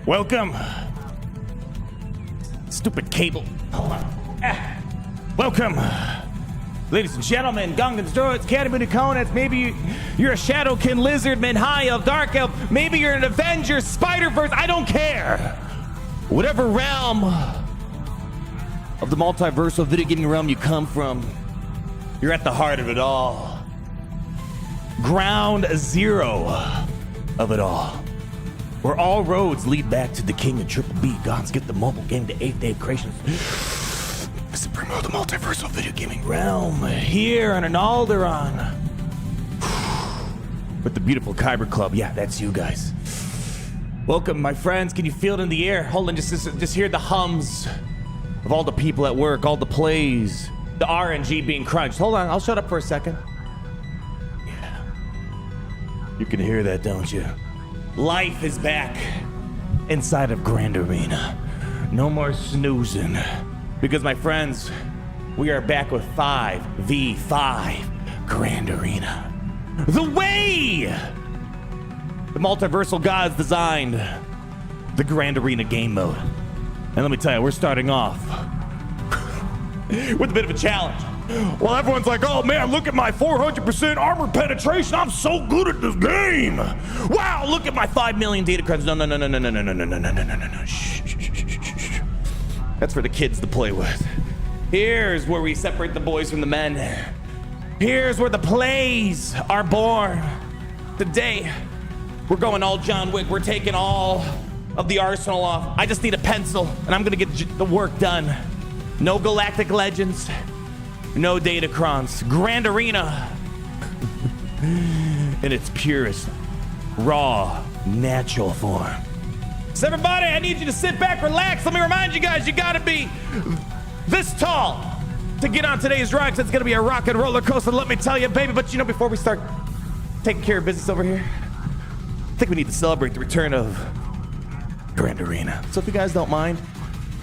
Welcome. Stupid cable. Hold on. Welcome. Ladies and gentlemen, younglings, droids, MUTINY, maybe you're a Shadowkin, Lizardman, High Elf, Dark Elf, maybe you're an Avenger, Spider-Verse, I don't care. Whatever realm of the multiversal video gaming realm you come from, you're at the heart of it all. Ground zero of it all. Where all roads lead back to the king of Triple B. God's get the mobile game to 8th day creation. Supreme of the multiversal video gaming realm. Here on an Alderaan. With the beautiful Kyber Club. Yeah, that's you guys. Welcome, my friends. Can you feel it in the air? Hold on, just hear the hums of all the people at work, all the plays, the RNG being crunched. Hold on, I'll shut up for a second. Yeah. You can hear that, don't you? Life is back inside of Grand Arena. No more snoozing. Because, my friends, we are back with 5v5 Grand Arena. The way the multiversal gods designed the Grand Arena game mode. And let me tell you, we're starting off with a bit of a challenge. Well, everyone's like, oh man, look at my 400% armor penetration. I'm so good at this game. Wow, look at my 5 million data cards. No. Shh. That's for the kids to play with. Here's where we separate the boys from the men. Here's where the plays are born. Today, we're going all John Wick. We're taking all of the arsenal off. I just need a pencil, and I'm gonna get the work done. No Galactic Legends. No Datacrons. Grand Arena in its purest, raw, natural form. So everybody, I need you to sit back, relax. Let me remind you guys, you gotta be this tall to get on today's ride, 'cause it's gonna be a rocket roller coaster, let me tell you, baby. But you know, before we start taking care of business over here, I think we need to celebrate the return of Grand Arena. So if you guys don't mind,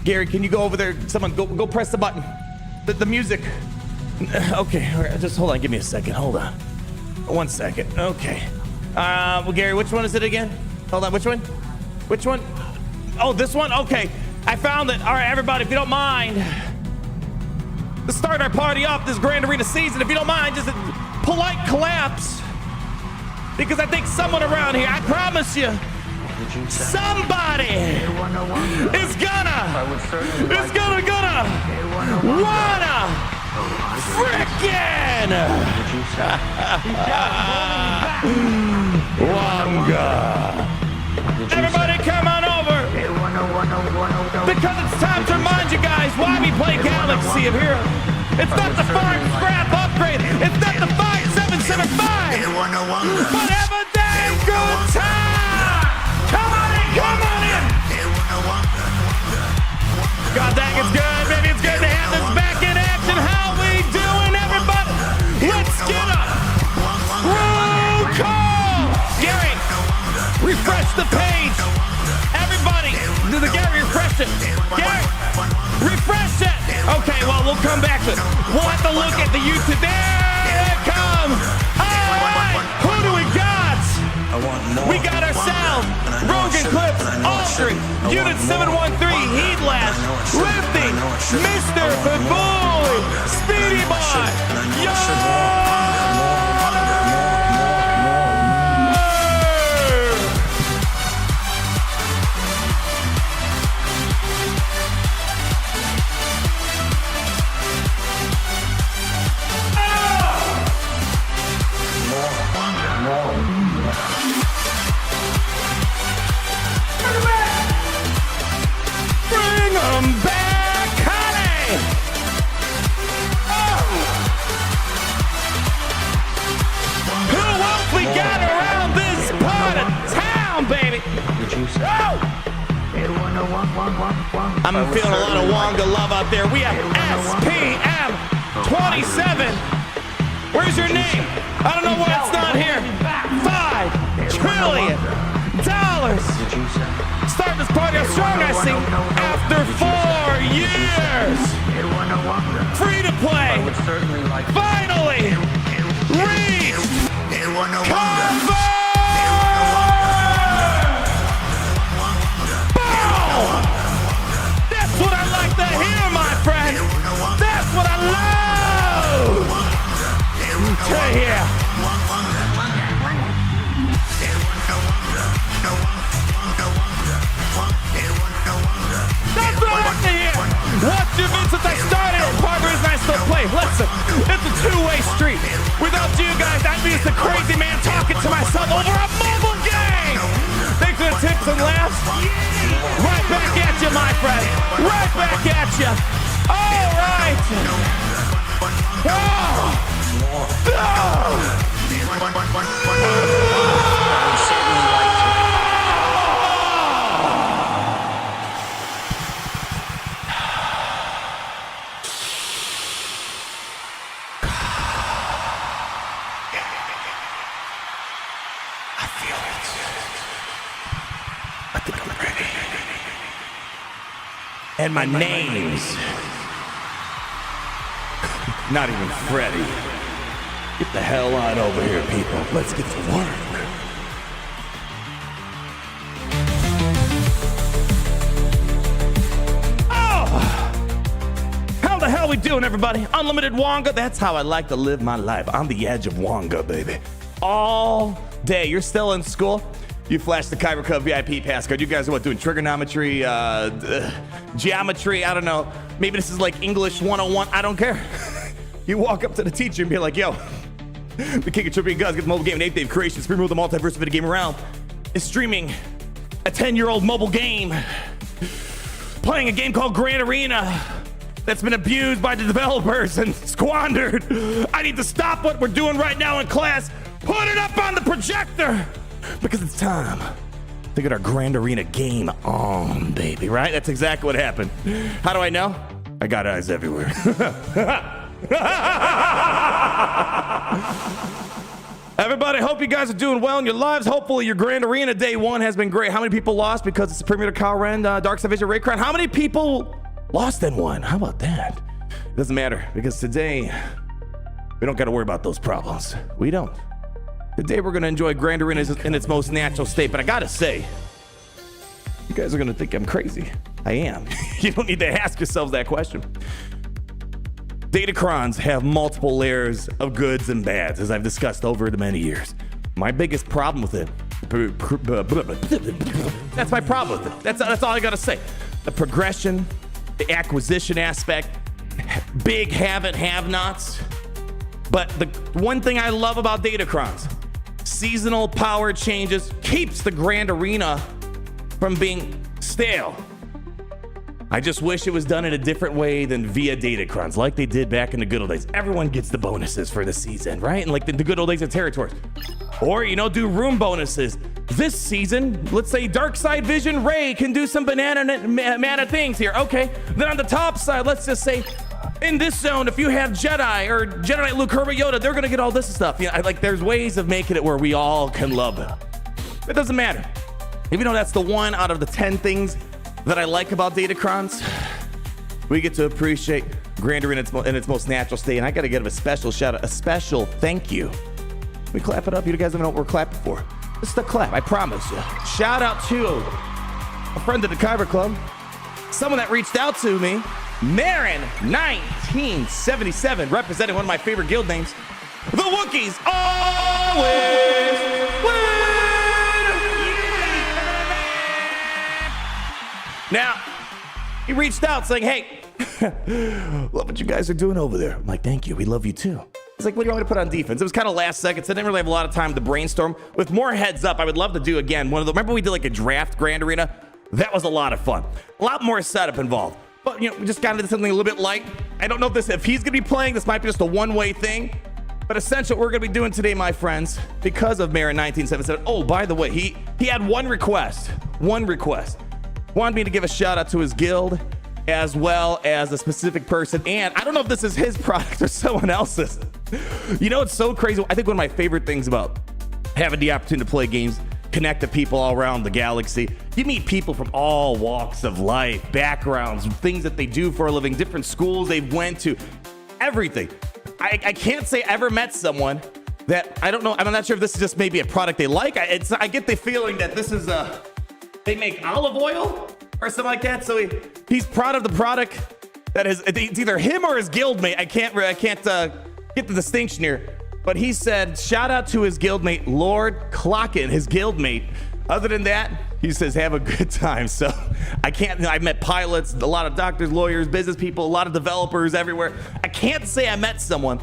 Gary, can you go over there? Someone go press the button. The music. Okay, all right, just hold on, give me a second, hold on. 1 second, okay. Well, Gary, which one is it again? Hold on, which one? Which one? Oh, this one? Okay, I found it. All right, everybody, if you don't mind, to start our party off this Grand Arena season, if you don't mind, just a polite collapse. Because I think someone around here, I promise you, somebody is gonna wanna frickin' Wonga. Everybody come on over, because it's time to remind you guys why we play Galaxy of Heroes. It's not the farm scrap upgrade, it's not the 5775, but have a damn good time. Come on in. God dang, it's good, baby. It's good to have this back in action. How we doing, everybody? Let's get up. Roll call. Gary, refresh the page. Everybody, Gary, refresh it. Gary, refresh it. Okay, well, we'll come back to it. We'll have to look at the YouTube. There it comes. All right, who do we got? We got ourselves Rogan Clips, Aldrin, Unit 713, Heat Lash, Lifting, Mr. Boy, Speedy Boy, I'm feeling a lot of Wonga love out there. We have SPM27. Where's your name? I don't know why it's not here. $5 trillion. Start this party out strong, I see. After 4 years. Free to play. Finally. Reach. Cover. That's what I like to hear, my friend. That's what I love to hear. That's what I like to hear. Watch your been since I started. Part of the reason I still play. Listen, it's a two-way street. Without you guys, I'd be just a crazy man talking to myself over a mobile game. Thanks for the tips and laughs. Right back at you, my friend. Right back at you. All right. And my name's not even Freddy. Get the hell on over here, people. Let's get to work. Oh! How the hell we doing, everybody? Unlimited Wonga. That's how I like to live my life. On the edge of Wonga, baby. All day. You're still in school? You flash the Kyber Cub VIP pass card. You guys are what, doing trigonometry, geometry? I don't know. Maybe this is like English 101. I don't care. You walk up to the teacher and be like, yo, the king of tripping guns, get the mobile game and 8th day of creation, Supreme Rule, the multiverse video game around, is streaming a 10-year-old mobile game, playing a game called Grand Arena that's been abused by the developers and squandered. I need to stop what we're doing right now in class, put it up on the projector, because it's time to get our Grand Arena game on, baby, right? That's exactly what happened. How do I know? I got eyes everywhere. Everybody, hope you guys are doing well in your lives. Hopefully your Grand Arena day one has been great. How many people lost because it's the premiere of Kyle Ren, Dark Side Vision, Raycrown? How many people lost and won? How about that? It doesn't matter, because today we don't got to worry about those problems. We don't. Today we're going to enjoy Grand Arena in its most natural state, but I gotta say, you guys are going to think I'm crazy. I am. You don't need to ask yourselves that question. Datacrons have multiple layers of goods and bads, as I've discussed over the many years. My biggest problem with it, that's my problem with it. That's all I gotta say. The progression, the acquisition aspect, big have-nots. But the one thing I love about Datacrons, seasonal power changes keeps the Grand Arena from being stale. I just wish it was done in a different way than via Datacrons, like they did back in the good old days. Everyone gets the bonuses for the season, right? And like the good old days of territories. Or, do room bonuses. This season, let's say Dark Side Vision Ray can do some mana things here. Okay, then on the top side, let's just say, in this zone, if you have Jedi or Jedi Knight Luke, Herba, Yoda, they're gonna get all this stuff. There's ways of making it where we all can love it. It doesn't matter. Even though that's the one out of the 10 things that I like about Datacrons, we get to appreciate Grand Arena in its most natural state. And I gotta give a special shout out, a special thank you. We clap it up. You guys don't know what we're clapping for. It's the clap, I promise you. Shout out to a friend of the Kyber Club, someone that reached out to me, Marin 1977, representing one of my favorite guild names. The Wookiees always win. Now, he reached out saying, hey, love what you guys are doing over there. I'm like, thank you. We love you too. He's like, what do you want me to put on defense? It was kind of last second, so I didn't really have a lot of time to brainstorm. With more heads up, I would love to do again remember we did like a draft Grand Arena? That was a lot of fun. A lot more setup involved. But we just got into something a little bit light. I don't know if he's gonna be playing, this might be just a one-way thing. But essentially what we're gonna be doing today, my friends, because of Marin 1977. Oh, by the way, he had one request. Wanted me to give a shout out to his guild, as well as a specific person. And I don't know if this is his product or someone else's. It's so crazy. I think one of my favorite things about having the opportunity to play games, connect to people all around the galaxy. You meet people from all walks of life, backgrounds, things that they do for a living, different schools they've went to, everything. I can't say I ever met someone that, I don't know, I'm not sure if this is just maybe a product they like. I get the feeling that this is they make olive oil or something like that. So he's proud of the product that is, it's either him or his guildmate. I can't get the distinction here. But he said, shout out to his guildmate, Lord Clocken, his guildmate. Other than that, he says, have a good time. So I met pilots, a lot of doctors, lawyers, business people, a lot of developers everywhere. I can't say I met someone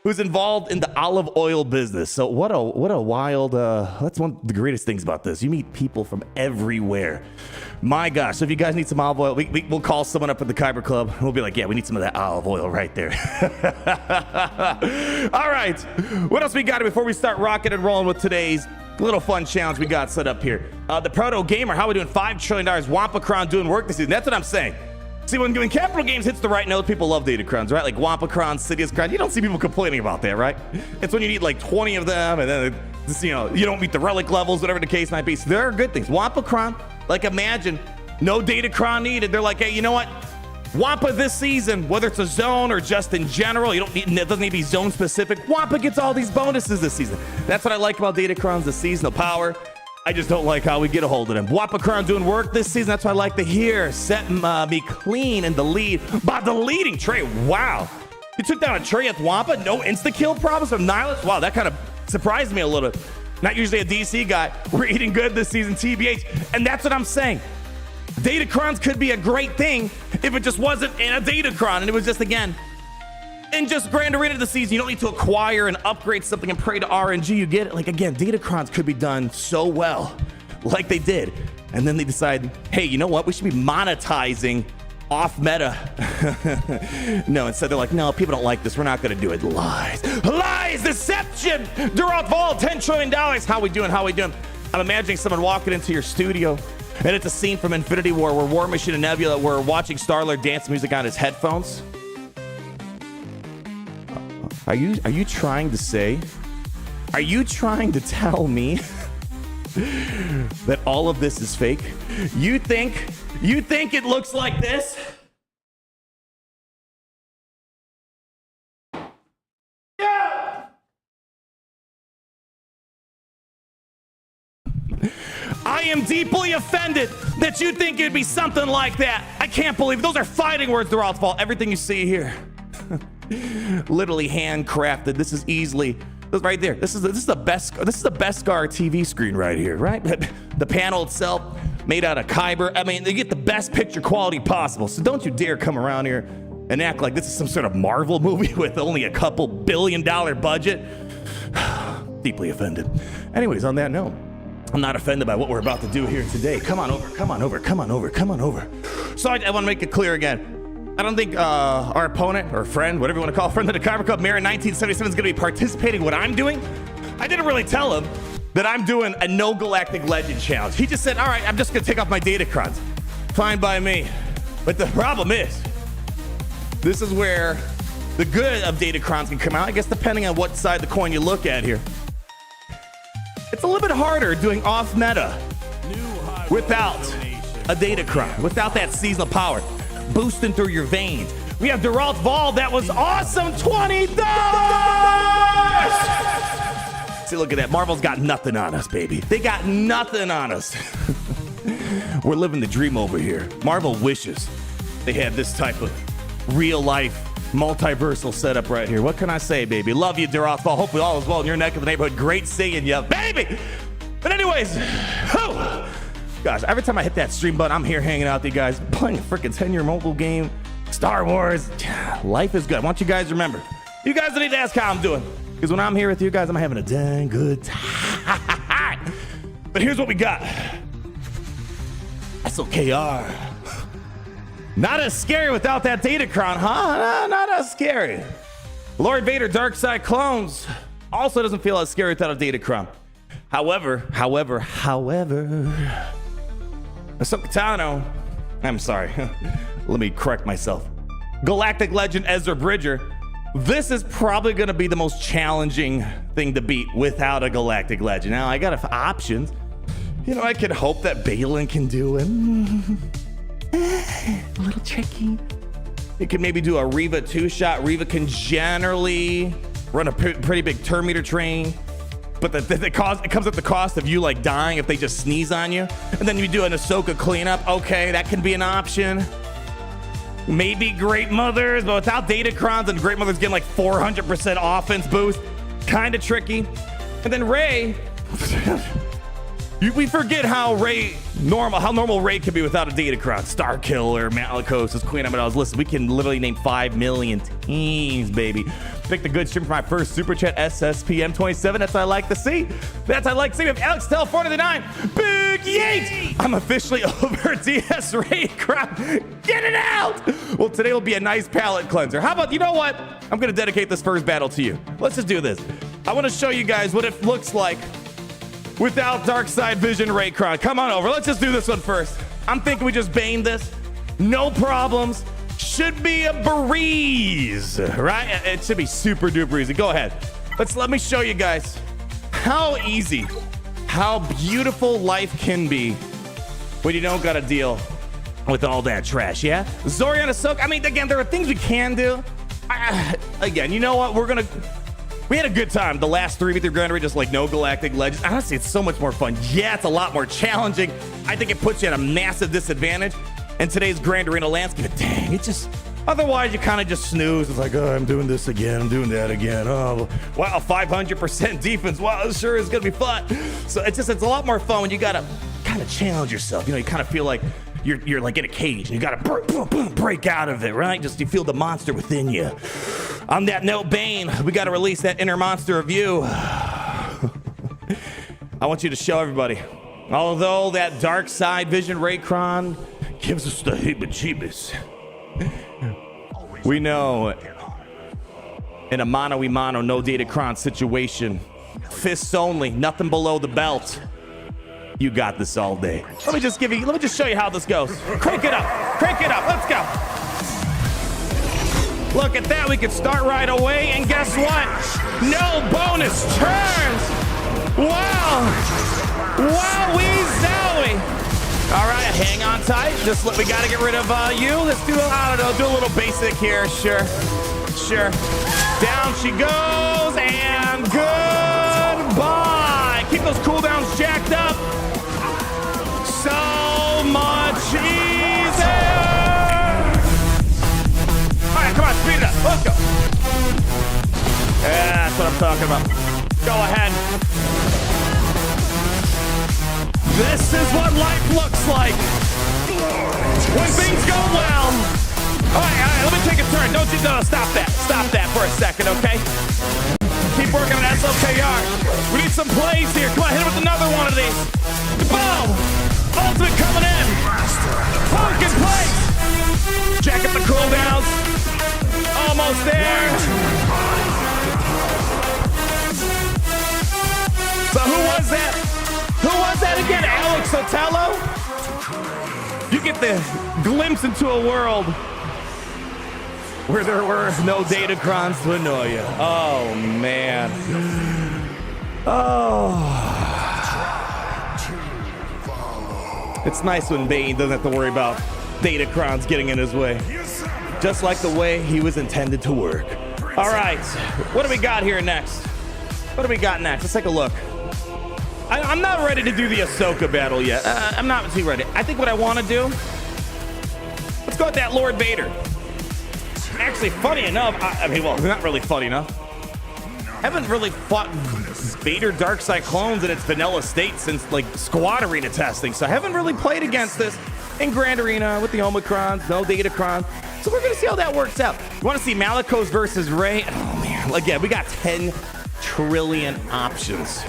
who's involved in the olive oil business. So what a wild, that's one of the greatest things about this. You meet people from everywhere. My gosh, so if you guys need some olive oil, we'll call someone up at the Kyber Club. We'll be like, yeah, we need some of that olive oil right there. All right, what else we got before we start rocking and rolling with today's little fun challenge we got set up here? The Proto Gamer, how are we doing? $5 trillion, Wampacron doing work this season. That's what I'm saying. See, when Capital Games hits the right note, people love Datacrons, right? Like Wampacron, Sidious Cron. You don't see people complaining about that, right? It's when you need like 20 of them, and then you don't meet the relic levels, whatever the case might be. So there are good things. Wampacron, like imagine no Datacron needed. They're like, hey, you know what? Wampa this season, whether it's a zone or just in general, it doesn't need to be zone specific. Wampa gets all these bonuses this season. That's what I like about Datacrons, the seasonal power. I just don't like how we get a hold of them. Wampacron doing work this season. That's what I like to hear. Setting me clean in the lead by deleting Trey. Wow. You took down a Trey with Wampa. No insta-kill problems from Nihilus. Wow, that kind of surprised me a little bit. Not usually a DC guy. We're eating good this season, TBH. And that's what I'm saying. Datacrons could be a great thing if it just wasn't in a Datacron. And it was just, again, in just Grand Arena this season, you don't need to acquire and upgrade something and pray to RNG. You get it? Like, again, Datacrons could be done so well, like they did. And then they decide, hey, you know what? We should be monetizing off meta. No, instead they're like, no, people don't like this. We're not going to do it. Lies. Lies. Deception. Duroth Vault, $10 trillion. How we doing? How we doing? I'm imagining someone walking into your studio, and it's a scene from Infinity War where War Machine and Nebula were watching Starkiller dance music on his headphones. Are you trying to say? Are you trying to tell me that all of this is fake? You think it looks like this? Yeah. I am deeply offended that you think it'd be something like that. I can't believe those are fighting words. They're all fault. Everything you see here. Literally handcrafted. This is easily right there. This is the best Scar TV screen right here, right? The panel itself made out of Kyber. I mean, they get the best picture quality possible. So don't you dare come around here and act like this is some sort of Marvel movie with only a couple $1 billion budget. Deeply offended. Anyways, on that note, I'm not offended by what we're about to do here today. Come on over. So I want to make it clear again. I don't think our opponent or friend, whatever you want to call a friend of the Kyber Club, Mara 1977, is going to be participating in what I'm doing. I didn't really tell him that I'm doing a no Galactic Legend challenge. He just said, all right, I'm just going to take off my Datacrons. Fine by me. But the problem is, this is where the good of Datacrons can come out, I guess, depending on what side of the coin you look at here. It's a little bit harder doing off meta without a Datacron, without that seasonal power boosting through your veins. We have Duroth Vault. That was awesome. $20. See, look at that. Marvel's got nothing on us, baby. They got nothing on us. We're living the dream over here. Marvel wishes they had this type of real life multiversal setup right here. What can I say, baby? Love you, Duroth Vault. Hopefully all is well in your neck of the neighborhood. Great seeing you, baby. But anyways, gosh, every time I hit that stream button, I'm here hanging out with you guys, playing a freaking 10-year mobile game, Star Wars. Life is good. I want you guys to remember. You guys don't need to ask how I'm doing, because when I'm here with you guys, I'm having a dang good time. But here's what we got. SLKR. Not as scary without that Datacron, huh? Not as scary. Lord Vader Dark Side Clones also doesn't feel as scary without a Datacron. However, Ahsoka Tano, I'm sorry, let me correct myself. Galactic Legend Ezra Bridger, this is probably going to be the most challenging thing to beat without a Galactic Legend. Now, I got options. You know, I could hope that Bane can do it. A little tricky. You could maybe do a Reva 2-shot. Reva can generally run a pretty big turn meter train. but it comes at the cost of you like dying if they just sneeze on you. And then you do an Ahsoka cleanup. Okay, that can be an option. Maybe Great Mothers, but without Datacrons and Great Mothers getting like 400% offense boost, kind of tricky. And then Rey, we forget how normal Rey can be without a Datacron. Starkiller, Malicos, Queen Amidala. Listen, we can literally name 5 million teams, baby. Pick the good stream for my first super chat, SSPM27. That's what I like to see. That's what I like to see. We have Alex Tell 409. Big Yeet! I'm officially over DS Rey crap. Get it out! Well, today will be a nice palate cleanser. How about, you know what? I'm going to dedicate this first battle to you. Let's just do this. I want to show you guys what it looks like without Dark Side Vision Raycron. Come on over. Let's just do this one first. I'm thinking we just Bane this. No problems. Should be a breeze, right? It should be super duper easy. Go ahead. Let me show you guys how easy, how beautiful life can be when you don't got to deal with all that trash, yeah? Zorii and Ahsoka. I mean, again, there are things we can do. Again, you know what? We had a good time. The last 3v3 Grand Arena, just like no Galactic Legends. Honestly, it's so much more fun. Yeah, it's a lot more challenging. I think it puts you at a massive disadvantage in today's Grand Arena landscape. But dang, it just, otherwise you kind of just snooze. It's like, oh, I'm doing this again. I'm doing that again. Oh, wow, 500% defense. Wow, this sure is going to be fun. So it's a lot more fun when you got to kind of challenge yourself. You know, you kind of feel like you're like in a cage and you got to break out of it, right? Just you feel the monster within you. On that note, Bane, we got to release that inner monster of you. I want you to show everybody. Although that dark side vision Raycron gives us the heebie-jeebies, we know in a mano-a-mano, no Datacron situation, fists only, nothing below the belt. You got this all day. Let me just show you how this goes. Crank it up, let's go. Look at that, we can start right away, and guess what? No bonus turns. Wow, wowee zowie. All right, hang on tight. We gotta get rid of you. Let's do, I don't know, do a little basic here, sure. Down she goes, and goodbye. Keep those cooldowns jacked up. So much easier. All right, come on, speed it up. Let's go. Yeah, that's what I'm talking about. Go ahead. This is what life looks like when things go well. All right, let me take a turn. Stop that for a second, okay? Keep working on SLKR. We need some plays here. Come on, hit it with another one of these. Boom! Ultimate coming in. Pumpkin place. Jack up the cooldowns. Almost there. So who was that? Who was that again? Alex Otello? You get the glimpse into a world where there were no Datacrons to annoy you. Oh, man. Oh. It's nice when Bane doesn't have to worry about Datacrons getting in his way. Just like the way he was intended to work. All right, what do we got here next? Let's take a look. I'm not ready to do the Ahsoka battle yet. I'm not too ready. I think what I want to do, let's go with that Lord Vader. Actually, funny enough, well, not really funny enough. Haven't really fought Vader Darkseid clones in its vanilla state since like Squad Arena testing, so I haven't really played against this in Grand Arena with the Omicrons, no Datacron. So we're gonna see how that works out. You wanna see Malicos versus Rey? Oh man, again, we got 10 trillion options.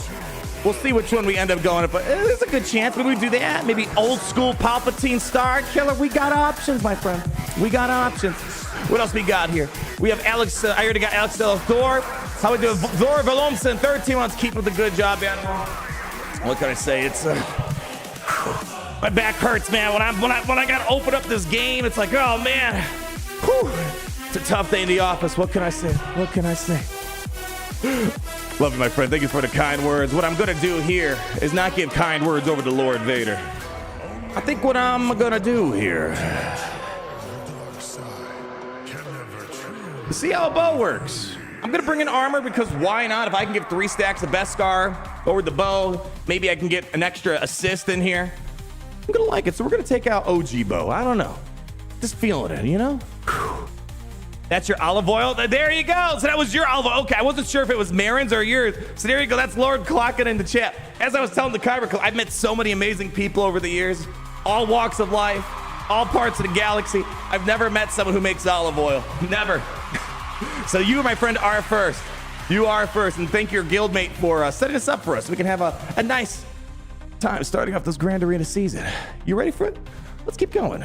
We'll see which one we end up going with, but there's a good chance maybe we do that. Maybe old school Palpatine Starkiller. We got options, my friend. We got options. What else we got here? We have Alex, I already got Alex Del Thor. How we do? Zorii Valomson, 13 months, keep up the good job, animal. What can I say? It's my back hurts, man. When I gotta open up this game, it's like, oh man. Whew. It's a tough day in the office. What can I say? Love you, my friend. Thank you for the kind words. What I'm gonna do here is not give kind words over to Lord Vader. I think what I'm gonna do here. See how a bow works. I'm gonna bring in armor because why not? If I can give 3 stacks of Beskar over the bow, maybe I can get an extra assist in here. I'm gonna like it. So we're gonna take out OG bow. I don't know. Just feeling it, you know? Whew. That's your olive oil. There you go. So that was your olive oil. Okay, I wasn't sure if it was Marin's or yours. So there you go. That's Lord clocking in the chat. As I was telling the Kyber, I've met so many amazing people over the years, all walks of life, all parts of the galaxy. I've never met someone who makes olive oil. Never. So you, my friend, are first. You are first. And thank your guildmate for setting us up for us. So we can have a nice time starting off this Grand Arena season. You ready for it? Let's keep going.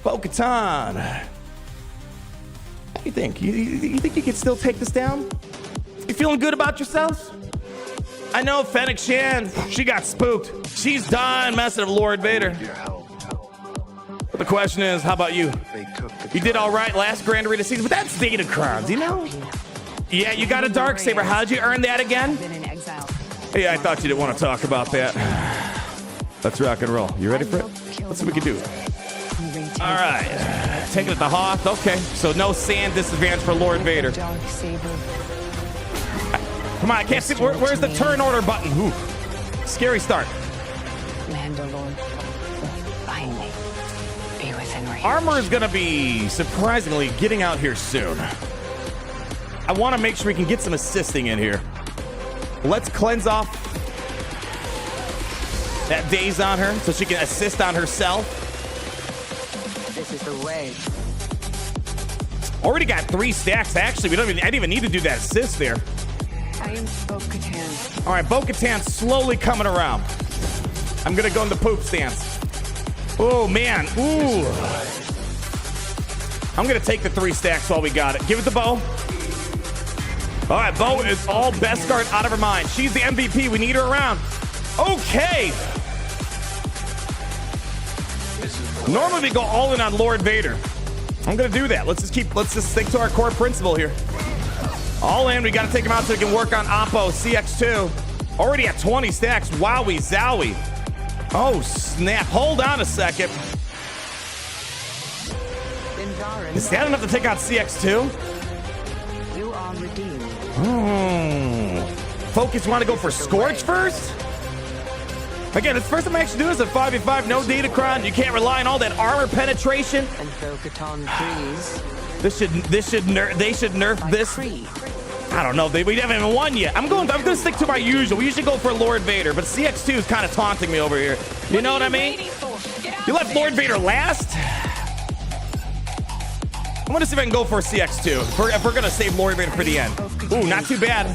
Bo-Katan. What do you think? You think you can still take this down? You feeling good about yourself? I know Fennec Shan, she got spooked. She's done messing with Lord Vader. But the question is, how about you? You did all right last Grand Arena season, but that's Datacrons, you know? Yeah, you got a Darksaber. How'd you earn that again? Yeah, I thought you didn't want to talk about that. Let's rock and roll. You ready for it? Let's see what we can do. All right, taking it to Hoth. Okay, so no sand disadvantage for Lord Vader. Come on, I can't see. Where's the turn order button? Ooh, scary start. Armor is gonna be surprisingly getting out here soon. I want to make sure we can get some assisting in here. Let's cleanse off that daze on her so she can assist on herself. This is the way. Already got 3 stacks. Actually, I didn't even need to do that assist there. I am Bo-Katan. All right, Bo-Katan slowly coming around. I'm gonna go in the poop stance. Oh man, ooh. I'm gonna take the 3 stacks while we got it. Give it the bow. All right, Bo is all Beskar out of her mind. She's the MVP. We need her around. Okay. Normally we go all in on Lord Vader. I'm gonna do that. Let's just stick to our core principle here. All in. We got to take him out so we can work on Oppo CX2. Already at 20 stacks. Wowie zowie. Oh snap! Hold on a second. Is that enough to take out CX2? You are redeemed. Focus, want to go for Scorch first? Again, it's the first time I actually do this at 5v5, no Datacron. You can't rely on all that armor penetration. And Bo-Katan freeze. They should nerf this. I don't know. We haven't even won yet. I'm gonna stick to my usual. We usually go for Lord Vader, but CX2 is kind of taunting me over here. You know what I mean? You left Lord Vader last. I'm gonna see if I can go for CX2 if we're gonna save Lord Vader for the end. Ooh, not too bad.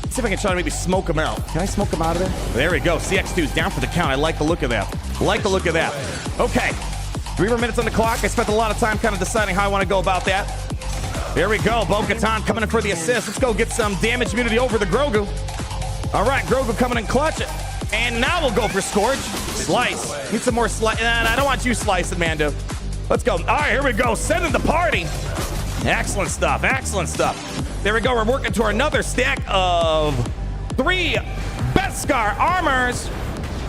Let's see if I can try to maybe smoke him out. Can I smoke him out of there? There we go. CX2's down for the count. I like the look of that. Okay. 3 more minutes on the clock. I spent a lot of time kind of deciding how I want to go about that. There we go. Bo-Katan coming in for the assist. Let's go get some damage immunity over the Grogu. All right, Grogu coming in clutch it. And now we'll go for Scorch. Slice. Need some more slice. I don't want you slicing, Mando. Let's go. All right, here we go. Sending the party. Excellent stuff. There we go. We're working to another stack of 3 Beskar armors.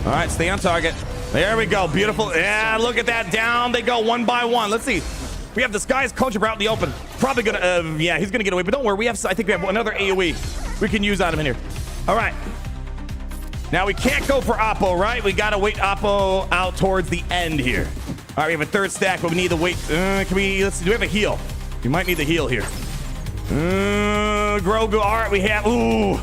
All right, stay on target. There we go. Beautiful. Yeah, look at that. Down they go one by one. Let's see. We have this guy's Conjure out in the open. Probably gonna, yeah, he's gonna get away. But don't worry, I think we have another AoE we can use on him in here. All right. Now we can't go for Oppo, right? We gotta wait Oppo out towards the end here. All right, we have a 3rd stack, but we need to wait. Let's see, do we have a heal? We might need the heal here. Grogu, all right, we have, ooh.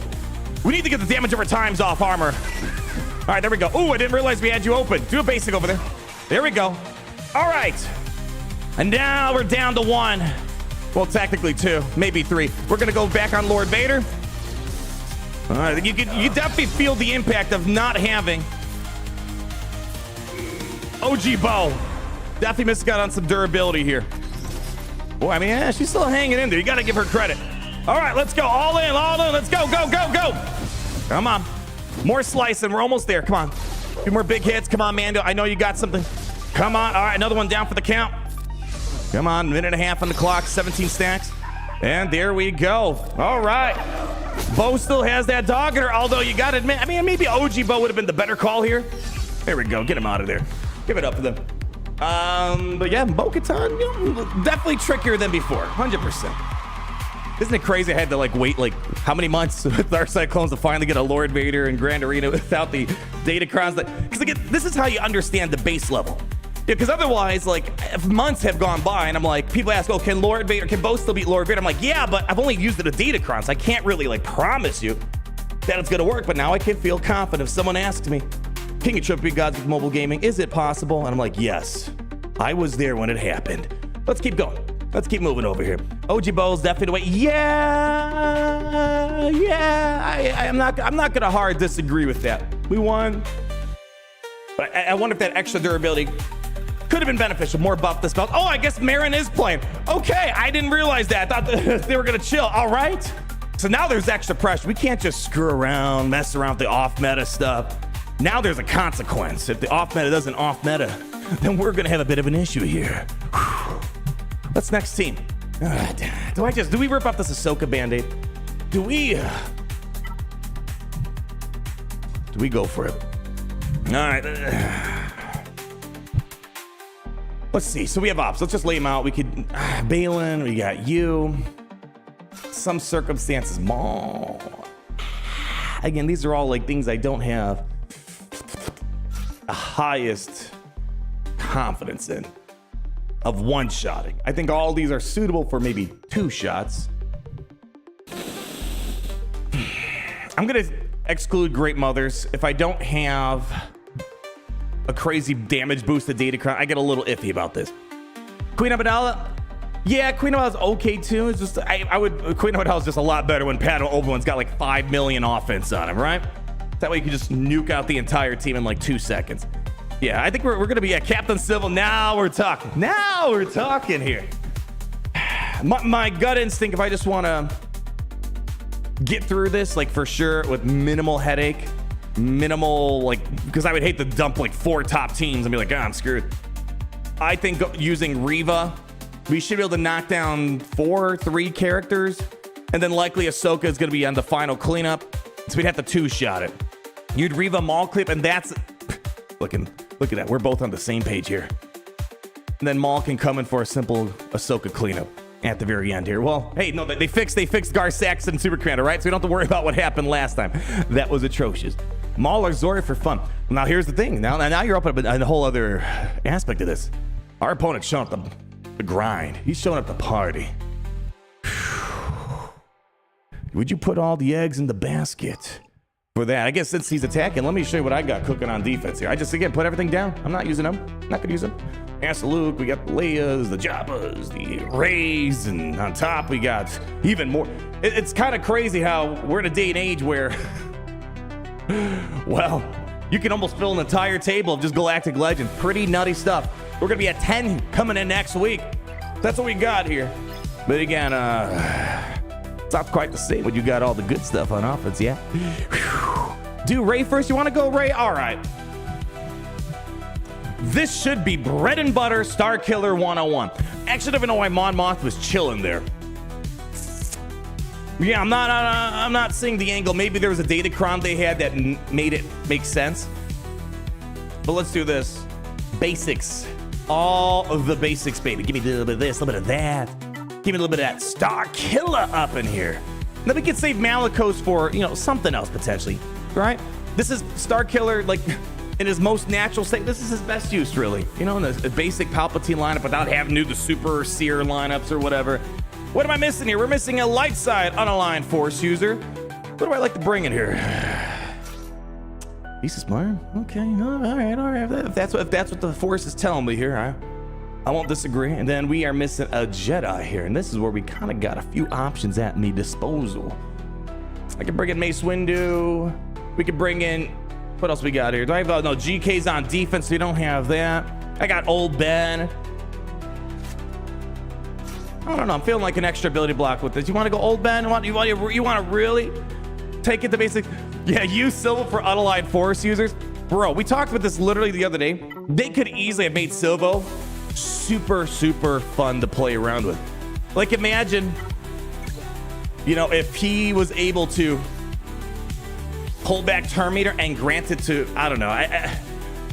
We need to get the damage over times off armor. All right, there we go. Ooh, I didn't realize we had you open. Do a basic over there. There we go. All right. And now we're down to 1. Well, technically 2, maybe 3. We're gonna go back on Lord Vader. All right, you definitely feel the impact of not having OG Bo. Definitely missed out on some durability here. Boy, I mean, yeah, she's still hanging in there. You gotta give her credit. All right, let's go. All in. Let's go. Come on. More slicing. We're almost there. Come on. 2 more big hits. Come on, Mando. I know you got something. Come on. All right, another one down for the count. Come on, 1.5 on the clock, 17 stacks. And there we go. All right. Bo still has that dog in her, although you got to admit, I mean, maybe OG Bo would have been the better call here. There we go. Get him out of there. Give it up to them. But yeah, Bo-Katan, definitely trickier than before, 100%. Isn't it crazy? I had to like wait like how many months with our cyclones to finally get a Lord Vader in Grand Arena without the Datacrons. Because again, this is how you understand the base level. Yeah, because otherwise, like, if months have gone by and I'm like, people ask, oh, can both still beat Lord Vader? I'm like, yeah, but I've only used it a Datacron, so I can't really like promise you that it's gonna work. But now I can feel confident. If someone asks me, King of Triple Gods with mobile gaming, is it possible? And I'm like, yes, I was there when it happened. Let's keep going. Let's keep moving over here. OG Bowls definitely the way. Yeah. I'm not gonna hard disagree with that. We won. But I wonder if that extra durability could have been beneficial. More buff this belt. Oh, I guess Marin is playing. Okay, I didn't realize that. I thought they were gonna chill. All right. So now there's extra pressure. We can't just screw around, mess around with the off-meta stuff. Now there's a consequence. If the off-meta doesn't off-meta, then we're gonna have a bit of an issue here. What's next team? Do we rip off this Ahsoka band-aid? Do we go for it? All right. Let's see. So we have ops. Let's just lay them out. We could Bane. We got you. Some circumstances, Maul. Again, these are all like things I don't have the highest confidence in of one-shotting. I think all these are suitable for maybe 2 shots. I'm gonna exclude Great Mothers. If I don't have a crazy damage boosted Datacron, I get a little iffy about this. Queen Amidala, yeah, Queen Amidala's okay too. It's just Queen Amidala's just a lot better when Padel Obi-Wan's got like 5 million offense on him, right? That way you can just nuke out the entire team in like 2 seconds. Yeah, I think we're gonna be at Captain Civil. Now we're talking. Now we're talking here. My gut instinct, if I just want to get through this, like for sure, with minimal headache, minimal like, because I would hate to dump like 4 top teams and be like, I'm screwed. I think using Reva, we should be able to knock down 3 characters, and then likely Ahsoka is gonna be on the final cleanup, so we'd have to 2-shot it. You'd Reva Maul clip, and that's Look at that. We're both on the same page here. And then Maul can come in for a simple Ahsoka cleanup at the very end here. Well, hey, no, they fixed Gar Saxon and Super Commander, right? So we don't have to worry about what happened last time. That was atrocious. Maul or Zorii for fun. Now here's the thing. Now you're up at a whole other aspect of this. Our opponent's showing up the grind. He's showing up the party. Would you put all the eggs in the basket for that? I guess since he's attacking, let me show you what I got cooking on defense here. I just, again, put everything down. I'm not using them. Not gonna use them. Ask Luke, we got the Leias, the Jabba's, the Rays, and on top we got even more. It's kind of crazy how we're in a day and age where, well, you can almost fill an entire table of just Galactic Legends. Pretty nutty stuff. We're gonna be at 10 coming in next week. That's what we got here. But again, it's not quite the same when you got all the good stuff on offense, yeah? Do Ray first. You want to go Ray? All right. This should be bread and butter Starkiller 101. Actually, I don't even know why Mon Moth was chilling there. Yeah, I'm not seeing the angle. Maybe there was a Datacron they had that made it make sense. But let's do this. Basics. All of the basics, baby. Give me a little bit of this, a little bit of that. Give me a little bit of that Starkiller up in here. Then we can save Malicos for, something else potentially, right? This is Starkiller, like, in his most natural state. This is his best use, really. In a basic Palpatine lineup without having to do the Super Seer lineups or whatever. What am I missing here? We're missing a light side unaligned Force user. What do I like to bring in here? He's smart. Okay, all right. If that's what the Force is telling me here, I won't disagree. And then we are missing a Jedi here, and this is where we kind of got a few options at me disposal. I can bring in Mace Windu. We could bring in, what else we got here? Do I have no GK's on defense? So we don't have that. I got Old Ben. I don't know. I'm feeling like an extra ability block with this. You want to go Old Ben? You want to really take it to basic? Yeah, use Silva for unaligned Force users. Bro, we talked about this literally the other day. They could easily have made Silvo super, super fun to play around with. Like, imagine, if he was able to pull back Terminator and grant it to, I don't know.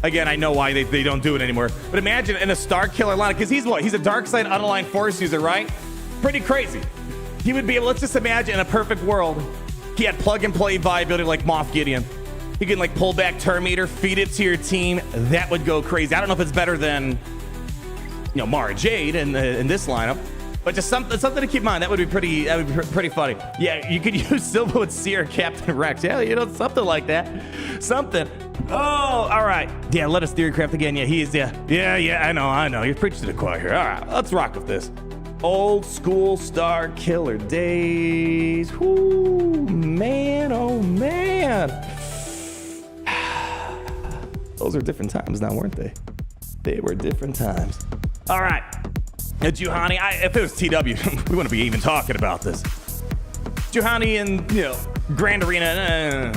Again, I know why they don't do it anymore. But imagine in a Starkiller line, because he's a dark side unaligned Force user, right? Pretty crazy. he would be able, let's just imagine in a perfect world, he had plug and play viability like Moff Gideon. He can like pull back Terminator, feed it to your team. That would go crazy. I don't know if it's better than, you know, Mara Jade in this lineup, but just something to keep in mind. That would be pretty funny. Yeah, you could use Silva with Seer, Captain Rex. Yeah, you know, something like that. Something. Oh, all right. Yeah, let us theorycraft again. Yeah, he is. Yeah, I know. You're preaching to the choir here. All right, let's rock with this. Old school Starkiller days. Whoo, man, oh man. Those are different times now, weren't they? They were different times. All right. Juhani, if it was TW, we wouldn't be even talking about this. Juhani and, you know, Grand Arena,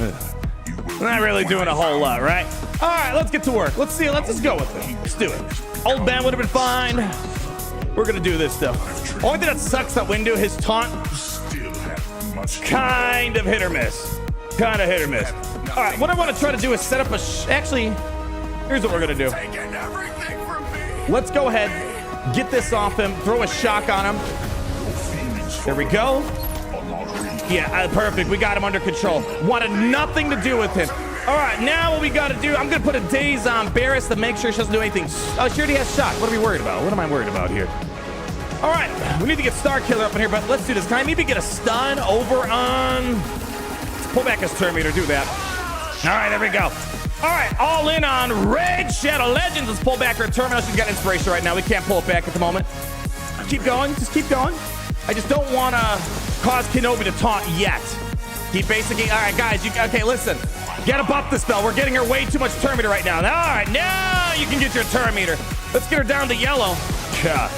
not really doing a whole lot, right? All right, let's get to work. Let's see. Let's just go with it. Let's do it. Old Ben would have been fine. We're going to do this, though. Only thing that sucks that window, his taunt, kind of hit or miss. Kind of hit or miss. All right, what I want to try to do is set up a... Actually, here's what we're going to do. Let's go ahead, get this off him, throw a shock on him. There we go. Yeah, perfect. We got him under control. Wanted nothing to do with him. All right, now what we got to do, I'm going to put a daze on Barris to make sure she doesn't do anything. Oh, she already has shock. What are we worried about? What am I worried about here? All right, we need to get Starkiller up in here, but let's do this. Can I maybe get a stun over on... Let's pull back his Terminator, do that. All right, there we go. All right, all in on Red Shadow Legends. Let's pull back her terminal. She's got inspiration right now. We can't pull it back at the moment. Keep going, just keep going. I just don't want to cause Kenobi to taunt yet. Keep basically, all right, guys, okay, listen. Get up the spell. We're getting her way too much Terminator right now. All right, now you can get your Terminator. Let's get her down to yellow. God.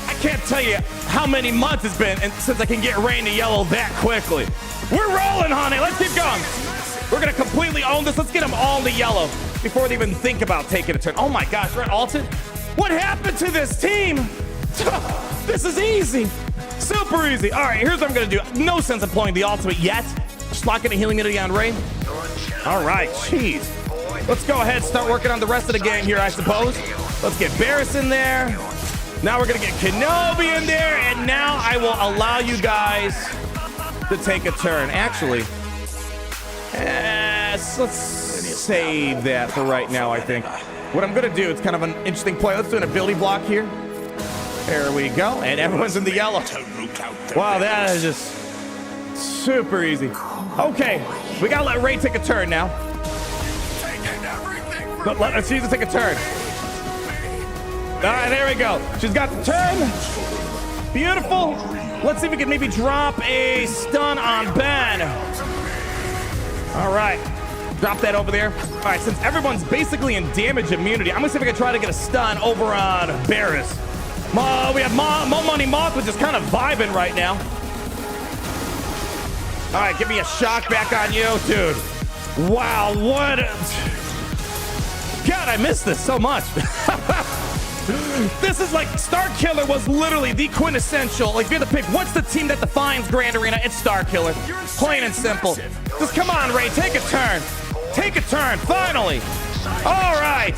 I can't tell you how many months it's been since I can get Rain to yellow that quickly. We're rolling, honey. Let's keep going. We're going to completely own this. Let's get them all to yellow before they even think about taking a turn. Oh, my gosh. Right, Alton? What happened to this team? This is easy. Super easy. All right, here's what I'm going to do. No sense employing the ultimate yet. Just locking a healing ability on Ray. All right, jeez. Let's go ahead and start working on the rest of the gang here, I suppose. Let's get Barris in there. Now we're going to get Kenobi in there. And now I will allow you guys to take a turn. Actually, let's save that for right now, I think. What I'm going to do, it's kind of an interesting play. Let's do an ability block here. There we go. And everyone's in the yellow. Wow, that is just super easy. Okay, we got to let Ray take a turn now. But let's see her take a turn. All right, there we go. She's got the turn. Beautiful. Let's see if we can maybe drop a stun on Ben. All right. Drop that over there. All right, since everyone's basically in damage immunity, I'm going to see if I can try to get a stun over on Barris. We have Mo Money Moth, which is kind of vibing right now. All right, give me a shock back on you, dude. Wow, what a... God, I missed this so much. This is like, Starkiller was literally the quintessential, like, if you had to pick, what's the team that defines Grand Arena? It's Starkiller. Plain and simple. Just come on, Ray, take a turn. Take a turn, finally. All right.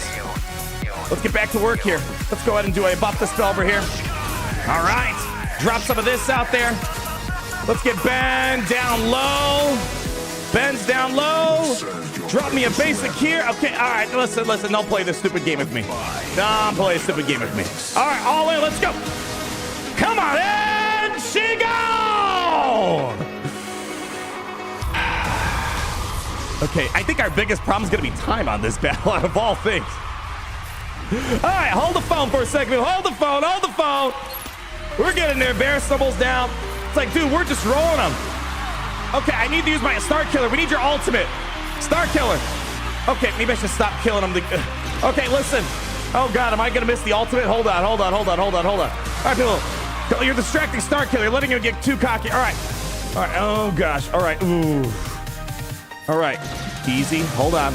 Let's get back to work here. Let's go ahead and do a buff the spell over here. All right. Drop some of this out there. Let's get Ben down low. Ben's down low. Drop me a basic here. Okay, all right, listen. Don't play this stupid game with me. Don't play a stupid game with me. All right, all in, let's go. Come on, and she gone. Okay, I think our biggest problem is going to be time on this battle out of all things. All right, hold the phone for a second. Hold the phone. We're getting there. Bear stumbles down. It's like, dude, we're just rolling them. Okay, I need to use my Starkiller. We need your ultimate. Starkiller. Okay, maybe I should stop killing them. Okay, listen. Oh, God, am I going to miss the ultimate? Hold on. All right, people. You're distracting Starkiller. You're letting him get too cocky. All right. Oh, gosh. All right. Ooh. All right. Easy. Hold on.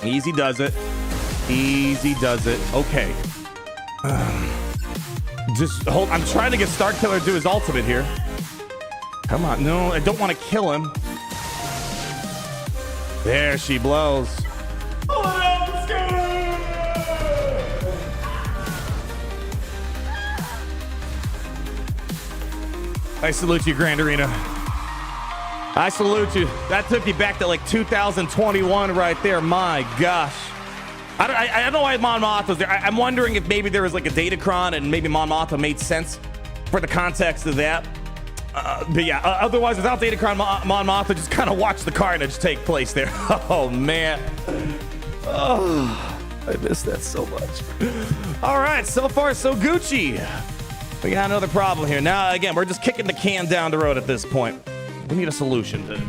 Easy does it. Okay. Just hold. I'm trying to get Starkiller to do his ultimate here. Come on. No, I don't want to kill him. There she blows. Oh, let's go! I salute you, Grand Arena. I salute you. That took you back to like 2021 right there. My gosh. I don't know why Mon Mothma was there. I'm wondering if maybe there was like a Datacron and maybe Mon Mothma made sense for the context of that. But yeah, otherwise, without Datacron, Mon Mothma just kind of watched the carnage take place there. Oh, man. Oh, I miss that so much. All right, so far, so Gucci. We got another problem here. Now, again, we're just kicking the can down the road at this point. We need a solution to this.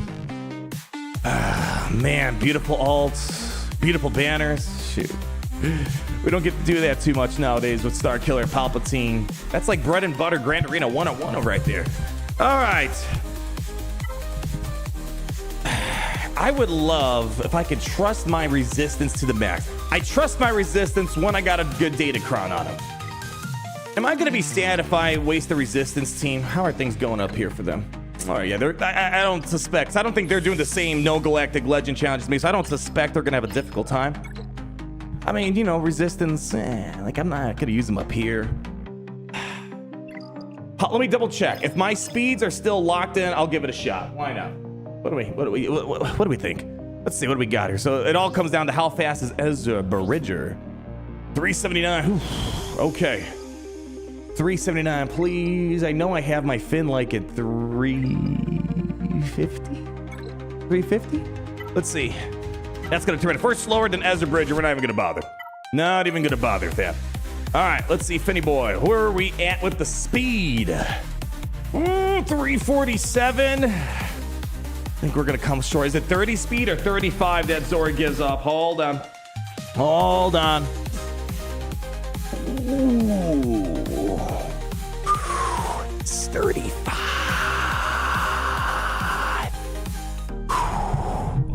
Man, beautiful alts, beautiful banners. Shoot. We don't get to do that too much nowadays with Starkiller and Palpatine. That's like bread and butter Grand Arena 101 right there. All right. I would love if I could trust my resistance to the max. I trust my resistance when I got a good Datacron on him. Am I going to be sad if I waste the resistance team? How are things going up here for them? Oh, yeah, I don't suspect. I don't think they're doing the same no Galactic Legend challenge as me, so I don't suspect they're going to have a difficult time. I mean, you know, resistance, like I'm not going to use them up here. Let me double check. If my speeds are still locked in, I'll give it a shot. Why not? What do we think? Let's see, what do we got here? So it all comes down to how fast is Ezra Bridger. 379. Oof. Okay. 379, please. I know I have my fin like at 350. 350. Let's see. That's gonna turn it. If we're slower than Ezra Bridger, we're not even gonna bother. Not even gonna bother with that. All right, let's see, Finny boy. Where are we at with the speed? 347. I think we're gonna come short. Is it 30 speed or 35 that Zorii gives up? Hold on. Hold on. Ooh. It's 35.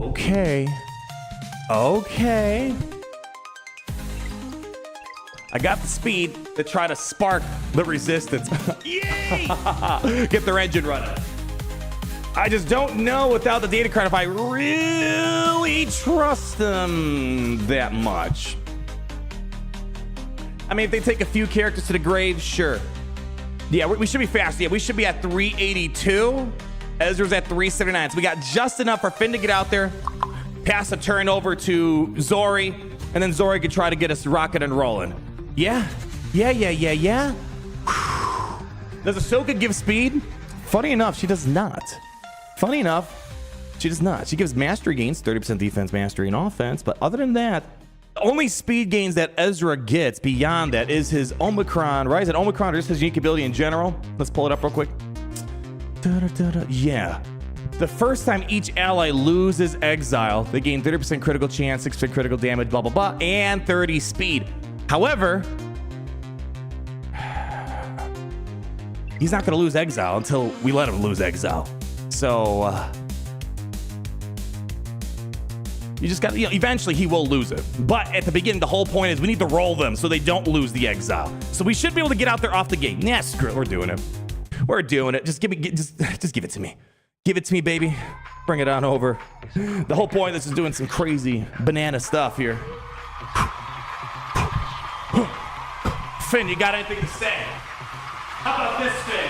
Okay. Okay. I got the speed to try to spark the resistance. Yay! Get their engine running. I just don't know without the Datacron if I really trust them that much. I mean, if they take a few characters to the grave, sure. Yeah, we should be fast. Yeah, we should be at 382. Ezra's at 379. So we got just enough for Finn to get out there, pass a turn over to Zorii, and then Zorii could try to get us rocking and rolling. Yeah. Does Ahsoka give speed? Funny enough, she does not. Funny enough, she does not. She gives mastery gains, 30% defense, mastery, and offense. But other than that, the only speed gains that Ezra gets beyond that is his Omicron, right? Is it Omicron or just his unique ability in general? Let's pull it up real quick. Yeah. The first time each ally loses exile, they gain 30% critical chance, 6% critical damage, blah, blah, blah, and 30 speed. However, he's not going to lose exile until we let him lose exile. So, you just got, eventually he will lose it. But at the beginning, the whole point is we need to roll them so they don't lose the exile. So we should be able to get out there off the gate. Nah, screw it. We're doing it. We're doing it. Just give it to me. Give it to me, baby. Bring it on over. The whole point of this is doing some crazy banana stuff here. Finn, you got anything to say? How about this, Finn?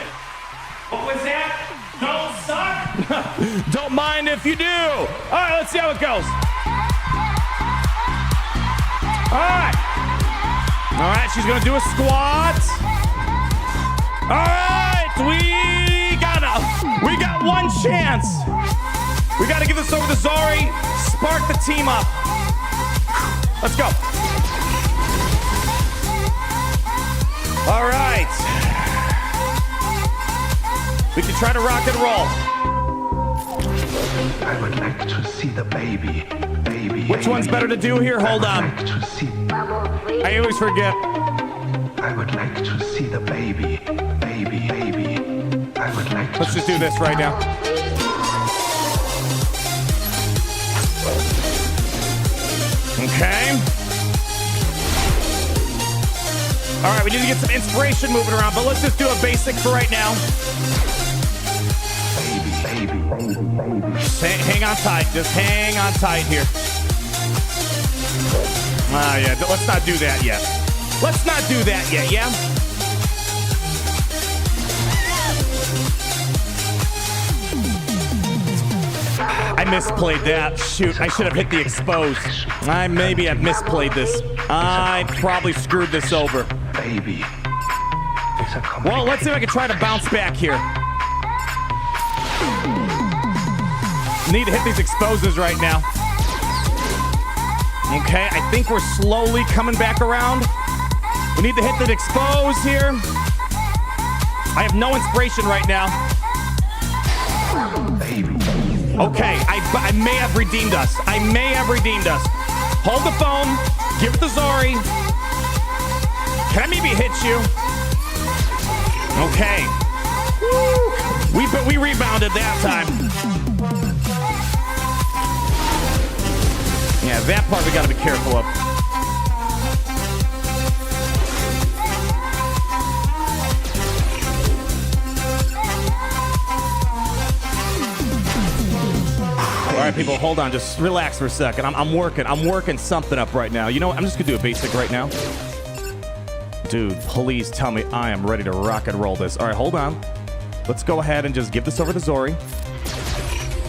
What was that? Don't suck? Don't mind if you do. All right, let's see how it goes. All right, she's gonna do a squat. All right, we got one chance. We gotta give this over to Zorii. Spark the team up. Let's go. All right. We can try to rock and roll. I would like to see the baby. Which one's better to do here? Hold on. I always forget. I would like to see the baby. I would like to. Let's just do this right now. Okay. All right, we need to get some inspiration moving around, but let's just do a basic for right now. Baby. Hang on tight. Just hang on tight here. Yeah, let's not do that yet. misplayed that. Shoot, I should have hit the expose. I maybe have misplayed this. I probably screwed this over. Baby. Well, let's see if I can try to bounce back here. Need to hit these exposes right now. Okay, I think we're slowly coming back around. We need to hit the expose here. I have no inspiration right now. Okay, I may have redeemed us. I may have redeemed us. Hold the phone. Give it to Zorii. Can I maybe hit you? Okay. Woo. We rebounded that time. Yeah, that part we gotta be careful of. All right, people, hold on. Just relax for a second. I'm working something up right now. You know what? I'm just gonna do a basic right now. Dude, please tell me I am ready to rock and roll this. All right, hold on. Let's go ahead and just give this over to Zorii.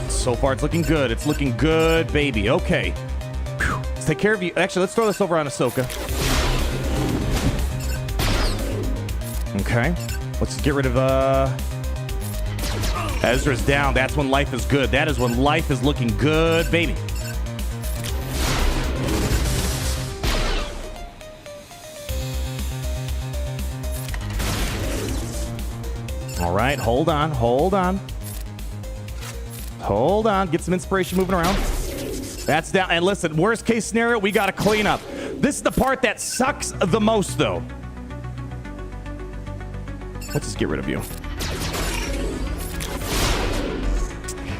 So far, it's looking good. It's looking good, baby. Okay. Whew. Let's take care of you. Actually, let's throw this over on Ahsoka. Okay. Let's get rid of, Ezra's down. That's when life is good. That is when life is looking good, baby. All right, hold on. Get some inspiration moving around. That's down. And listen, worst case scenario, we got to clean up. This is the part that sucks the most, though. Let's just get rid of you.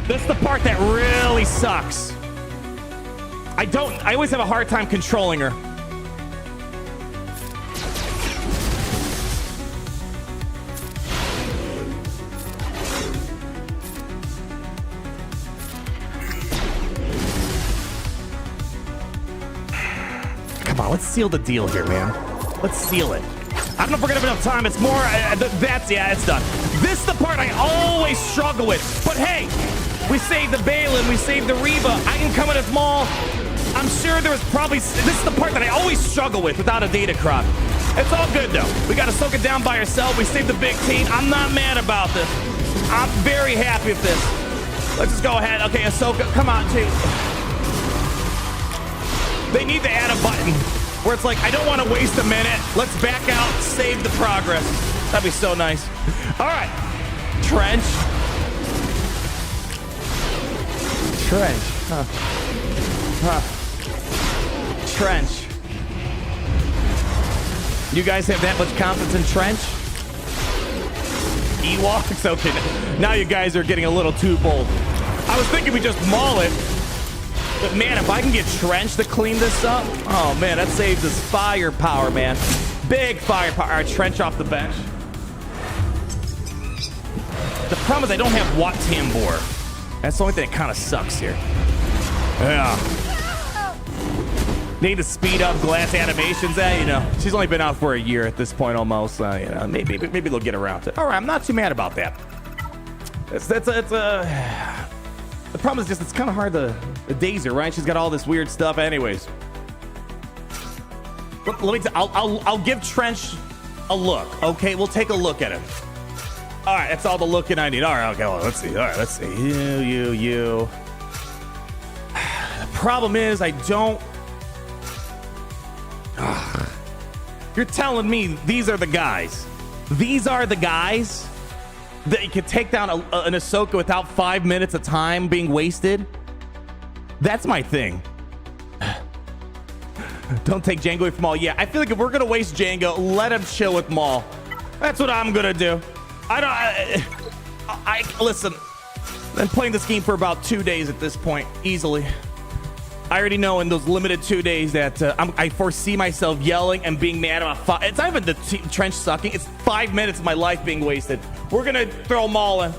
This is the part that really sucks. I always have a hard time controlling her. Come on, let's seal the deal here, man. Let's seal it. I don't know if we're gonna have enough time. It's more, it's done. This is the part I always struggle with. But hey, we saved the Bane, we saved the Reba. I can come in as Maul. I'm sure there was probably, this is the part that I always struggle with without a Datacron. It's all good though. We got Ahsoka down by herself. We saved the big team. I'm not mad about this. I'm very happy with this. Let's just go ahead. Okay, Ahsoka, come on, too. They need to add a button where it's like, I don't want to waste a minute. Let's back out, save the progress. That'd be so nice. All right, Trench. Trench. You guys have that much confidence in Trench? Ewoks? Okay, now you guys are getting a little too bold. I was thinking we just maul it. But man, if I can get Trench to clean this up, oh man, that saves us firepower, man. Big firepower. All right, Trench off the bench. The problem is I don't have Wat Tambor. That's the only thing that kind of sucks here. Yeah. Need to speed up glass animations. You know, she's only been out for a year at this point almost. You know, maybe they'll get around to it. All right, I'm not too mad about that. The problem is just it's kind of hard to daze her, right? She's got all this weird stuff, anyways. Let me. I'll give Trench a look. Okay, we'll take a look at it. All right, that's all the looking I need. All right, okay, well, let's see. All right, let's see. You. The problem is I don't. You're telling me these are the guys. These are the guys that you could take down an Ahsoka without 5 minutes of time being wasted? That's my thing. Don't take Jango away from Maul. Yeah, I feel like if we're gonna waste Jango, let him chill with Maul. That's what I'm gonna do. Listen, I've been playing this game for about 2 days at this point, easily. I already know in those limited 2 days that I foresee myself yelling and being mad about it's not even the Trench sucking. It's 5 minutes of my life being wasted. We're gonna throw Maul in.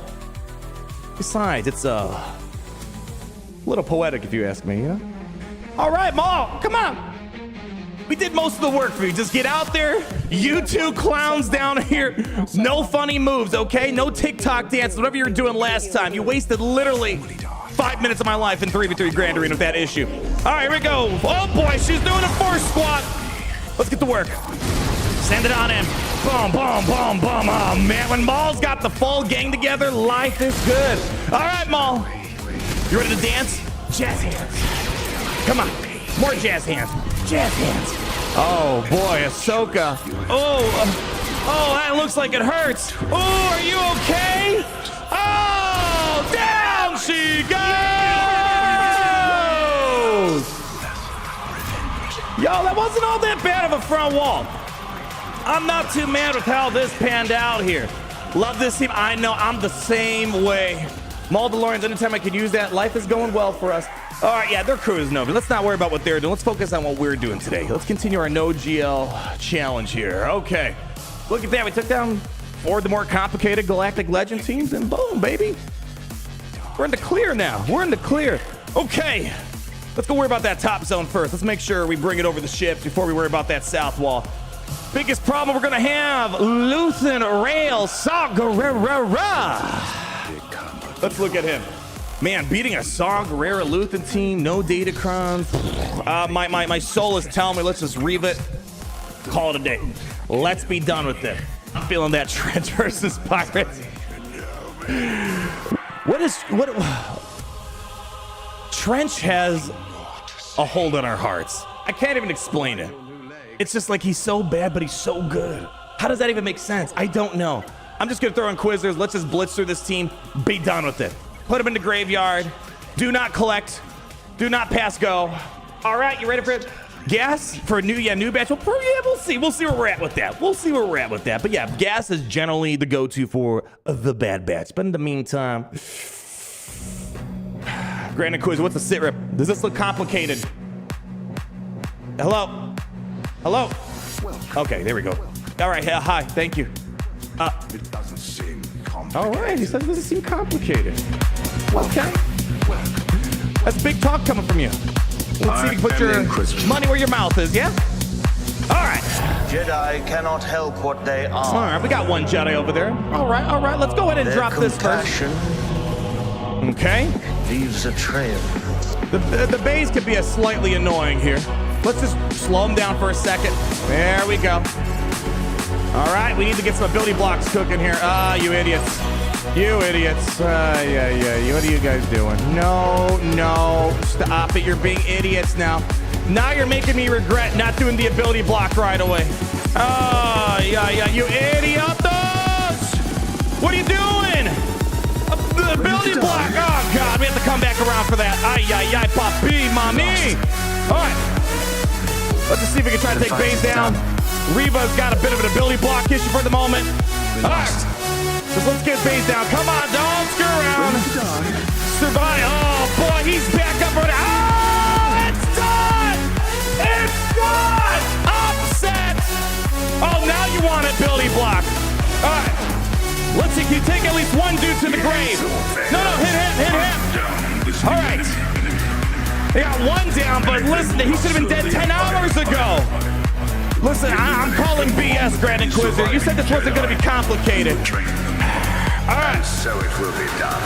Besides, it's a little poetic if you ask me, you know? All right, Maul, come on. We did most of the work for you. Just get out there. You two clowns down here. No funny moves, okay? No TikTok dance, whatever you were doing last time. You wasted literally 5 minutes of my life in 3v3 Grand Arena with that issue. All right, here we go. Oh boy, she's doing a force squat. Let's get to work. Send it on in. Boom, boom, boom, boom. Oh man, when Maul's got the full gang together, life is good. All right, Maul. You ready to dance? Jazz hands. Come on. More jazz hands. Jazz hands. Oh boy, Ahsoka. Oh, that looks like it hurts. Oh, are you okay? Oh, down she goes. Yo, that wasn't all that bad of a front wall. I'm not too mad with how this panned out here. Love this team. I know I'm the same way. Mandalorians, anytime I could use that, life is going well for us. All right, yeah, they're cruising over. Let's not worry about what they're doing. Let's focus on what we're doing today. Let's continue our no GL challenge here. Okay, look at that. We took down 4 of the more complicated Galactic Legend teams, and boom, baby. We're in the clear now. We're in the clear. Okay, let's go worry about that top zone first. Let's make sure we bring it over the ship before we worry about that south wall. Biggest problem we're gonna have, Luthen Rail Saw-Gerrera. Let's look at him. Man, beating a Saw-Gerrera Luthen team, no Datacrons. My soul is telling me let's just reave it, call it a day. Let's be done with it. I'm feeling that Trench versus Pirates. What? Trench has a hold on our hearts. I can't even explain it. It's just like he's so bad, but he's so good. How does that even make sense? I don't know. I'm just gonna throw in Quizzers. Let's just blitz through this team. Be done with it. Put him in the graveyard. Do not collect. Do not pass go. All right, you ready for it? Gas for a new batch? Well, yeah, we'll see. We'll see where we're at with that. We'll see where we're at with that. But yeah, gas is generally the go-to for the bad batch. But in the meantime, Grand Quiz, what's the sit rep? Does this look complicated? Hello? Hello? Okay, there we go. All right, hi, thank you. It doesn't seem complicated. All right, he says it doesn't seem complicated. Okay. That's big talk coming from you. Let's see if you can put your money where your mouth is, yeah? All right. Jedi cannot help what they are. All right, we got one Jedi over there. All right, let's go ahead and drop this first. Okay. Leaves a trail. The bays could be slightly annoying here. Let's just slow them down for a second. There we go. All right, we need to get some ability blocks cooking here. You idiots. You idiots. Yeah. What are you guys doing? No. Stop it. You're being idiots now. Now you're making me regret not doing the ability block right away. Yeah. You idiotos! What are you doing? The ability block. Oh, God. We have to come back around for that. Ay, papi, mami. All right. Let's just see if we can try to take Bane down. Reva's got a bit of an ability block issue for the moment. All right. Just let's get Bane down. Come on, don't screw around. Survive. Oh, boy, he's back up. Oh, it's done. It's done. Upset. Oh, now you want ability block. All right. Let's see. Can you take at least one dude to the grave? No, hit him. All right. They got one down, but listen, he should have been dead 10 hours ago. Listen, I'm calling BS, Grand Inquisitor. You said this wasn't going to be complicated. All right. So it will be done.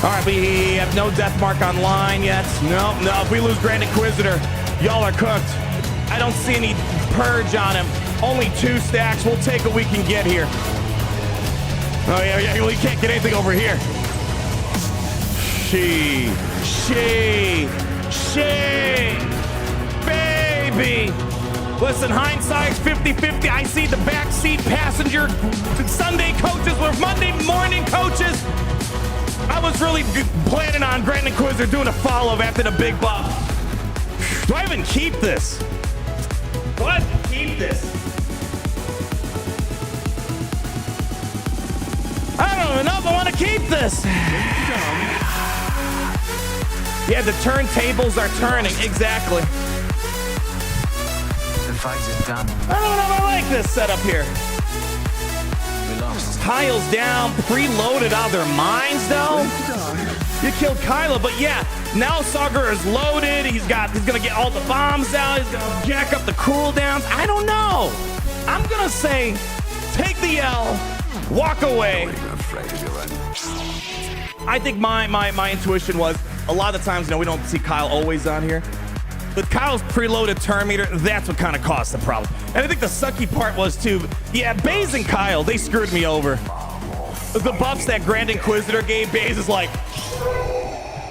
All right, we have no death mark online yet. No. If we lose Grand Inquisitor, y'all are cooked. I don't see any purge on him. Only 2 stacks. We'll take what we can get here. Oh, yeah. Well, you can't get anything over here. Baby. Listen, hindsight's 50-50. I see the backseat passenger Sunday coaches were Monday morning coaches. I was really planning on Grand Inquisitor doing a follow-up after the big buff. Do I even keep this? What? Keep this? I don't even know if I want to keep this. Yeah, the turntables are turning. Exactly. The fight is done. I don't know if I like this setup here. We lost. Kyle's down, preloaded out of their minds, though. You killed Kylo, but yeah, now Sagar is loaded. He's gonna get all the bombs out. He's gonna jack up the cooldowns. I don't know. I'm gonna say, take the L. walk away. You're afraid of your own. I think my intuition was a lot of the times, you know, we don't see Kyle always on here. With Kyle's preloaded turn meter, that's what kind of caused the problem. And I think the sucky part was too, yeah, Baze and Kyle, they screwed me over. The buffs that Grand Inquisitor gave, Baze is like,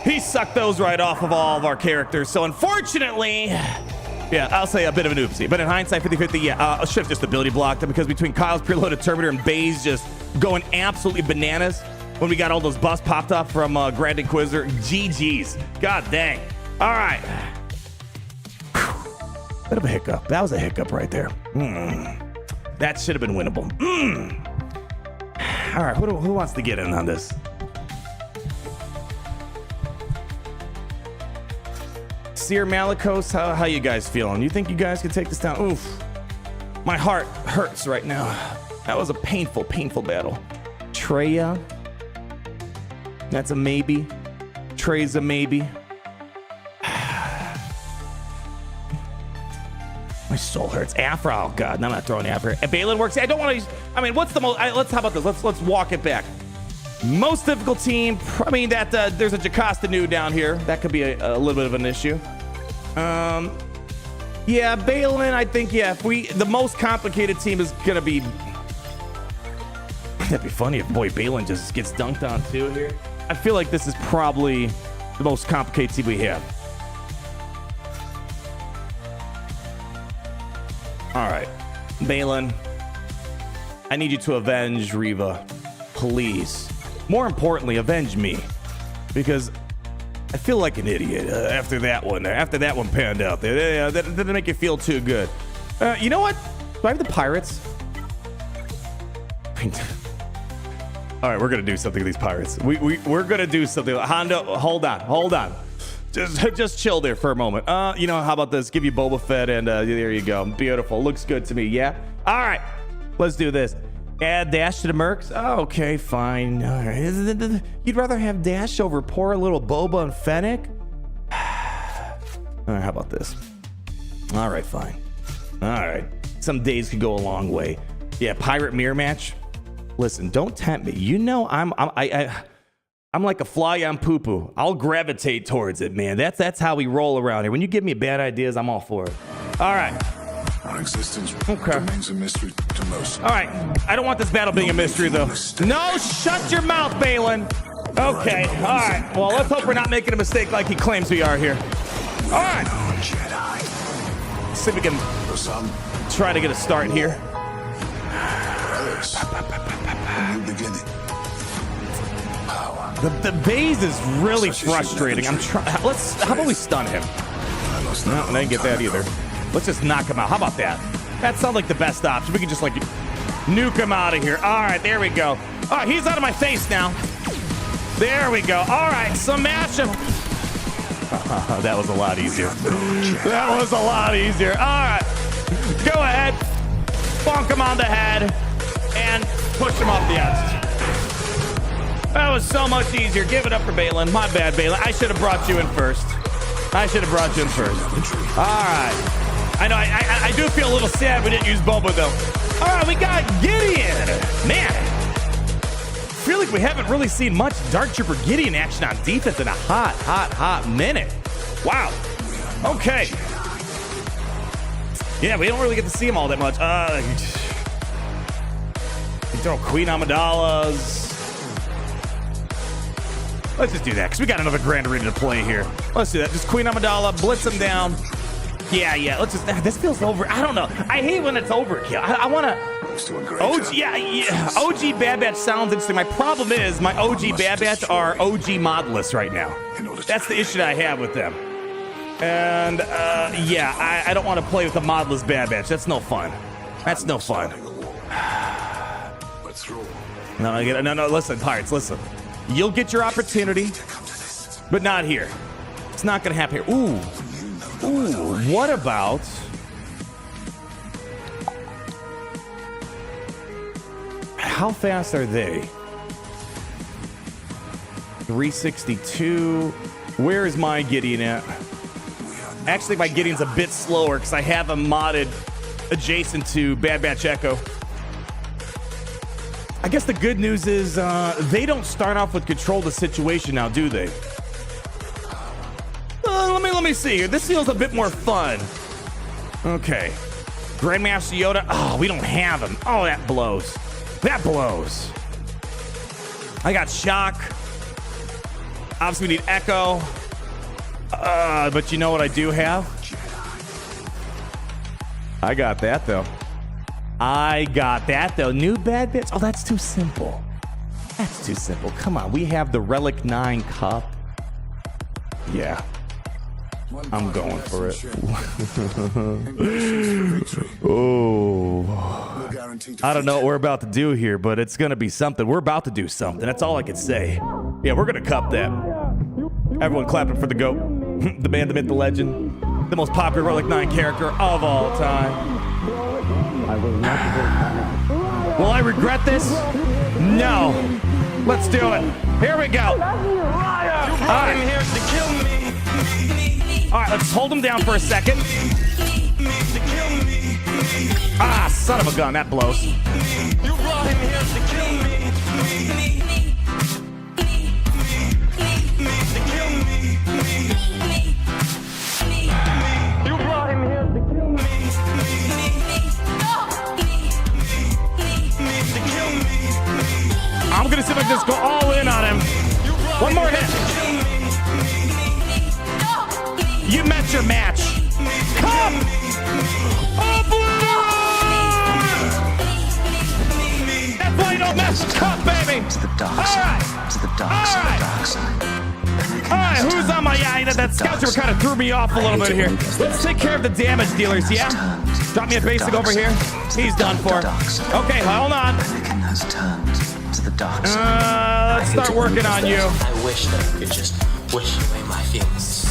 he sucked those right off of all of our characters. So unfortunately, yeah, I'll say a bit of an oopsie. But in hindsight, 50-50, yeah, I should have just ability blocked him because between Kyle's preloaded turn meter and Baze just going absolutely bananas when we got all those buffs popped up from Grand Inquisitor, GG's. God dang. All right. Bit of a hiccup. That was a hiccup right there. That should have been winnable. All right, who wants to get in on this? Seer Malikos, how you guys feeling? You think you guys can take this down? Oof. My heart hurts right now. That was a painful, painful battle. Treya. That's a maybe. Trey's a maybe. My soul hurts. Afra, oh god, no, I'm not throwing Afra. Balin works. I don't want to use, I mean, what's the most, let's, how about this? Let's walk it back. Most difficult team, I mean, that there's a Jocasta new down here. That could be a little bit of an issue. Yeah, Balin, I think, yeah, if the most complicated team is gonna be, that'd be funny if boy Balin just gets dunked on too here. I feel like this is probably the most complicated team we have. All right, Balin, I need you to avenge Reva, please. More importantly, avenge me, because I feel like an idiot after that one panned out there. That didn't make you feel too good. You know what? Do I have the pirates? All right, we're gonna do something with these pirates. We're gonna do something. Hondo, hold on. Just chill there for a moment. You know, how about this? Give you Boba Fett, and there you go. Beautiful. Looks good to me. Yeah. All right. Let's do this. Add Dash to the Mercs. Oh, okay, fine. All right. You'd rather have Dash over poor little Boba and Fennec? All right. How about this? All right, fine. All right. Some days could go a long way. Yeah. Pirate mirror match. Listen, don't tempt me. You know I'm like a fly on poo-poo. I'll gravitate towards it, man. That's how we roll around here. When you give me bad ideas, I'm all for it. All right. Our existence remains a mystery to most. All right. I don't want this battle being a mystery, though. No, shut your mouth, Balin. Okay. All right. Well, let's hope we're not making a mistake like he claims we are here. All right. Let's see if we can try to get a start here. The Baze is really frustrating. I'm trying. How about we stun him? No, I didn't get that either. Let's just knock him out. How about that? That sounds like the best option. We can just like nuke him out of here. All right, there we go. All right, he's out of my face now. There we go. All right, smash him. That was a lot easier. That was a lot easier. All right, go ahead. Bonk him on the head and push him off the edge. That was so much easier. Give it up for Balin. My bad, Balin. I should have brought you in first. All right. I know, I do feel a little sad we didn't use Boba, though. All right, we got Gideon. Man, I feel like we haven't really seen much Dark Trooper Gideon action on defense in a hot minute. Wow. Okay. Yeah, we don't really get to see him all that much. You throw Queen Amidalas. Let's just do that, because we got another Grand Arena to play here. Let's do that. Just Queen Amidala, blitz him down. Yeah, let's just, this feels over. I don't know. I hate when it's overkill. I want to, OG, yeah. OG Bad Batch sounds interesting. My problem is my OG Bad Batch are OG modless right now. That's the issue that I have with them. And, yeah, I don't want to play with the modless Bad Batch. That's no fun. That's no fun. No, listen, Pirates, listen. You'll get your opportunity, but not here. It's not going to happen here. Ooh, what about... How fast are they? 362. Where is my Gideon at? Actually, my Gideon's a bit slower because I have him modded adjacent to Bad Batch Echo. I guess the good news is they don't start off with control the situation now, do they? Let me see here. This feels a bit more fun. Okay. Grandmaster Yoda. Oh, we don't have him. Oh, that blows. That blows. I got Shock. Obviously, we need Echo. But you know what I do have? I got that, though. New bad bits. Oh, that's too simple. That's too simple. Come on. We have the Relic 9 Cup. Yeah. I'm going for it. Oh. I don't know what we're about to do here, but it's going to be something. We're about to do something. That's all I can say. Yeah, we're going to cup that. Everyone clapping for the GOAT. The man, the myth, the legend. The most popular Relic 9 character of all time. Will I regret this? No. Let's do it. Here we go. All right, let's hold him down for a second. Ah, son of a gun, that blows. You brought him here to kill me. You brought him here to kill me. I'm gonna see if I can just go all in on him. One more hit. You met your match. Come! That's why you don't mess with Cup, baby! To the dark side. To the dark side. Dark side. Alright, who's on my... Yeah, that scouter kind of threw me off a little bit here. Let's take care of the damage dealers, yeah? Drop me a basic over here. He's done for. Okay, hold on. Anakin has turned to the dark side. Let's start working on you. I wish that I could just wish away my feelings.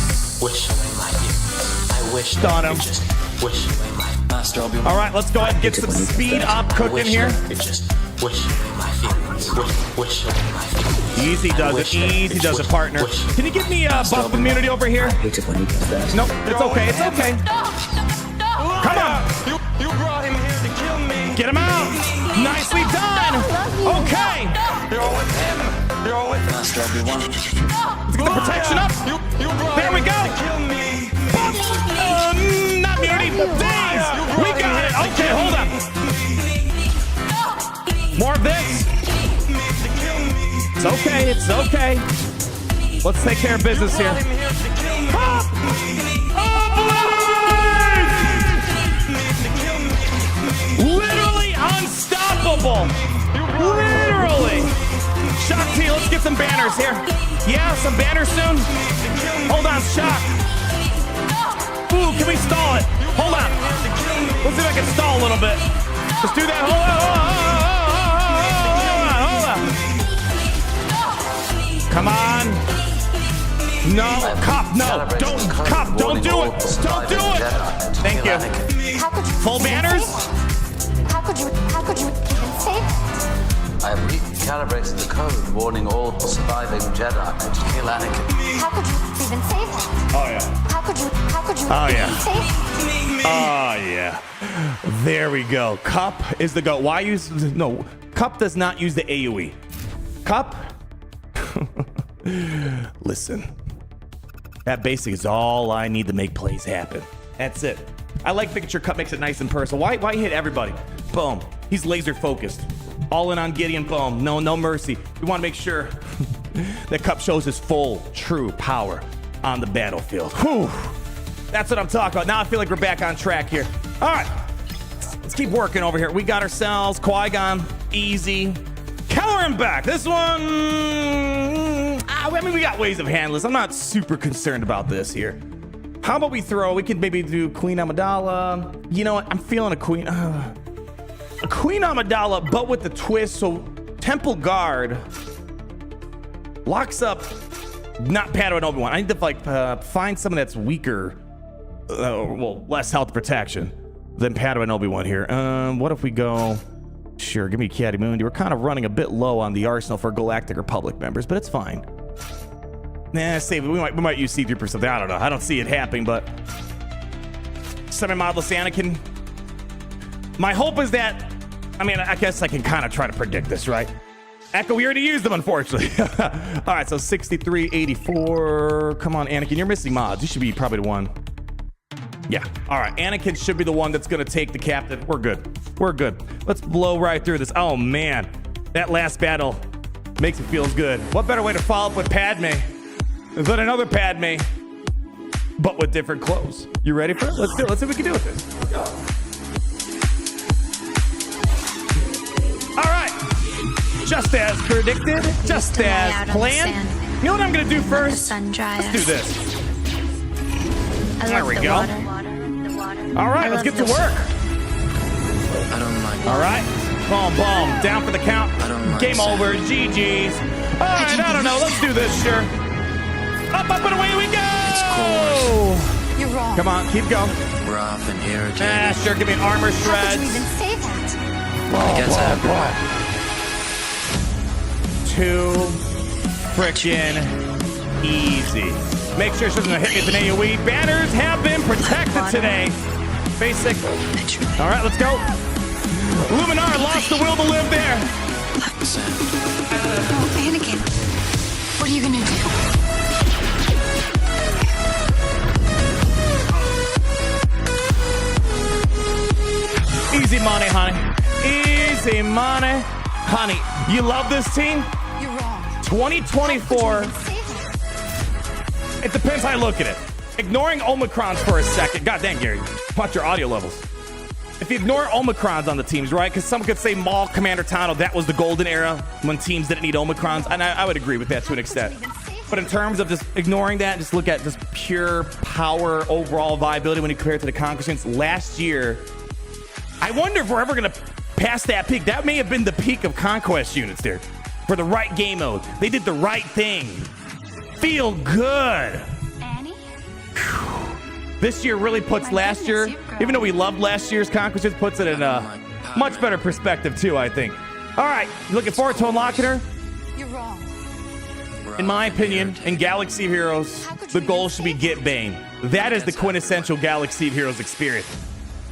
Wish away my feelings. I wish that I could just wish away my Master Obi-Wan. All right, let's go ahead and get some speed up cooking here. Just wish away my feelings. Wish away my feelings. Easy does it. Easy does it, partner. Can you give me buff immunity over here? Nope, it's okay. It's okay. Come on. You brought him here to kill me. Get him out. Nicely done. Okay. You're with him. You're with Master Obi-Wan. Let's get the protection up. There we go. Not immunity. Days. We got it. Okay, hold up. More of this. It's okay. It's okay. Let's take care of business here. Literally unstoppable. Literally. Shock T, let's get some banners here. Yeah, some banners soon. Hold on, Shock. Ooh, can we stall it? Hold on. Let's see if I can stall a little bit. Let's do that. Hold on. Come on. No, Cop, no. Don't, Cop, don't do it. Don't do it. Thank you. Full banners? How could you even say that? I have recalibrated the code, warning all surviving Jedi to kill Anakin. How could you even say that? Oh, yeah. How could you Oh, even yeah. say that? Oh, yeah. There we go. Cup is the GOAT. Why use... No, Cup does not use the AoE. Cup? Listen. That basic is all I need to make plays happen. That's it. I like making sure Cup makes it nice and personal. Why hit everybody? Boom. He's laser focused. All in on Gideon. Boom. No mercy. We want to make sure that Cup shows his full, true power on the battlefield. Whew. That's what I'm talking about. Now I feel like we're back on track here. All right. Let's keep working over here. We got ourselves Qui Gon. Easy. Kelleran back. This one... I mean, we got ways of handling this. I'm not super concerned about this here. How about we could maybe do Queen Amidala. You know what? I'm feeling a Queen Amidala, but with the twist. So Temple Guard locks up not Padawan Obi-Wan. I need to find someone that's weaker, less health protection than Padawan Obi-Wan here. What if we go... Sure, give me Kiadi Mundi. We're kind of running a bit low on the arsenal for Galactic Republic members, but it's fine. Nah, save it. We might use C3 or something. I don't know. I don't see it happening, but semi-modelless Anakin. My hope is that I mean, I guess I can kind of try to predict this, right? Echo, we already used them, unfortunately. All right, so 6384. Come on, Anakin, you're missing mods. You should be probably the one. Yeah, all right, Anakin should be the one that's gonna take the captain. We're good, we're good. Let's blow right through this. Oh man, that last battle makes me feel good. What better way to follow up with Padme than another Padme, but with different clothes? You ready for it? Let's do it. Let's see what we can do with this. Let's go. All right, just as predicted, just as planned. You know what I'm gonna do first? Let's do this. There we go. All right, let's get to work. I don't like. All right, boom, boom, down for the count. Game over, GG's. All right, I don't know. Let's do this, sure. Up, and away we go. You're wrong. Come on, keep going. We're often irritated. Ah, sure, give me an armor How could you shreds. even say that? I guess I have Too frickin' easy. Make sure she doesn't hit me with an AoE. Banners have been protected today. Basic. All right, let's go. Luminar lost the will to live there. Oh, Anakin. What are you gonna do? Easy money, honey. Easy money. Honey, you love this team? You're wrong. 2024. It depends how you look at it. Ignoring Omicrons for a second. God dang, Gary. Watch your audio levels. If you ignore Omicrons on the teams, right? Because some could say Maul, Commander Tano, that was the golden era when teams didn't need Omicrons. And I would agree with that to an extent. But in terms of just ignoring that, just look at just pure power, overall viability when you compare it to the Conquestants. Last year, I wonder if we're ever going to pass that peak. That may have been the peak of Conquest units there. For the right game mode. They did the right thing. Feel good. Annie? This year really puts last year, even though we loved last year's Conquest, puts it in a much better perspective too, I think. All right, you looking forward to unlocking her? You're wrong. In my opinion, in Galaxy of Heroes, the goal should be get Bane. That is the quintessential Galaxy of Heroes experience.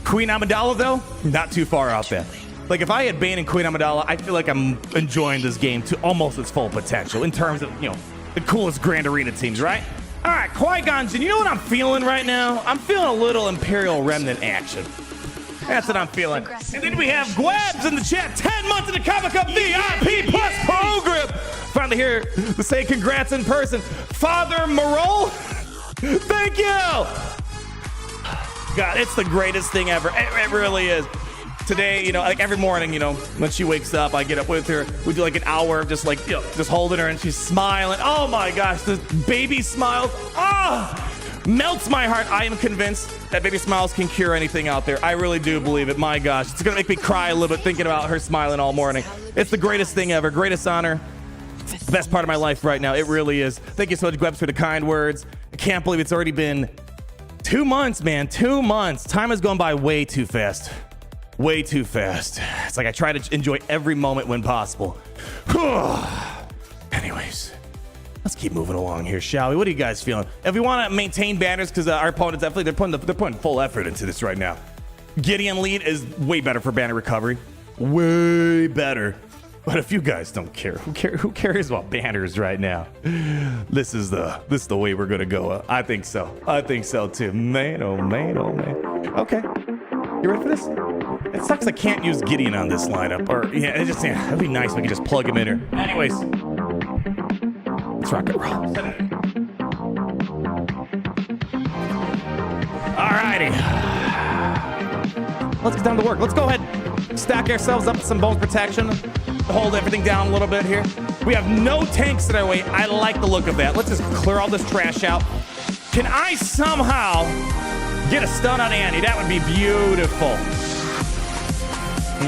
Queen Amidala, though, not too far out there. Like, if I had Bane and Queen Amidala, I feel like I'm enjoying this game to almost its full potential in terms of, you know, the coolest Grand Arena teams, right? All right, Qui Gon, you know what I'm feeling right now? I'm feeling a little Imperial Remnant action. That's what I'm feeling. And then we have Gwebs in the chat. 10 months in the Comic Cup VIP Plus program. Finally here to say congrats in person. Father Marol, thank you. God, it's the greatest thing ever. It really is. Today, you know, like every morning, you know, when she wakes up, I get up with her. We do like an hour of just like, you know, just holding her and she's smiling. Oh my gosh, this baby smiles. Melts my heart. I am convinced that baby smiles can cure anything out there. I really do believe it. My gosh, it's gonna make me cry a little bit thinking about her smiling all morning. It's the greatest thing ever. Greatest honor. The best part of my life right now. It really is. Thank you so much, Gwebs, for the kind words. I can't believe it's already been 2 months, man. 2 months. Time has gone by way too fast. Way too fast. It's like I try to enjoy every moment when possible. Anyways, let's keep moving along here, shall we? What are you guys feeling? If we want to maintain banners, because our opponents definitely they're putting full effort into this right now. Gideon lead is way better for banner recovery. Way better. But if you guys don't care, who cares about banners right now? This is the way we're gonna go. I think so. I think so too. Man, oh man, oh man. Okay. You ready for this? It sucks I can't use Gideon on this lineup. Or, yeah, it'd be nice if we could just plug him in here. Anyways, let's rock and roll. Alrighty. Let's get down to work. Let's go ahead and stack ourselves up with some bones protection. Hold everything down a little bit here. We have no tanks in our way. I like the look of that. Let's just clear all this trash out. Can I somehow get a stun on Annie? That would be beautiful.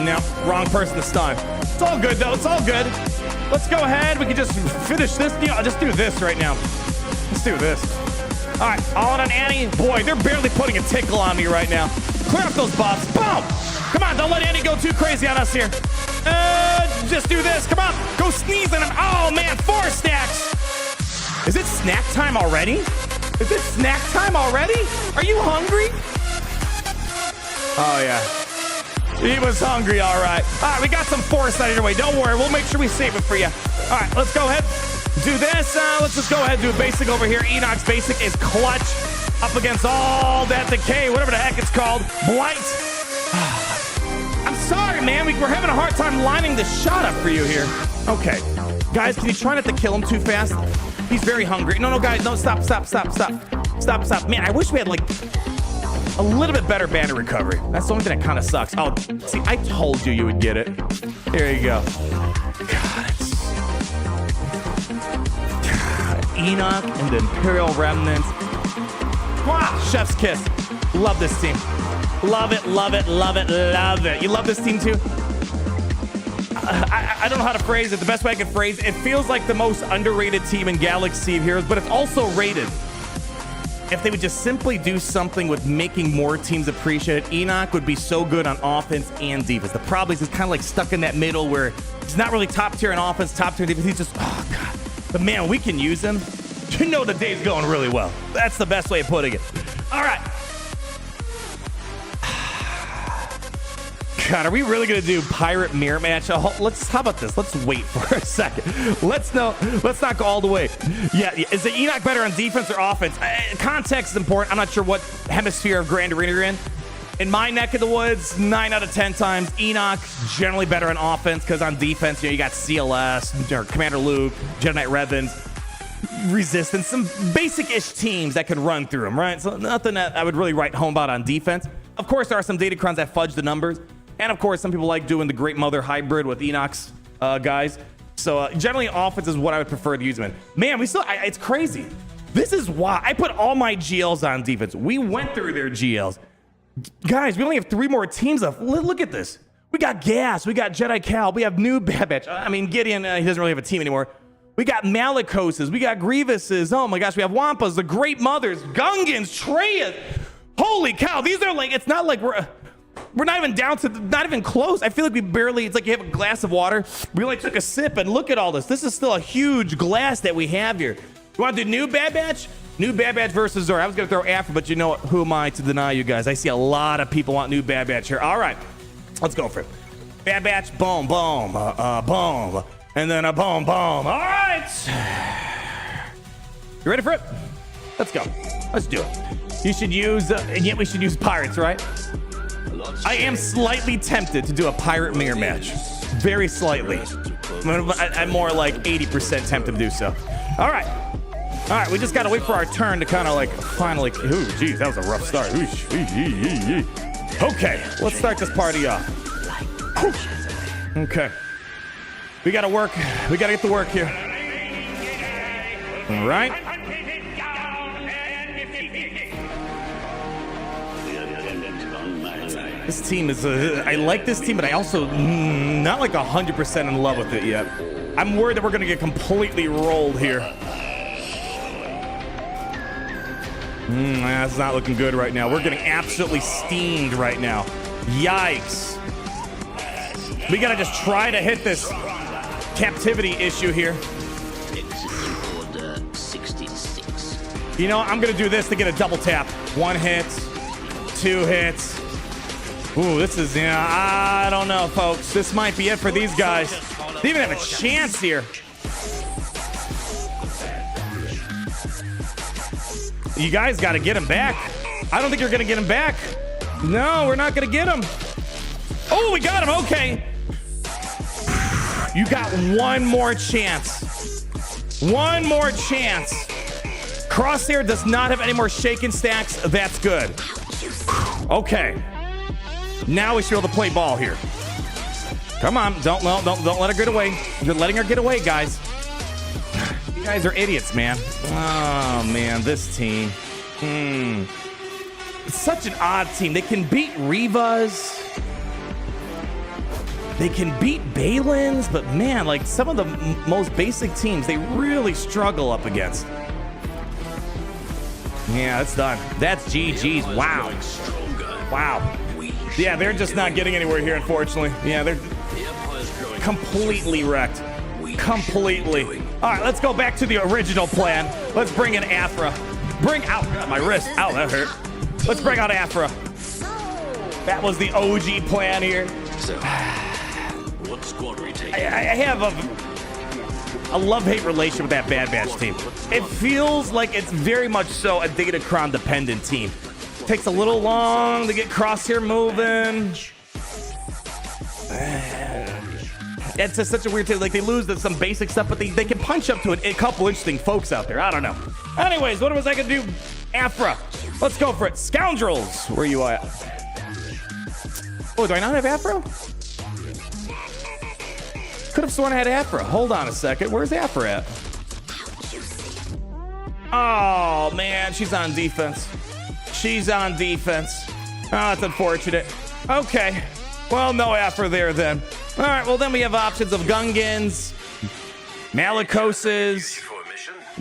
No, wrong person to stun. It's all good, though. It's all good. Let's go ahead. We can just finish this. You know, just do this right now. Let's do this. All right, all in on Annie. Boy, they're barely putting a tickle on me right now. Clear up those buffs. Boom! Come on, don't let Annie go too crazy on us here. Just do this. Come on. Go sneeze on him. Oh, man, 4 stacks. Is it snack time already? Is it snack time already? Are you hungry? Oh, yeah. He was hungry, all right. All right, we got some foresight either way. Don't worry, we'll make sure we save it for you. All right, let's go ahead. Do this. Let's just go ahead and do a basic over here. Enoch's basic is clutch up against all that decay, whatever the heck it's called. Blight. I'm sorry, man. We're having a hard time lining the shot up for you here. Okay. Guys, can you try not to kill him too fast? He's very hungry. No, guys. No, stop. Man, I wish we had, like, a little bit better banner recovery. That's the only thing that kind of sucks. Oh, see, I told you would get it. Here you go. God, Enoch and the Imperial Remnants. Wow, chef's kiss. Love this team. Love it. You love this team too? I don't know how to phrase it. The best way I can phrase it, it feels like the most underrated team in Galaxy of Heroes, but it's also rated. If they would just simply do something with making more teams appreciate it, Enoch would be so good on offense and defense. The problem is he's kind of like stuck in that middle where he's not really top tier in offense, top tier in defense. He's just, oh God. But man, we can use him. You know the day's going really well. That's the best way of putting it. All right. God, are we really gonna do pirate mirror match? How about this? Let's wait for a second. Let's not go all the way. Yeah, is the Enoch better on defense or offense? Context is important. I'm not sure what hemisphere of Grand Arena you're in. In my neck of the woods, 9 out of 10 times, Enoch generally better on offense because on defense, you got CLS, or Commander Luke, Jedi Knight Revans, Resistance, some basic-ish teams that can run through them, right? So nothing that I would really write home about on defense. Of course, there are some Datacrons that fudge the numbers. And of course, some people like doing the Great Mother hybrid with Enoch's guys. So generally, offense is what I would prefer to use them in. Man, it's crazy. This is why I put all my GLs on defense. We went through their GLs. Guys, we only have 3 more teams left. Look at this. We got Gas, we got Jedi Cal, we have new Bad Batch. I mean, Gideon, he doesn't really have a team anymore. We got Malicoses, we got Grievouses. Oh my gosh, we have Wampas, the Great Mothers, Gungans, Treyas. Holy cow, these are like, it's not like we're not even down to, not even close. I feel like it's like you have a glass of water. We only took a sip and look at all this. This is still a huge glass that we have here. You want to do new Bad Batch? New Bad Batch versus Zorii. I was going to throw Afro, but you know what? Who am I to deny you guys? I see a lot of people want new Bad Batch here. All right, let's go for it. Bad Batch, boom, boom, boom, and then a boom, boom. All right. You ready for it? Let's go. Let's do it. You should use, and yet we should use pirates, right? I am slightly tempted to do a pirate mirror match. Very slightly. I'm more like 80% tempted to do so. All right, we just gotta wait for our turn to kind of like finally. Ooh, geez, that was a rough start. Okay, let's start this party off. Okay, we gotta work. We gotta get to work here. All right. This team is, I like this team, but I also not like 100% in love with it yet. I'm worried that we're gonna get completely rolled here. That's not looking good right now. We're getting absolutely steamed right now. Yikes. We gotta just try to hit this captivity issue here. You know, I'm gonna do this to get a double tap. 1 hit, 2 hits. Ooh, this is, I don't know, folks. This might be it for these guys. They even have a chance here. You guys got to get him back. I don't think you're going to get him back. No, we're not going to get him. Oh, we got him. Okay. You got one more chance. One more chance. Crosshair does not have any more shaken stacks. That's good. Okay. Now we should be able to play ball here. Come on, don't let her get away. You're letting her get away, guys. You guys are idiots, man. Oh man, this team. It's such an odd team. They can beat Revas. They can beat Balins, but man, like some of the most basic teams, they really struggle up against. Yeah, that's done. That's GG's. Wow. Wow. Yeah, they're just not getting anywhere here, unfortunately. Yeah, they're completely wrecked. Completely. All right, let's go back to the original plan. Let's bring in Afra. Bring out my wrist. Ow, that hurt. Let's bring out Afra. That was the OG plan here. So, what squad are we taking? I have a love-hate relation with that Bad Batch team. It feels like it's very much so a Datacron dependent team. Takes a little long to get Crosshair moving. It's just such a weird thing. Like, they lose some basic stuff, but they can punch up to a couple interesting folks out there. I don't know. Anyways, what was I gonna do? Afra. Let's go for it. Scoundrels. Where are you at? Oh, do I not have Afra? Could have sworn I had Afra. Hold on a second. Where's Afra at? Oh, man. She's on defense. She's on defense. Oh, that's unfortunate. Okay. Well, no Afra there then. All right. Well, then we have options of Gungans, Malicoses,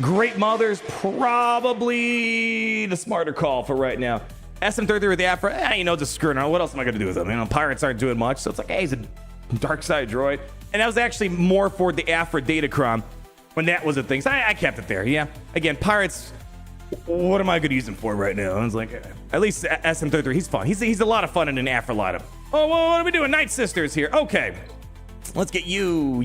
Great Mothers. Probably the smarter call for right now. SM33 with the Afra. Just screwing around. What else am I going to do with them? Pirates aren't doing much. So it's like, hey, he's a dark side droid. And that was actually more for the Afra Datacron when that was a thing. So I kept it there. Yeah. Again, pirates. What am I going to use him for right now? I was like, at least SM33. He's fun. He's a lot of fun in an Afra lineup. Oh, well, what are we doing? Night Sisters here. Okay. Let's get you.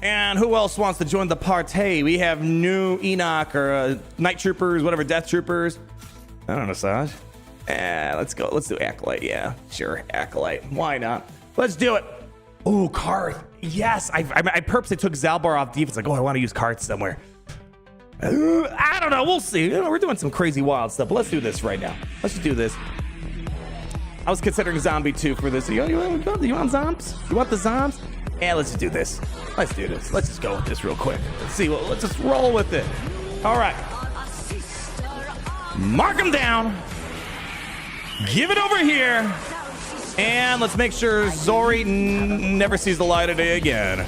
And who else wants to join the party? We have new Enoch or Night Troopers, whatever, Death Troopers. I don't know, Saj. Let's go. Let's do Acolyte. Yeah, sure. Acolyte. Why not? Let's do it. Oh, Karth. Yes. I purposely took Zalbar off defense. Like, I want to use Karth somewhere. I don't know. We'll see. We're doing some crazy wild stuff. But let's do this right now. Let's just do this. I was considering Zombie 2 for this. You want Zombs? You want the Zombs? Yeah, let's just do this. Let's do this. Let's just go with this real quick. Let's see. Let's just roll with it. All right. Mark them down. Give it over here. And let's make sure Zorii never sees the light of day again.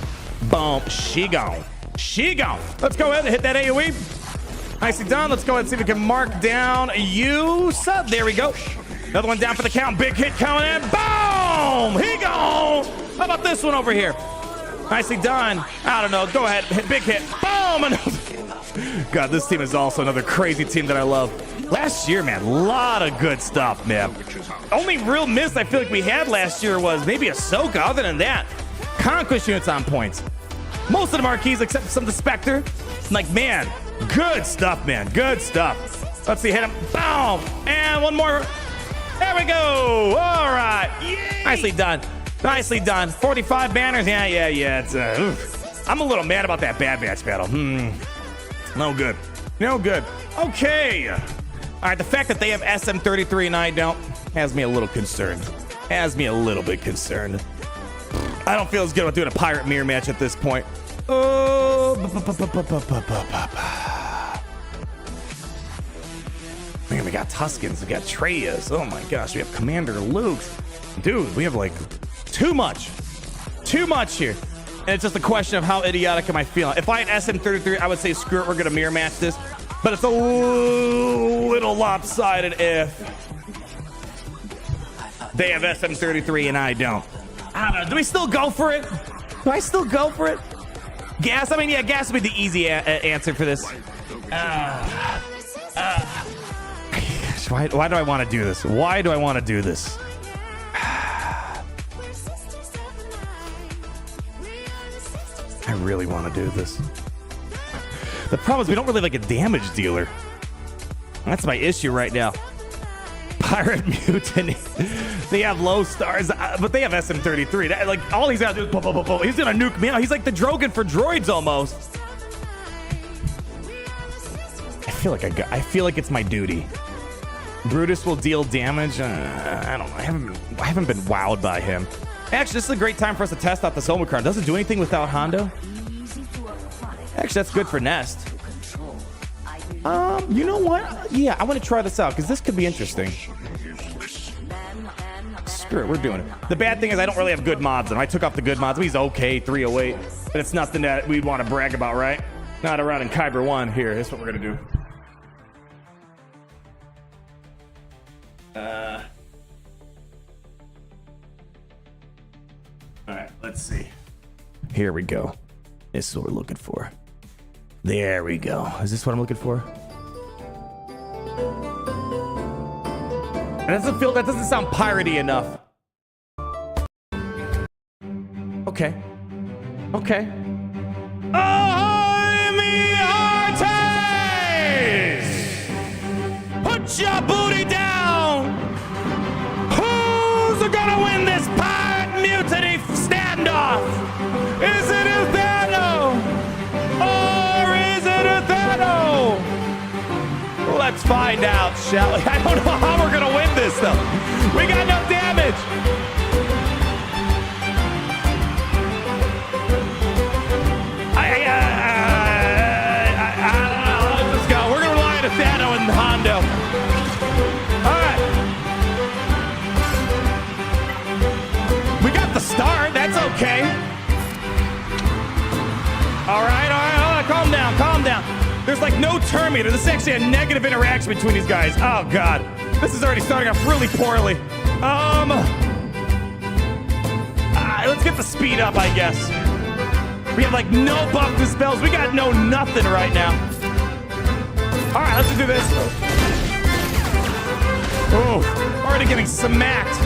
Boom. She gone. Let's go ahead and hit that AoE. Nicely done. Let's go ahead and see if we can mark down Yusa. There we go. Another one down for the count. Big hit coming in. Boom. He gone. How about this one over here? Nicely done. I don't know. Go ahead. Big hit. Boom. God, this team is also another crazy team that I love. Last year, man, a lot of good stuff, man. Only real miss I feel like we had last year was maybe Ahsoka. Other than that, Conquest units on points. Most of the marquees, except for some of the Spectre. Like, man, good stuff, man. Good stuff. Let's see, hit him. Boom. And one more. There we go. All right. Yay. Nicely done. 45 banners. Yeah. It's I'm a little mad about that Bad Batch battle. No good. Okay. All right. The fact that they have SM33 and I don't has me a little concerned. I don't feel as good about doing a pirate mirror match at this point. Oh. Man, we got Tuskens, we got Treyas. Oh my gosh, we have Commander Luke. Dude, we have like too much here. And it's just a question of how idiotic am I feeling. If I had SM33, I would say screw it, we're gonna mirror match this. But it's a little lopsided if they have SM33 and I don't. I don't know. Do we still go for it? Gas? I mean, yeah, gas would be the easy answer for this. Why do I want to do this? I really want to do this. The problem is we don't really like a damage dealer. That's my issue right now. Pirate Mutiny. They have low stars, but they have SM33. Like, all he's got to do is he's gonna nuke me out. He's like the Drogon for droids almost. I feel like it's my duty. Brutus will deal damage. I don't know. I haven't been wowed by him. Actually, this is a great time for us to test out this Omicron. Doesn't do anything without Hondo. Actually, that's good for Nest. You know what? Yeah, I want to try this out because this could be interesting. Screw it, we're doing it. The bad thing is I don't really have good mods on him. I took off the good mods. He's okay, 308. But it's nothing that we'd want to brag about, right? Not around in Kyber 1. Here, here's what we're going to do. All right, let's see. Here we go. This is what we're looking for. There we go. Is this what I'm looking for? That doesn't sound piratey enough. Okay. Okay. Put your booty down! Who's gonna win this pirate mutiny standoff? Is it Athano? Or is it Athano? Let's find out, shall we? I don't know how we're gonna win this, though. We got no damage. Let's go. We're gonna rely on Athano and Hondo. All right. We got the start. That's okay. All right. Calm down. Calm down. There's like no turn meter. This is actually a negative interaction between these guys. Oh God, this is already starting off really poorly. Let's get the speed up, I guess. We have like no buff to spells. We got no nothing right now. All right, let's just do this. Oh, already getting smacked.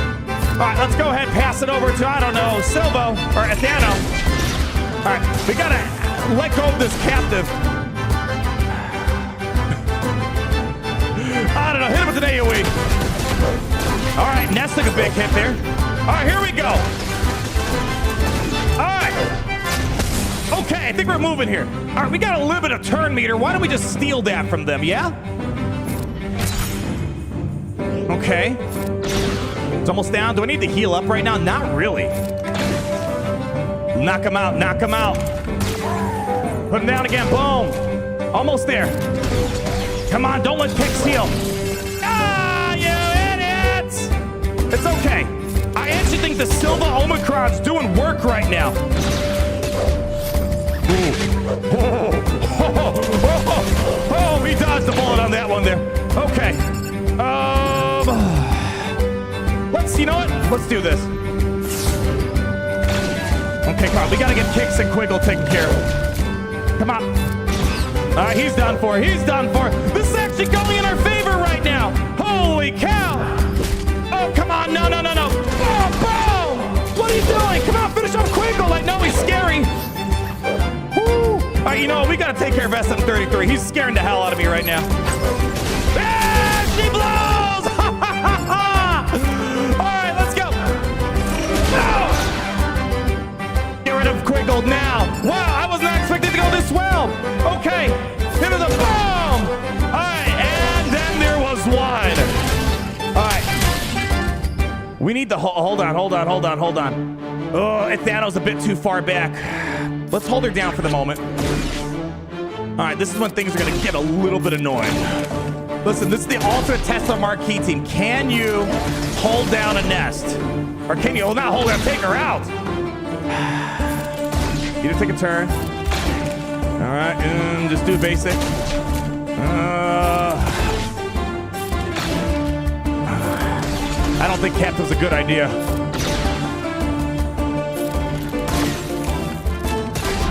All right, let's go ahead and pass it over to, I don't know, Silvo or Athano. All right, we gotta let go of this captive. I don't know, hit him with an AoE. All right, Ness took a big hit there. All right, here we go. All right. Okay, I think we're moving here. All right, we got a limit of turn meter. Why don't we just steal that from them, yeah? Okay. It's almost down. Do I need to heal up right now? Not really. Knock him out, knock him out. Put him down again, boom. Almost there. Come on, don't let Kix heal. Ah, you idiots! It's okay. I actually think the Silva Omicron's doing work right now. Oh, he dodged the bullet on that one there. Okay. You know what? Let's do this. Okay, come on. We got to get Kix and Quiggle taken care of. Come on. All right, he's done for. He's done for. This is actually going in our favor right now. Holy cow. Oh, come on. No. Oh, boom. What are you doing? Come on, finish off Quiggle. I know he's scary. Woo. All right, you know what? We got to take care of SM33. He's scaring the hell out of me right now. Ah, she blows. Ha, ha, ha, ha. Quiggle now. Wow, I was not expecting to go this well. Okay, into the boom. All right, and then there was one. All right, we need the hold on. Oh, Athano's a bit too far back. Let's hold her down for the moment. All right, this is when things are gonna get a little bit annoying. Listen, this is the ultimate test on Marquee Team. Can you hold down a nest, or can you not hold her, take her out? You need to take a turn. All right, and just do basic. I don't think Captain's a good idea.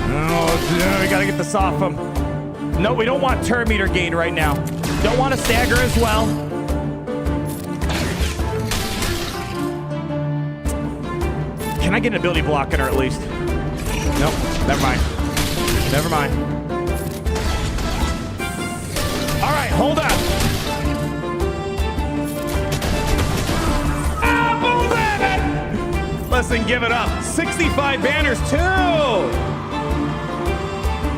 Oh, we gotta get this off him. No, we don't want turn meter gain right now. Don't want to stagger as well. Can I get an ability block on her at least? Nope, never mind. Never mind. All right, hold on. Ah, boom, baby! Listen, give it up. 65 banners, too.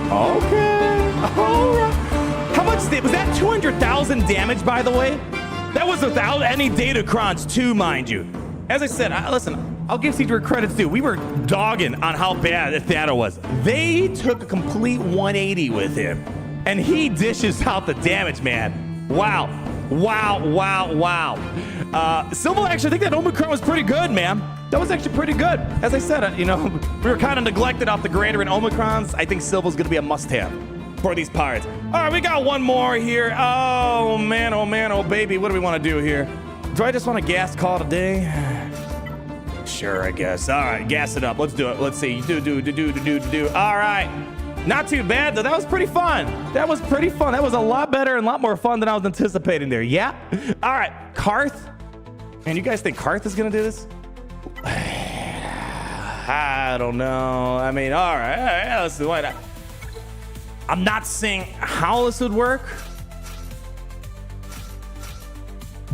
Okay. All right. How much was that? 200,000 damage, by the way? That was without any Datacrons, too, mind you. As I said, listen, I'll give Cedric credits too. We were dogging on how bad Athano was. They took a complete 180 with him, and he dishes out the damage, man. Wow. Silva, actually, I think that Omicron was pretty good, man. That was actually pretty good. As I said, we were kind of neglected off the Grand Arena Omicrons. I think Silva's going to be a must-have for these pirates. All right, we got one more here. Oh, man, oh, baby. What do we want to do here? Do I just want to gas call it a day? Sure, I guess. All right, gas it up. Let's do it. Let's see. Do. All right. Not too bad, though. That was pretty fun. That was pretty fun. That was a lot better and a lot more fun than I was anticipating there. Yeah? All right. Karth, Man, you guys think Karth is gonna do this? I don't know. I mean, all right, let's do it. I'm not saying how this would work,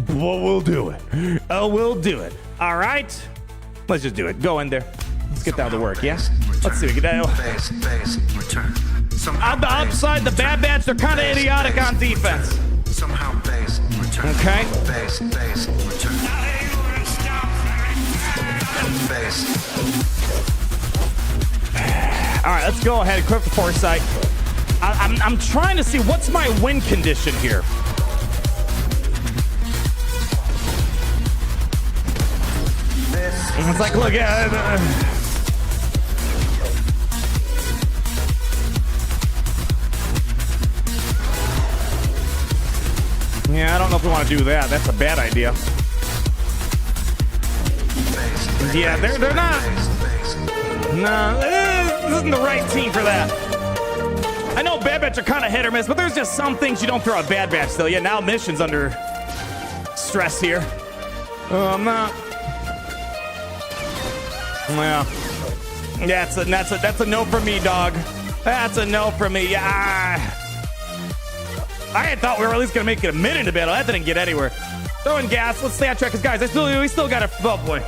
but we'll do it. Oh, we'll do it. All right, let's just do it. Go in there. Let's get down to work, yeah? Let's see. Get that. On the upside, the Bad Batch, they're kind of idiotic on defense. Okay. All right, let's go ahead and equip the foresight. I'm trying to see what's my win condition here. It's like, look, yeah. Yeah, I don't know if we want to do that. That's a bad idea. Yeah, they're not. No, this isn't the right team for that. I know Bad Batch are kind of hit or miss, but there's just some things you don't throw a Bad Batch still. Yeah, now Mission's under stress here. I'm not. Well, that's a no for me, dog. That's a no for me. Yeah. I had thought we were at least gonna make it a minute into battle. That didn't get anywhere. Throw in gas. Let's stay on track, because guys, we still got a. Oh boy.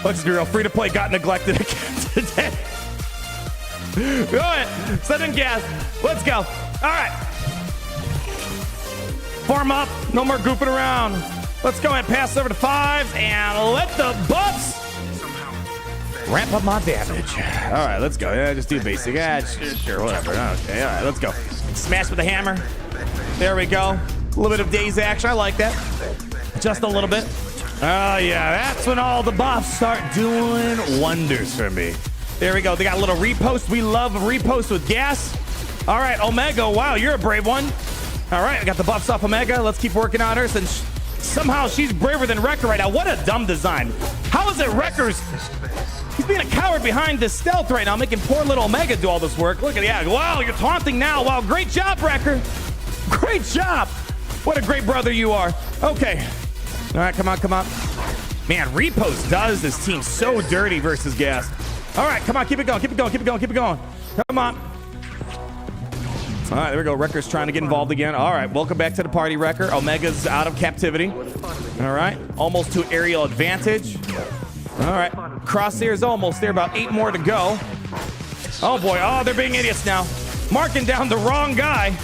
Let's just be real. Free to play got neglected again today. Go ahead. Send in gas. Let's go. All right. Farm up. No more goofing around. Let's go ahead and pass over to 5 and let the buffs ramp up my damage. All right, let's go. Yeah, just do basic. Yeah, sure, whatever. Okay, all right, let's go. Smash with the hammer. There we go. A little bit of daze action. I like that. Just a little bit. Oh, yeah, that's when all the buffs start doing wonders for me. There we go. They got a little repost. We love repost with gas. All right, Omega. Wow, you're a brave one. All right, I got the buffs off Omega. Let's keep working on her since somehow she's braver than Wrecker right now. What a dumb design. How is it Wrecker's? He's being a coward behind this stealth right now, making poor little Omega do all this work. Look at that. Wow, you're taunting now. Wow, great job, Wrecker. Great job. What a great brother you are. Okay. All right, come on, come on. Man, Repost does this team so dirty versus Gas. All right, come on, keep it going, keep it going, keep it going, keep it going. Come on. All right, there we go. Wrecker's trying to get involved again. All right, welcome back to the party, Wrecker. Omega's out of captivity. All right, almost to aerial advantage. All right, Crosshair's almost there, about 8 more to go. Oh boy, oh, they're being idiots now. Marking down the wrong guy.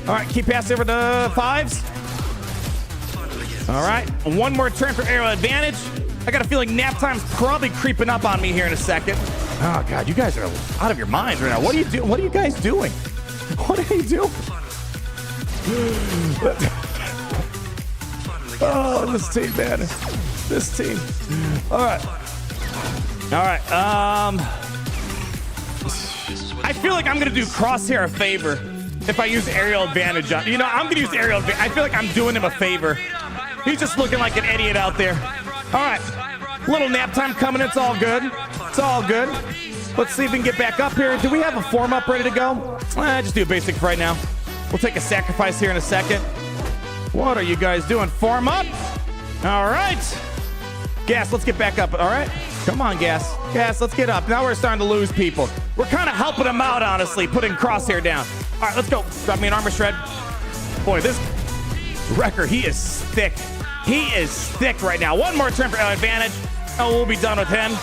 All right, keep passing over the 5s. All right, 1 more turn for aerial advantage. I got a feeling nap time's probably creeping up on me here in a second. Oh God, you guys are out of your minds right now. What are you doing? What are you guys doing? What are you doing? Oh, this team, man. This team. All right. All right. I feel like I'm gonna do Crosshair a favor if I use aerial advantage on. You know, I'm gonna use aerial advantage. I feel like I'm doing him a favor. He's just looking like an idiot out there. All right. Little nap time coming. It's all good. It's all good. Let's see if we can get back up here. Do we have a form up ready to go? Just do a basic for right now. We'll take a sacrifice here in a second. What are you guys doing? Form up. All right. Gas, let's get back up. All right. Come on, Gas. Gas, let's get up. Now we're starting to lose people. We're kind of helping them out, honestly, putting Crosshair down. All right, let's go. Drop me an armor shred. Boy, this Wrecker, he is thick. He is thick right now. 1 more turn for advantage. Oh, we'll be done with him.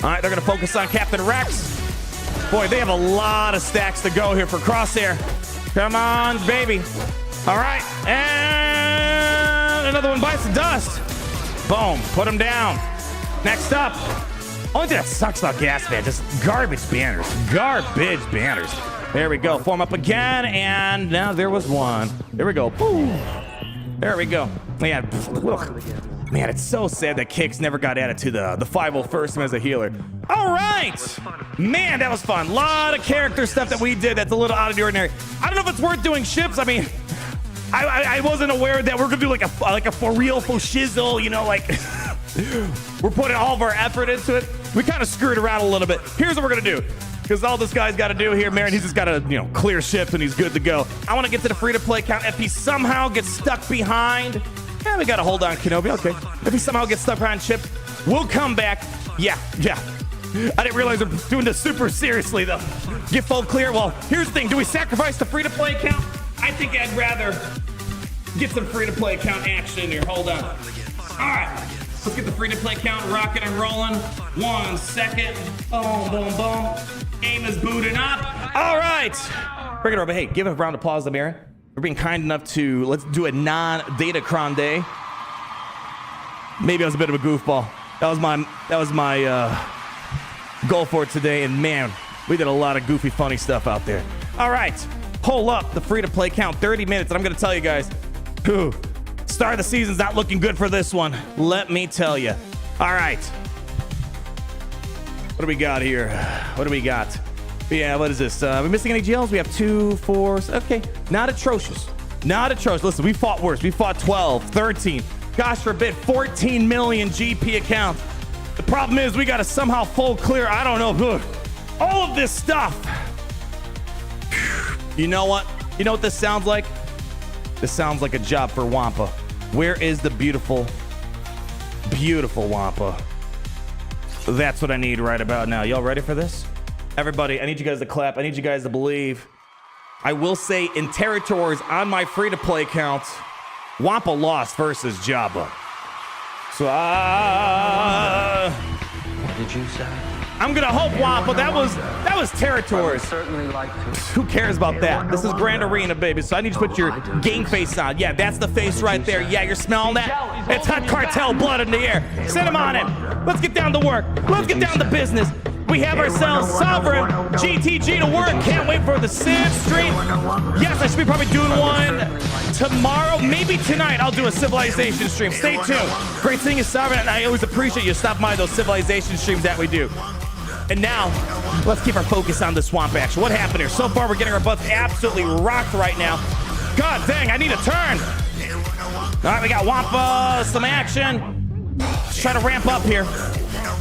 All right, they're going to focus on Captain Rex. Boy, they have a lot of stacks to go here for Crosshair. Come on, baby. All right, and another one bites the dust. Boom, put him down. Next up. Only thing that sucks about Gas, man, just garbage banners. Garbage banners. There we go. Form up again, and now there was one. There we go. Boom. There we go. Man, look. Man, it's so sad that Kicks never got added to the 501st as a healer. All right. Man, that was fun. A lot of character stuff that we did that's a little out of the ordinary. I don't know if it's worth doing ships. I mean, I wasn't aware that we're going to do like a for real for shizzle, you know, like we're putting all of our effort into it. We kind of screwed around a little bit. Here's what we're going to do. Because all this guy's got to do here, man, he's just got to, you know, clear ships and he's good to go. I want to get to the free-to-play count. If he somehow gets stuck behind Yeah, we got to hold on, Kenobi. Okay. If he somehow gets stuck behind Chip, we'll come back. Yeah. I didn't realize we're doing this super seriously, though. Get full clear. Well, here's the thing. Do we sacrifice the free-to-play account? I think I'd rather get some free-to-play account action here. Hold on. All right. Let's get the free-to-play account rocking and rolling. 1 second. Boom, boom, boom. Aim is booting up. All right. Bring it over. Hey, give a round of applause to Mary. We're being kind enough to, let's do a non-Datacron day. Maybe I was a bit of a goofball. That was my goal for today. And man, we did a lot of goofy, funny stuff out there. All right. Pull up the free-to-play count, 30 minutes. And I'm going to tell you guys, start of the season's not looking good for this one. Let me tell you. All right. What do we got here? What do we got? Yeah, what is this? Are we missing any GLs? We have 2, 4. Okay, not atrocious. Not atrocious. Listen, we fought worse. We fought 12, 13. Gosh forbid, 14 million GP accounts. The problem is we got to somehow full clear. I don't know. All of this stuff. You know what? You know what this sounds like? This sounds like a job for Wampa. Where is the beautiful, beautiful Wampa? That's what I need right about now. Y'all ready for this? Everybody, I need you guys to clap. I need you guys to believe. I will say in territories on my free-to-play accounts, Wampa lost versus Jabba. So, What did you say? I'm gonna hope Wampa. That was territories. Certainly like to. Who cares about that? This is Grand Arena, baby. So I need you to put your game face on. Yeah, that's the face right there. Yeah, you're smelling that? It's hot cartel blood in the air. Send him on in. Let's get down to work. Let's get down to business. We have ourselves Sovereign GTG to work. Can't wait for the Civ stream. Yes, I should be probably doing one tomorrow. Maybe tonight I'll do a Civilization stream. Stay tuned. Great thing is Sovereign, and I always appreciate you stopping by those Civilization streams that we do. And now, let's keep our focus on the swamp action. What happened here? So far, we're getting our butts absolutely rocked right now. God dang, I need a turn. All right, we got Wampa, some action. Let's try to ramp up here.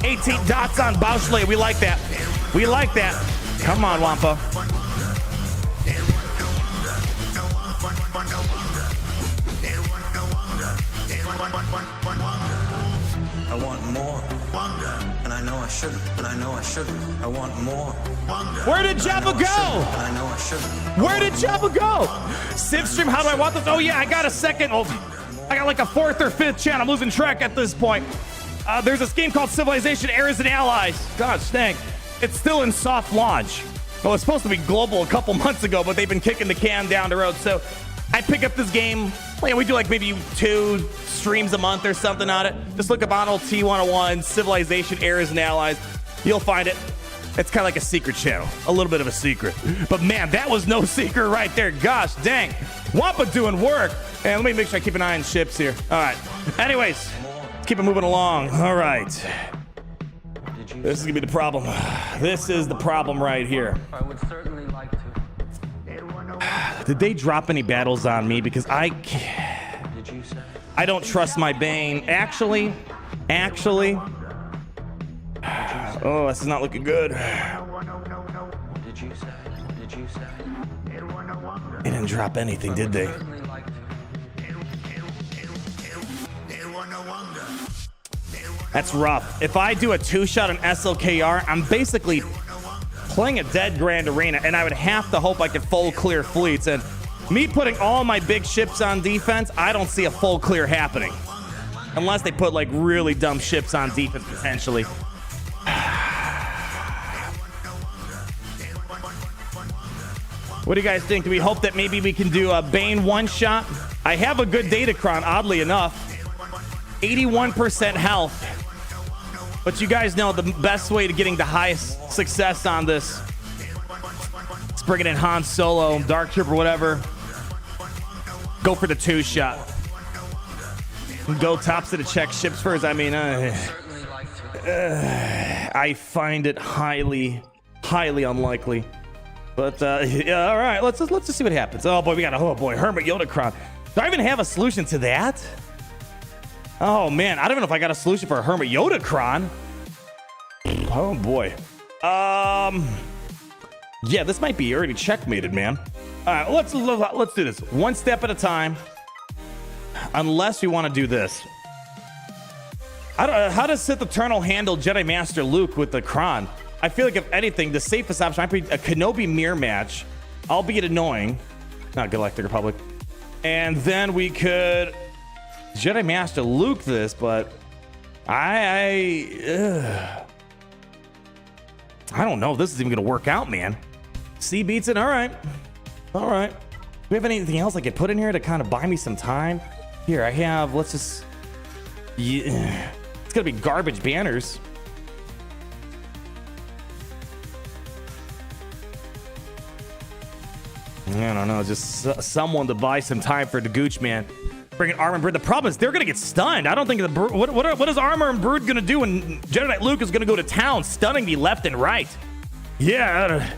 18 dots on Bauschle. We like that. We like that. Come on, Wampa. I want more. And I know I shouldn't. And I know I shouldn't. I want more. Where did Jabba go? And I know I shouldn't. Where did Jabba go? Civ stream, how do I want this? Oh, yeah, I got a second. Oh, I got like a 4th or 5th channel. I'm losing track at this point. There's this game called Civilization Heirs and Allies. Gosh dang. It's still in soft launch. Well, it's supposed to be global a couple months ago, but they've been kicking the can down the road. So I pick up this game. We do like maybe 2 streams a month or something on it. Just look up Arnold T101, Civilization Heirs and Allies. You'll find it. It's kind of like a secret channel. A little bit of a secret. But man, that was no secret right there. Gosh dang. Wampa doing work. And let me make sure I keep an eye on ships here. All right. Anyways. Let's keep it moving along. All right. This is gonna be the problem. This is the problem right here. I would certainly like to. Did they drop any battles on me? Because I don't trust my Bane. Actually. Oh, this is not looking good. Did you say? They didn't drop anything, did they? That's rough. If I do a 2-shot on SLKR, I'm basically playing a dead Grand Arena, and I would have to hope I could full clear fleets. And me putting all my big ships on defense, I don't see a full clear happening. Unless they put like really dumb ships on defense potentially. What do you guys think? Do we hope that maybe we can do a Bane 1-shot? I have a good Datacron, oddly enough. 81% health. But you guys know the best way to getting the highest success on this is bringing in Han Solo, Dark Trooper, whatever. Go for the 2-shot. Go tops to the check ships first. I mean, I find it highly unlikely. But yeah, all right, let's just see what happens. Oh boy, we got Hermit Yodacron. Do I even have a solution to that? Oh man, I don't even know if I got a solution for a Hermit Yodacron. Oh boy. Yeah, this might be already checkmated, man. All right, let's do this one step at a time. Unless we want to do this. I don't, how does Sith Eternal handle Jedi Master Luke with the Kron? I feel like if anything, the safest option might be a Kenobi mirror match, albeit annoying. Not Galactic Republic. And then we could Jedi Master Luke this, but I don't know if this is even gonna work out, man. C beats it. All right. All right. Do we have anything else I could put in here to kind of buy me some time? Here, I have, let's just, yeah. It's gonna be garbage banners. I don't know, just someone to buy some time for the Gooch, man. Bringing Armor and Brood. The problem is they're gonna get stunned. I don't think the what is Armor and Brood gonna do when Jedi Knight Luke is gonna go to town, stunning me left and right? Yeah,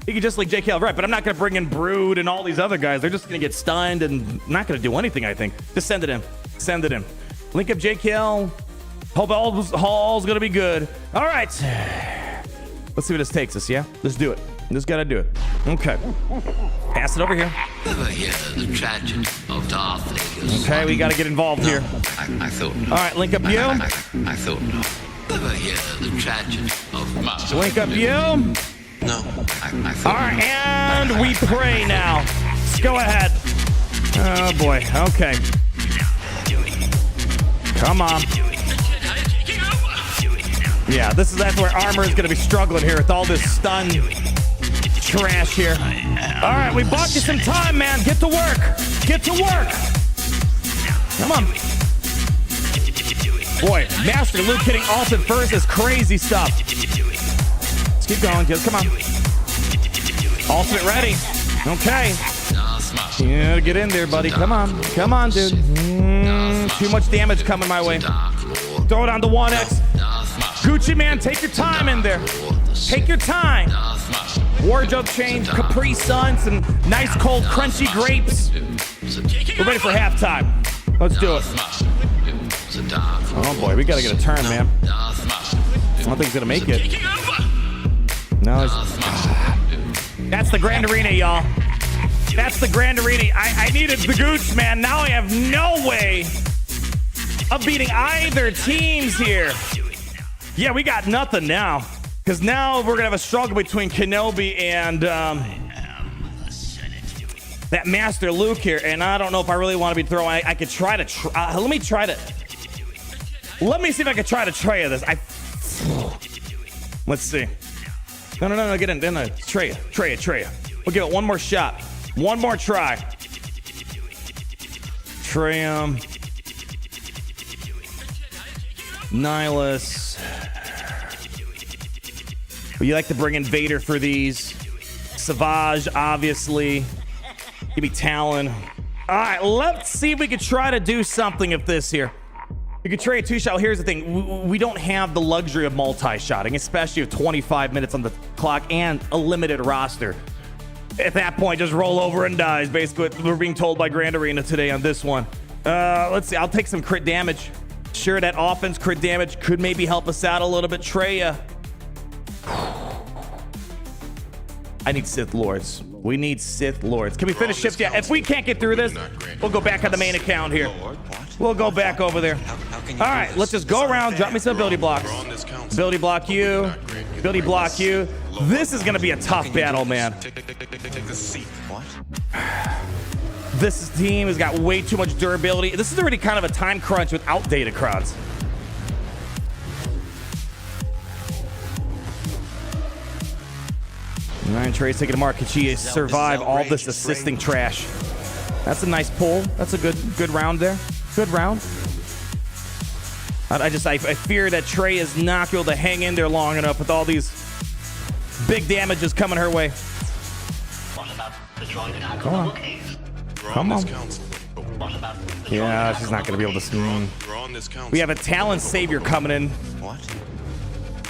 he could just like JKL, right? But I'm not gonna bring in Brood and all these other guys. They're just gonna get stunned and not gonna do anything. I think. Just send it in. Send it in. Link up JKL. Hope all's gonna be good. All right. Let's see where this takes us. Yeah, let's do it. Just gotta do it. Okay. Pass it over here. Ever hear the tragedy of Darth Vader's Okay, we gotta get involved here. I thought no. All right, link up you. I thought no. Ever hear the tragedy of Master Link up you. No. I thought All right, and we pray now. Go ahead. Oh boy. Okay. Come on. Yeah, that's where Armor is gonna be struggling here with all this stun trash here. All right, we bought you some time, man. Get to work. Get to work. Come on. Boy, Master Luke hitting Alton first is crazy stuff. Let's keep going, kids. Come on. Ultimate ready. Okay. Yeah, get in there, buddy. Come on. Come on, dude. Too much damage coming my way. Throw it on the 1X. Gucci, man, take your time in there. Take your time. Wardrobe change, Capri Sun, some nice cold crunchy grapes. We're ready for halftime. Let's do it. Oh boy, we gotta get a turn, man. I don't think he's gonna make it. No, that's the Grand Arena, y'all. That's the Grand Arena. I needed the Gooch, man. Now I have no way of beating either teams here. Yeah, we got nothing now. Because now we're going to have a struggle between Kenobi and that Master Luke here. And I don't know if I really want to be throwing. I could try to... let me see if I can try to Trey this. Let's see. No, get in. Trey. We'll give it one more shot. One more try. Trey Nihilus. You like to bring in Vader for these. Savage, obviously. Give me Talon. All right, let's see if we can try to do something of this here. You could trade a two-shot. Well, here's the thing. We don't have the luxury of multi-shotting, especially with 25 minutes on the clock and a limited roster. At that point, just roll over and dies. Basically, we're being told by Grand Arena today on this one. Let's see. I'll take some crit damage. Sure, that offense crit damage could maybe help us out a little bit. Treya. I need Sith Lords. We need Sith Lords. Can we finish shift yet? If we can't get through this, we'll go back on the main account here. We'll go back over there. All right, let's just go around. Drop me some ability blocks. Ability block you. Ability block you. This is going to be a tough battle, man. This team has got way too much durability. This is already kind of a time crunch without Datacrons. Ryan Trey's taking a mark. Can she survive all this assisting trash? That's a nice pull. That's a good round there. Good round. I fear that Trey is not able to hang in there long enough with all these big damages coming her way. Come on. Come on. Yeah, she's not going to be able to swing. We have a Talon Savior coming in. What?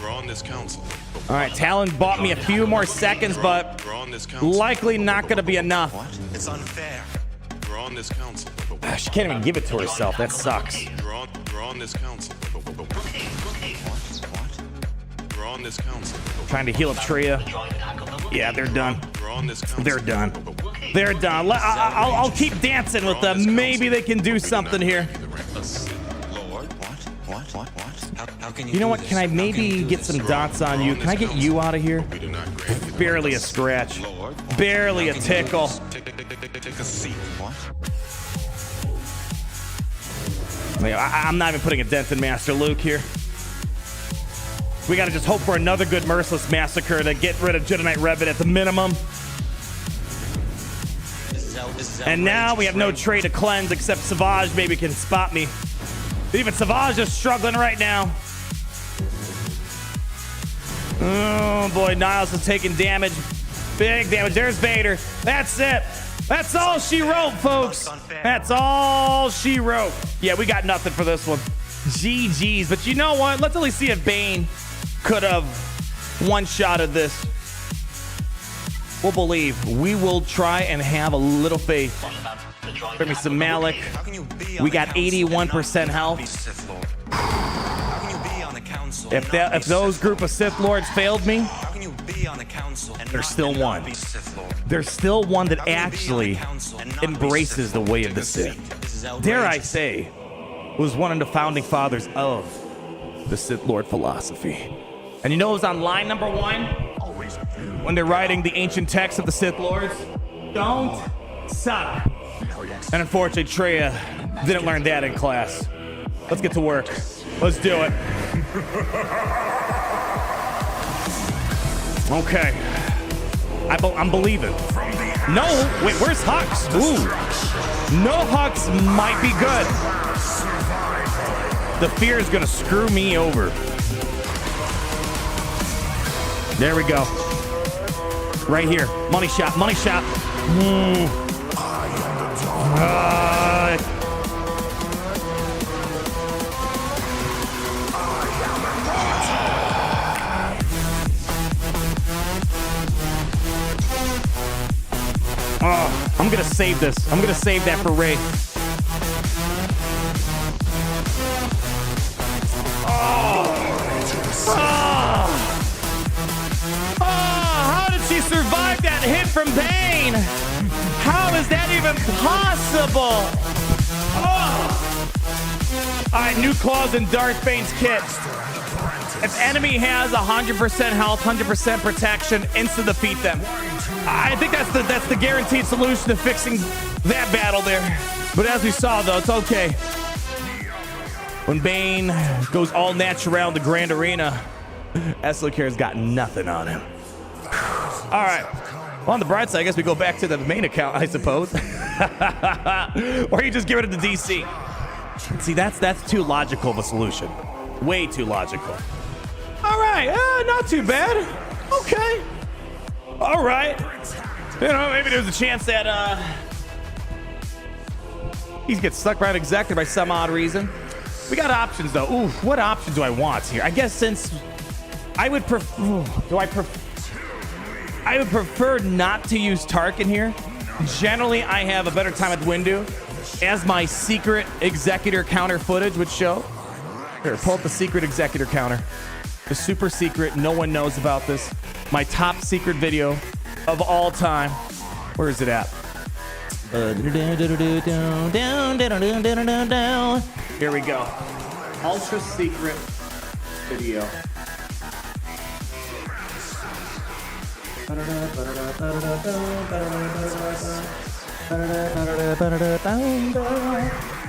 We're on this council. All right, Talon bought me a few more seconds, but likely not going to be enough. What? It's unfair. We're on this council. She can't even give it to herself. That sucks. We're on this council. What? We're on this council. Trying to heal up Treya. Yeah, they're done. They're done. They're done. I'll keep dancing with them. Maybe they can do something here. You know what? Can I maybe get some dots on you? Can I get you out of here? Barely a scratch. Barely a tickle. I'm not even putting a dent in Master Luke here. We gotta just hope for another good Merciless Massacre to get rid of Jedi Knight Revan at the minimum. And now we have no tray to cleanse except Savage maybe can spot me. Even Savage is struggling right now. Oh boy, Niles is taking damage. Big damage. There's Vader. That's it. That's all she wrote, folks. That's all she wrote. Yeah, we got nothing for this one. GG's. But you know what? Let's at least see if Bane could have one-shotted this. We'll believe. We will try and have a little faith. Bring me some Malik. We got 81% health. If those group of Sith Lords failed me, there's still one. There's still one that actually embraces the way of the Sith. Dare I say, was one of the founding fathers of the Sith Lord philosophy. And you know who's on line number 1? When they're writing the ancient texts of the Sith Lords? Don't suck. And unfortunately, Traya didn't learn that in class. Let's get to work. Let's do it. Okay. I'm believing. No, wait, where's Hux? Ooh. No Hux might be good. The fear is gonna screw me over. There we go. Right here. Money shot, money shot. I'm gonna save this. I'm gonna save that for Rey. How did she survive that hit from Bane? How is that even possible? All right, new claws in Darth Bane's kit. If enemy has 100% health, 100% protection, insta defeat them. I think that's the guaranteed solution to fixing that battle there. But as we saw, though, it's okay. When Bane goes all natural in the Grand Arena, SLKR's got nothing on him. All right. Well, on the bright side, I guess we go back to the main account, I suppose. Or you just give it to the DC. See, that's too logical of a solution. Way too logical. All right, not too bad. Okay. All right. You know, maybe there's a chance that he gets stuck right executive by some odd reason. We got options though. Ooh, what option do I want here? I guess since I would prefer, I would prefer not to use Tarkin here. Generally, I have a better time at the window, as my secret executor counter footage would show. Here, pull up the secret executor counter. The super secret, no one knows about this. My top secret video of all time. Where is it at? Here we go. Ultra secret video.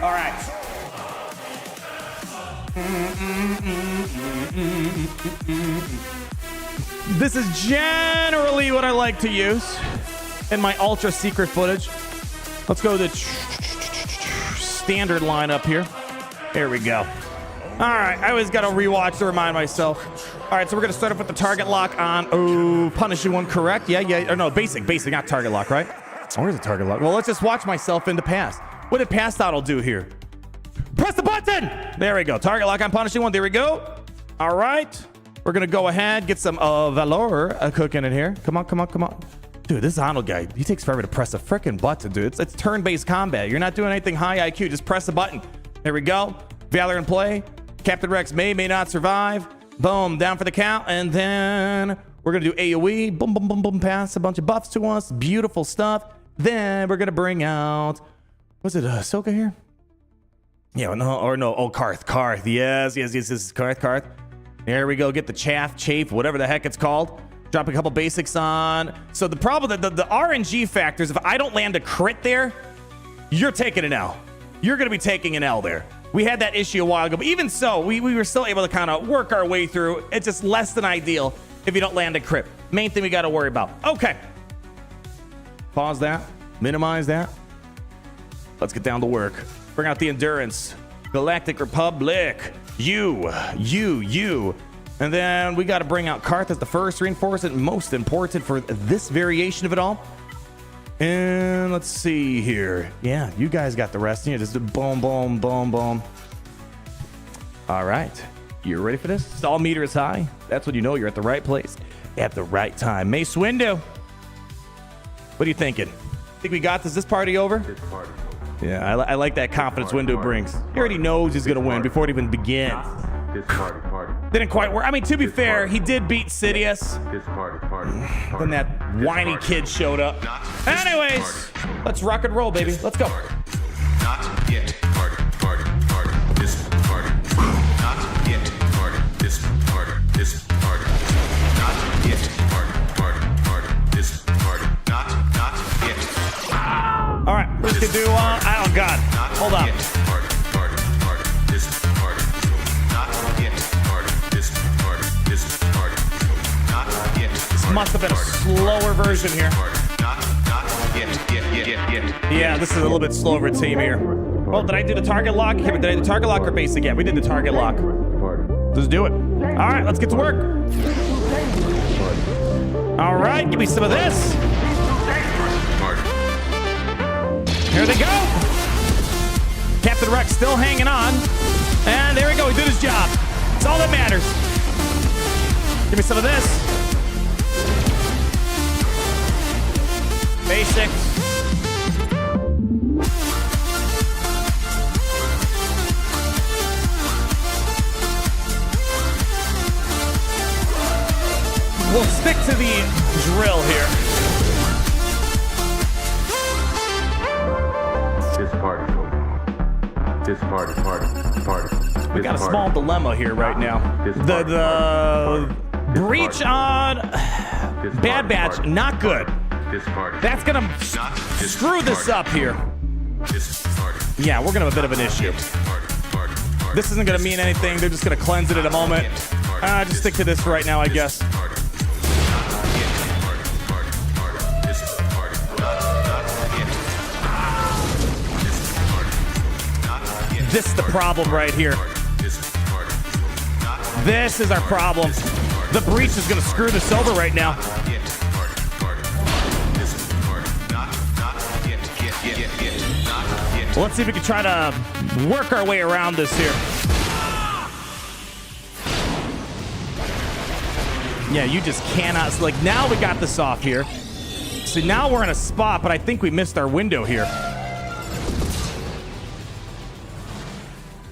All right. This is generally what I like to use in my ultra secret footage. Let's go to the standard lineup here. There we go. All right, I always got to rewatch to remind myself. All right, so we're going to start off with the target lock on, punishing one, correct? Yeah, or no, basic, not target lock, right? Oh, where's the target lock? Well, let's just watch myself into pass. What did pass throttle do here? Press the button! There we go. Target lock on punishing one. There we go. All right. We're going to go ahead, get some Valor cooking in here. Come on. Dude, this Arnold guy, he takes forever to press a freaking button, dude. It's turn-based combat. You're not doing anything high IQ. Just press the button. There we go. Valor in play. Captain Rex may not survive. Boom. Down for the count. And then We're going to do AoE. Boom, boom, boom, boom. Pass a bunch of buffs to us. Beautiful stuff. Then we're going to bring out... Was it Ahsoka here? Yeah, no, or no. Oh, Karth. Karth. Yes. This is Karth. There we go. Get the chafe, whatever the heck it's called. Drop a couple basics on. So the problem, the RNG factors, if I don't land a crit there, you're taking an L. You're going to be taking an L there. We had that issue a while ago, but even so, we were still able to kind of work our way through. It's just less than ideal if you don't land a crit. Main thing we got to worry about. Okay. Pause that. Minimize that. Let's get down to work. Bring out the Endurance. Galactic Republic. You. And then we got to bring out Karth as the first reinforcement, most important for this variation of it all. And let's see here. Yeah, you guys got the rest. You just boom, boom, boom, boom. All right. You ready for this? All meters high. That's when you know you're at the right place at the right time. Mace Windu. What are you thinking? Think we got this party over? Yeah, I like that confidence Windu brings. He already knows he's going to win before it even begins. Didn't quite work. I mean, to be fair, he did beat Sidious. Then that whiny kid showed up. Anyways, let's rock and roll, baby. Let's go. Not yet. Party. This party. Not yet. Party. This party. This party. Not yet. Party. This party. Not yet. All right, we're just gonna do. Oh God, hold on. Party. This party. Not yet. Party. This party. This party. Not yet. This must have been a slower version here. Not yet. Yeah, this is a little bit slower team here. Well, did I do the target lock? Yeah, but did I do the target lock or basic? Yeah, we did the target lock. Let's do it. All right, let's get to work. All right, give me some of this. Here they go. Captain Rex still hanging on. And there we go. He did his job. It's all that matters. Give me some of this. Basics. We'll stick to the drill here. This party. We got a small dilemma here right now. The breach on Bad Batch, not good. That's gonna screw this up here. Yeah, we're gonna have a bit of an issue. This isn't gonna mean anything. They're just gonna cleanse it in a moment. Just stick to this for right now, I guess. This is the problem right here. This is our problem. The breach is going to screw this over right now. Well, let's see if we can try to work our way around this here. Yeah, you just cannot. Like, now we got this off here. So now we're in a spot, but I think we missed our window here.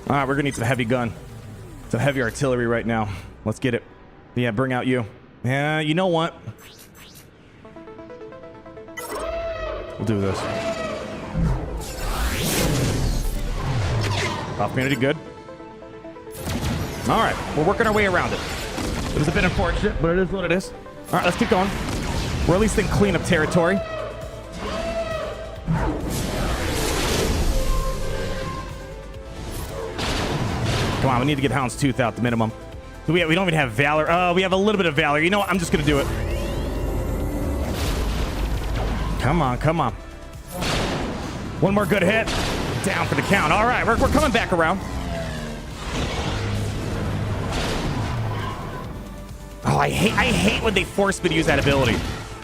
All right, we're gonna need some heavy gun, some heavy artillery right now. Let's get it. Yeah, bring out you. Yeah, you know what? We'll do this. Off community, good. All right, we're working our way around it. It was a bit unfortunate, but it is what it is. All right, let's keep going. We're at least in cleanup territory. Come on, we need to get Houndstooth out the minimum. We don't even have Valor. Oh, we have a little bit of Valor. You know what? I'm just going to do it. Come on. One more good hit. Down for the count. All right, we're coming back around. Oh, I hate when they force me to use that ability.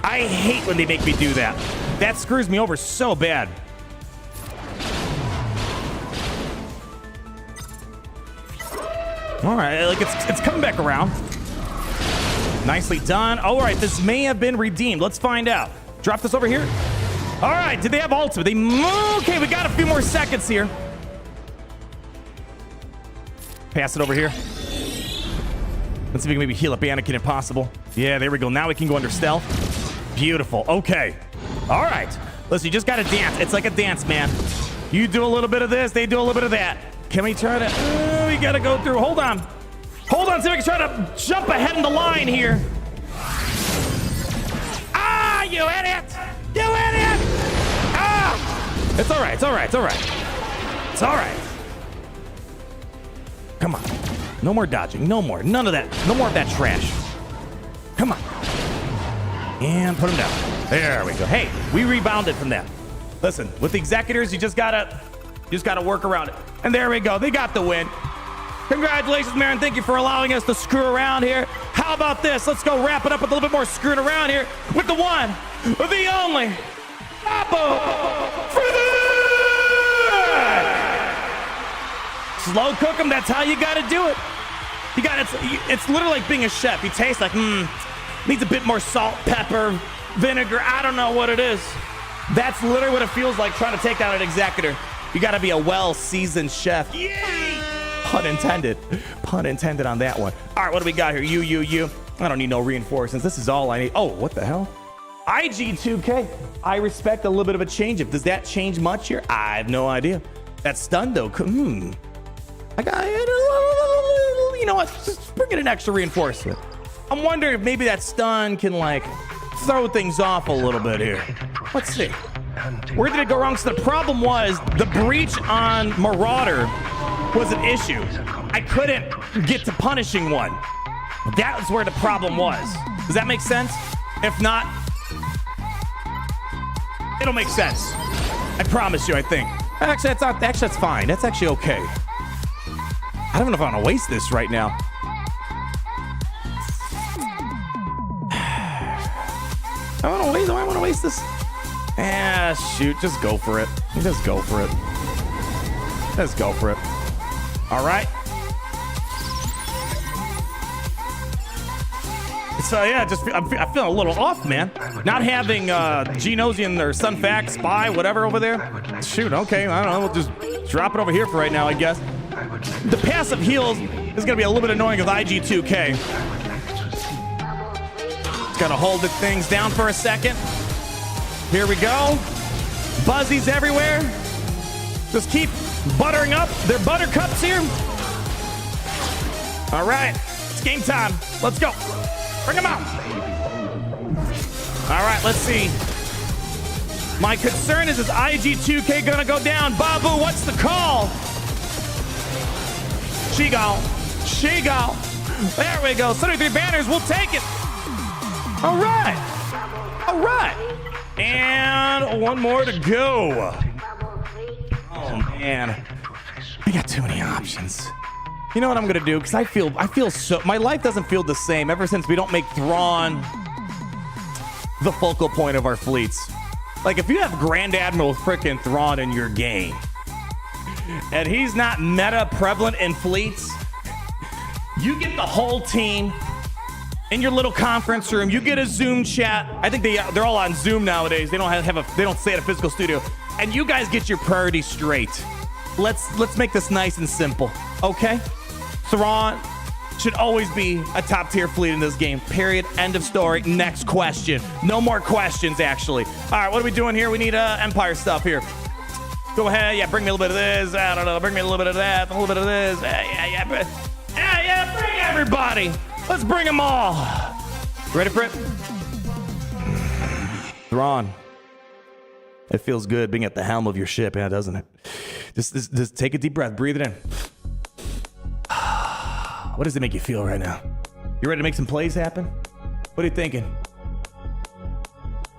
I hate when they make me do that. That screws me over so bad. All right, like it's coming back around. Nicely done. All right, this may have been redeemed. Let's find out. Drop this over here. All right, did they have ultimate? Okay, we got a few more seconds here. Pass it over here. Let's see if we can maybe heal up Anakin if possible. Yeah, there we go. Now we can go under stealth. Beautiful. Okay. All right. Listen, you just got to dance. It's like a dance, man. You do a little bit of this. They do a little bit of that. Can we try to... we got to go through. Hold on. Hold on. See if we can try to jump ahead in the line here. Ah, you idiot. You idiot. Ah. It's all right. It's all right. It's all right. It's all right. Come on. No more dodging. No more. None of that. No more of that trash. Come on. And put him down. There we go. Hey, we rebounded from that. Listen, with the executors, you just gotta work around it. And there we go. They got the win. Congratulations, Marin. Thank you for allowing us to screw around here. How about this? Let's go wrap it up with a little bit more screwing around here with the one, the only, slow cook them. That's how you got to do it. You got it's literally like being a chef. You taste like needs a bit more salt, pepper, vinegar. I don't know what it is. That's literally what it feels like trying to take out an executor. You got to be a well-seasoned chef. Yay! Pun intended. Pun intended on that one. All right, what do we got here? You. I don't need no reinforcements. This is all I need. Oh, what the hell? IG2K. I respect a little bit of a change. Does that change much here? I have no idea. That stun though. I got it. You know what? Just bring in an extra reinforcement. I'm wondering if maybe that stun can like throw things off a little bit here. Let's see. Where did it go wrong? So the problem was the breach on Marauder was an issue. I couldn't get to punishing one. That was where the problem was. Does that make sense? If not, it'll make sense. I promise you, I think. Actually, that's not. Actually, that's fine. That's actually okay. I don't know if I want to waste this right now. I want to waste this. Ah, shoot. Just go for it. Just go for it. Just go for it. All right. So yeah, I'm feeling a little off, man. Not having Genosian or Sunfac, Spy, whatever over there. Shoot, okay, I don't know. We'll just drop it over here for right now, I guess. The passive heals is gonna be a little bit annoying with IG2K. Just gotta hold the things down for a second. Here we go. Buzzies everywhere. Just keep buttering up their buttercups here. All right, it's game time. Let's go. Bring them out. All right, let's see. My concern is IG2K gonna go down? Babu, what's the call? She go. There we go. 73 banners, we'll take it. All right. And one more to go. Oh man, we got too many options. You know what I'm gonna do? Because I feel so, my life doesn't feel the same ever since we don't make Thrawn the focal point of our fleets. Like if you have Grand Admiral frickin' Thrawn in your game, and he's not meta prevalent in fleets, you get the whole team in your little conference room. You get a Zoom chat. I think they're all on Zoom nowadays. They don't they don't stay at a physical studio, and you guys get your priorities straight. Let's make this nice and simple, okay? Thrawn should always be a top tier fleet in this game. Period. End of story. Next question. No more questions, actually. All right, what are we doing here? We need Empire stuff here. Go ahead. Yeah, bring me a little bit of this. I don't know. Bring me a little bit of that. A little bit of this. Yeah. Bring everybody. Let's bring them all. Ready for it? Thrawn. It feels good being at the helm of your ship, yeah, doesn't it? Just take a deep breath. Breathe it in. What does it make you feel right now? You ready to make some plays happen? What are you thinking?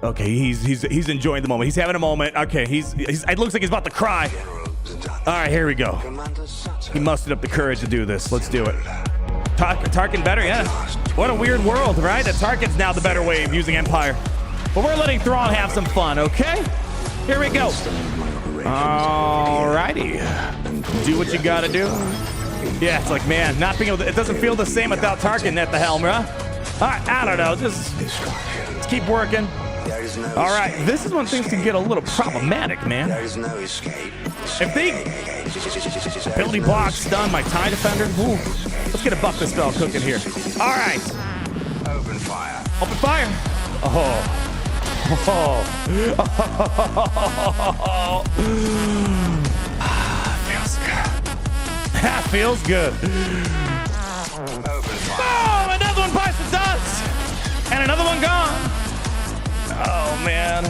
Okay, he's enjoying the moment. He's having a moment. Okay, it looks like he's about to cry. All right, here we go. He mustered up the courage to do this. Let's do it. Tarkin better, yeah. What a weird world, right? That Tarkin's now the better way of using Empire. But we're letting Thrawn have some fun, okay? Here we go. All righty. Do what you gotta do. Yeah, it's like, man, not being able to, it doesn't feel the same without Tarkin at the helm, huh? All right, I don't know, just keep working. All right, this is when things can get a little problematic, man. If they ability block stun my TIE defender, ooh, let's get a buff this spell cooking here. All right. Open fire. Open fire. Oh. Feels good. That feels good. Oh, another one bites the dust. And another one gone. Oh, man.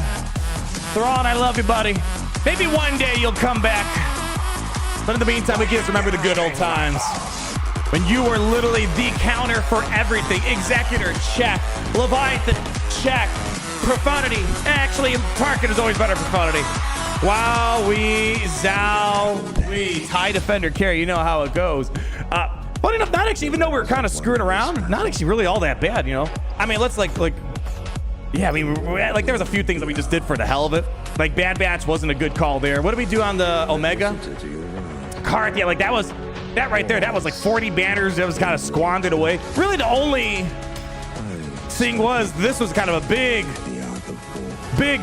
Thrawn, I love you, buddy. Maybe one day you'll come back. But in the meantime, we just remember the good old times. When you were literally the counter for everything. Executor, check. Leviathan, check. Profundity. Actually, Tarkin is always better profundity. Wow, we TIE defender carry. You know how it goes. Funny enough, not actually, even though we were kind of screwing around, not actually really all that bad, you know? I mean, let's yeah, I mean, like there was a few things that we just did for the hell of it. Like Bad Batch wasn't a good call there. What did we do on the Omega? Card, yeah, like that right there, that was like 40 banners that was kind of squandered away. Really the only thing was, this was kind of a big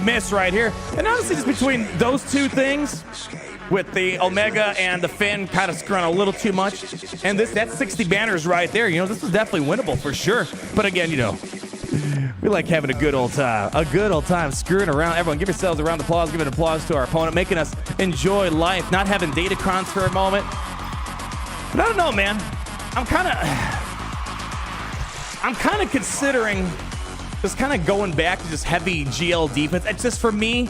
miss right here. And honestly, just between those two things, with the Omega and the Finn kind of screwing a little too much. And that's 60 banners right there. You know, this was definitely winnable for sure. But again, you know, we like having a good old time screwing around. Everyone give yourselves a round of applause. Give an applause to our opponent, making us enjoy life, not having Datacrons for a moment. But I don't know, man. I'm kind of considering just kind of going back to just heavy GL defense. It's just, for me,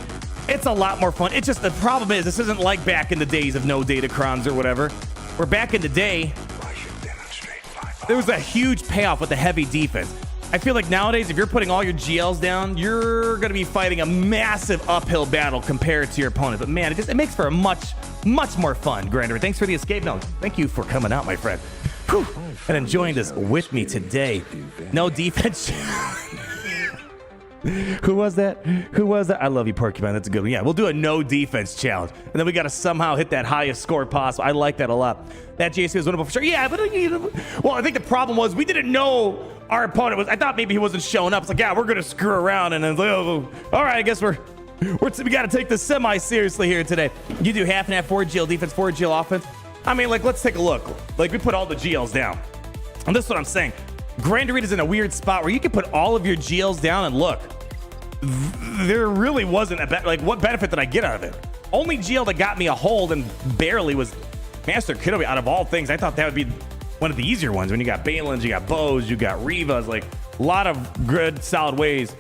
it's a lot more fun. It's just, the problem is, this isn't like back in the days of no Datacrons or whatever. Where back in the day, there was a huge payoff with the heavy defense. I feel like nowadays, if you're putting all your GLs down, you're going to be fighting a massive uphill battle compared to your opponent. But man, it makes for a much more fun. Grander, thanks for the escape note. Thank you for coming out, my friend. Whew. And enjoying this with me today. No defense. Who was that? I love you, Porcupine. That's a good one. Yeah, we'll do a no defense challenge. And then we got to somehow hit that highest score possible. I like that a lot. That JC was winnable for sure. Yeah, but well, I think the problem was we didn't know our opponent was. I thought maybe he wasn't showing up. It's like, yeah, we're going to screw around. And then, oh, all right, I guess we got to take this semi-seriously here today. You do half and half, 4 GL defense, 4 GL offense. I mean, like, let's take a look. Like, we put all the GLs down. And this is what I'm saying. Grand Arena's in a weird spot where you can put all of your GLs down and look. There really wasn't what benefit did I get out of it? Only GL that got me a hold and barely was Master Kenobi. Out of all things, I thought that would be one of the easier ones. When you got Balins, you got Bows, you got Revas, like a lot of good, solid ways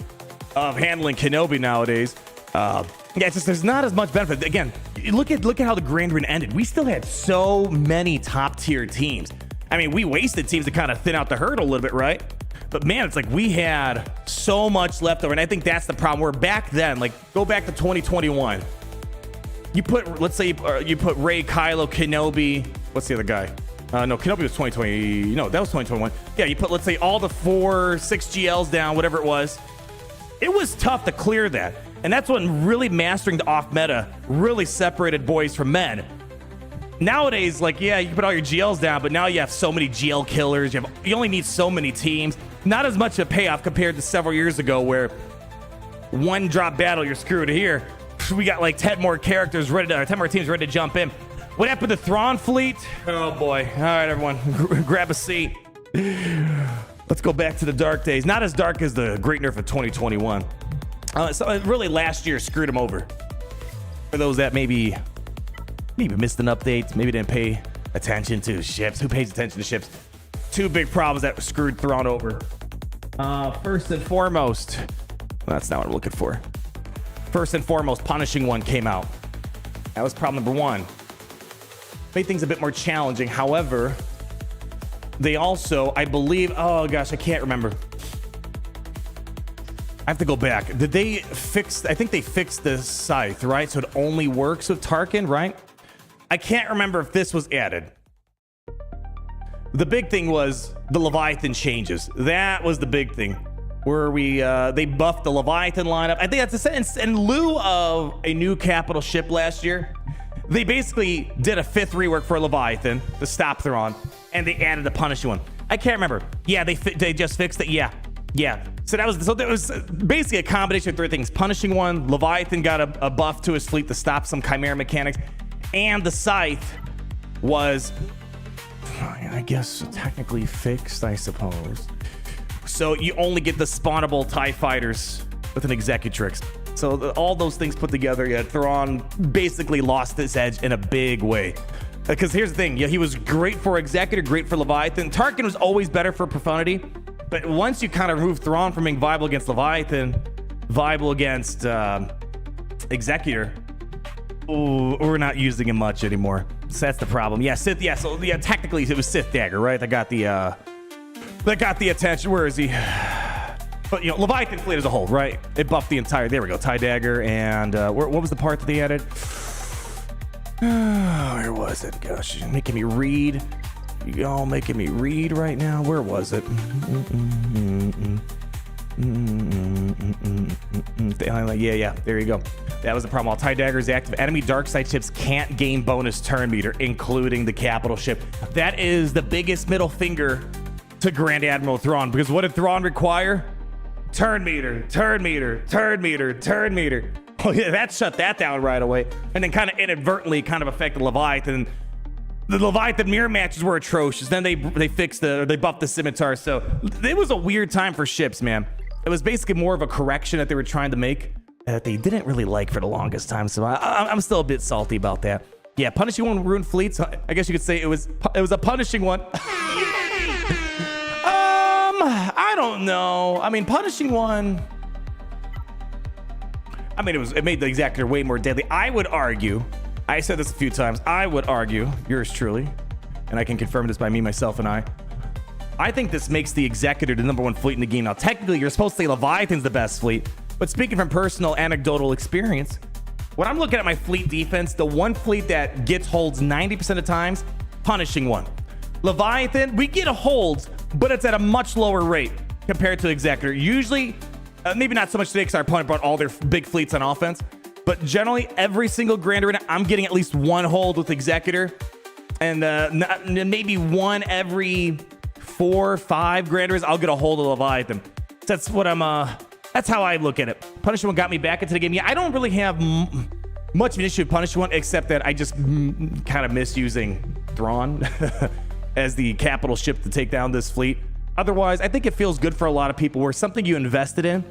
of handling Kenobi nowadays. Yeah, it's just there's not as much benefit. Again, look at how the Grand Arena ended. We still had so many top tier teams. I mean, we wasted teams to kind of thin out the herd a little bit, right? But man, it's like we had so much left over, and I think that's the problem. Where back then, like go back to 2021, you put, let's say you put Rey, Kylo, Kenobi. What's the other guy? No, Kenobi was 2020. No, that was 2021. Yeah, you put, let's say, all the 4, 6 GLs down, whatever it was. It was tough to clear that, and that's when really mastering the off meta really separated boys from men. Nowadays, like, yeah, you can put all your GLs down, but now you have so many GL killers. You only need so many teams. Not as much of a payoff compared to several years ago where one drop battle, you're screwed here. We got like 10 more characters ready to, 10 more teams ready to jump in. What happened to Thrawn fleet? Oh boy. All right, everyone, grab a seat. Let's go back to the dark days. Not as dark as the great nerf of 2021. So really last year screwed him over. For those that maybe missed an update, maybe didn't pay attention to ships. Who pays attention to ships? 2 big problems that screwed Thrawn over. First and foremost, well, that's not what I'm looking for. First and foremost, Punishing One came out. That was problem number 1. Made things a bit more challenging. However, they also, I believe, oh gosh, I can't remember. I have to go back. Did they fix, I think they fixed the scythe, right? So it only works with Tarkin, right? I can't remember if this was added. The big thing was the Leviathan changes. That was the big thing. Where they buffed the Leviathan lineup. I think that's a sentence. In lieu of a new capital ship last year, they basically did a 5th rework for Leviathan to stop Thrawn, and they added the Punishing One. I can't remember. Yeah, they just fixed it. Yeah. Yeah, so that was basically a combination of three things. Punishing one, Leviathan got a buff to his fleet to stop some Chimera mechanics, and the Scythe was, I guess, technically fixed, I suppose. So you only get the spawnable TIE fighters with an Executrix. So all those things put together, yeah, Thrawn basically lost his edge in a big way. Because here's the thing, yeah, he was great for Executor, great for Leviathan. Tarkin was always better for Profundity. But once you kind of remove Thrawn from being viable against Leviathan, viable against Executor, ooh, we're not using him much anymore. So that's the problem. Yeah, Sith. Yeah, so yeah, technically it was Sith Dagger, right? That got the attention. Where is he? But you know, Leviathan fleet as a whole, right? It buffed the entire. There we go. TIE Dagger and what was the part that they added? Where was it? Gosh, you're making me read. You all making me read right now. Where was it? Yeah, there you go. That was the problem. All TIE Dagger is active. Enemy dark side ships can't gain bonus turn meter, including the capital ship. That is the biggest middle finger to Grand Admiral Thrawn, because what did Thrawn require? Turn meter, turn meter, turn meter, turn meter. Oh yeah, that shut that down right away, and then kind of inadvertently kind of affected Leviathan. The Leviathan mirror matches were atrocious. Then they buffed the scimitar. So it was a weird time for ships, man. It was basically more of a correction that they were trying to make that they didn't really like for the longest time. So I'm still a bit salty about that. Yeah, punishing one ruined fleets. I guess you could say it was a punishing one. I don't know. I mean, punishing one. I mean, it made the Executor way more deadly. I would argue. I said this a few times. I would argue, yours truly, and I can confirm this by me, myself, and I think this makes the Executor the #1 fleet in the game. Now, technically, you're supposed to say Leviathan's the best fleet, but speaking from personal anecdotal experience, when I'm looking at my fleet defense, the one fleet that gets holds 90% of the times, punishing one. Leviathan, we get holds, but it's at a much lower rate compared to Executor. Usually, maybe not so much today because our opponent brought all their big fleets on offense, but generally, every single Grand Arena, I'm getting at least one hold with Executor, and maybe one every 4 or 5 Grand Arenas, I'll get a hold of Leviathan. That's what that's how I look at it. Punishing one got me back into the game. Yeah, I don't really have much of an issue with punishing one, except that I just kind of miss using Thrawn as the capital ship to take down this fleet. Otherwise, I think it feels good for a lot of people where something you invested in,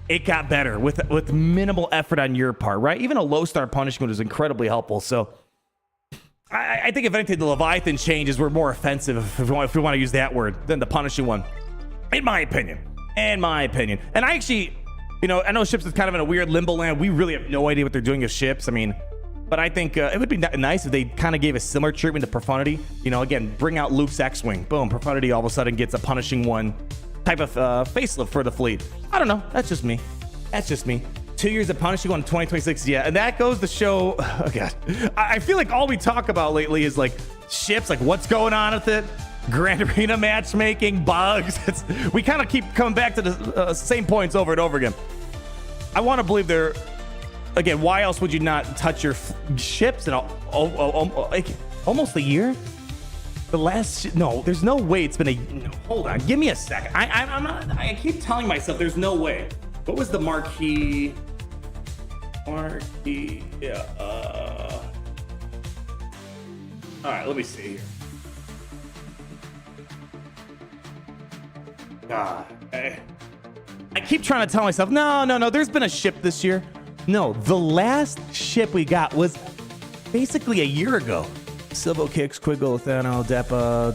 it got better with minimal effort on your part, right? Even a low star punishment is incredibly helpful. So I think if anything, the Leviathan changes were more offensive, if we want to use that word, than the punishing one, in my opinion. And I actually, I know ships is kind of in a weird limbo land. We really have no idea what they're doing with ships. I mean, but I think it would be nice if they kind of gave a similar treatment to Profundity. Again, bring out Luke's X-Wing. Boom, Profundity all of a sudden gets a punishing one type of facelift for the fleet. I don't know. That's just me. 2 years of punishing one in 2026. Yeah, and that goes to show. Oh god, I feel like all we talk about lately is like ships, like what's going on with it, Grand Arena matchmaking, bugs. We kind of keep coming back to the same points over and over again. I want to believe they're. Again, why else would you not touch your ships in almost a year? No, there's no way it's been hold on, give me a second. I keep telling myself there's no way. What was the marquee? Yeah. All right, let me see here. God, I keep trying to tell myself, no, there's been a ship this year. No, the last ship we got was basically a year ago. Silvo Kicks, Quiggle, Thano, Depa,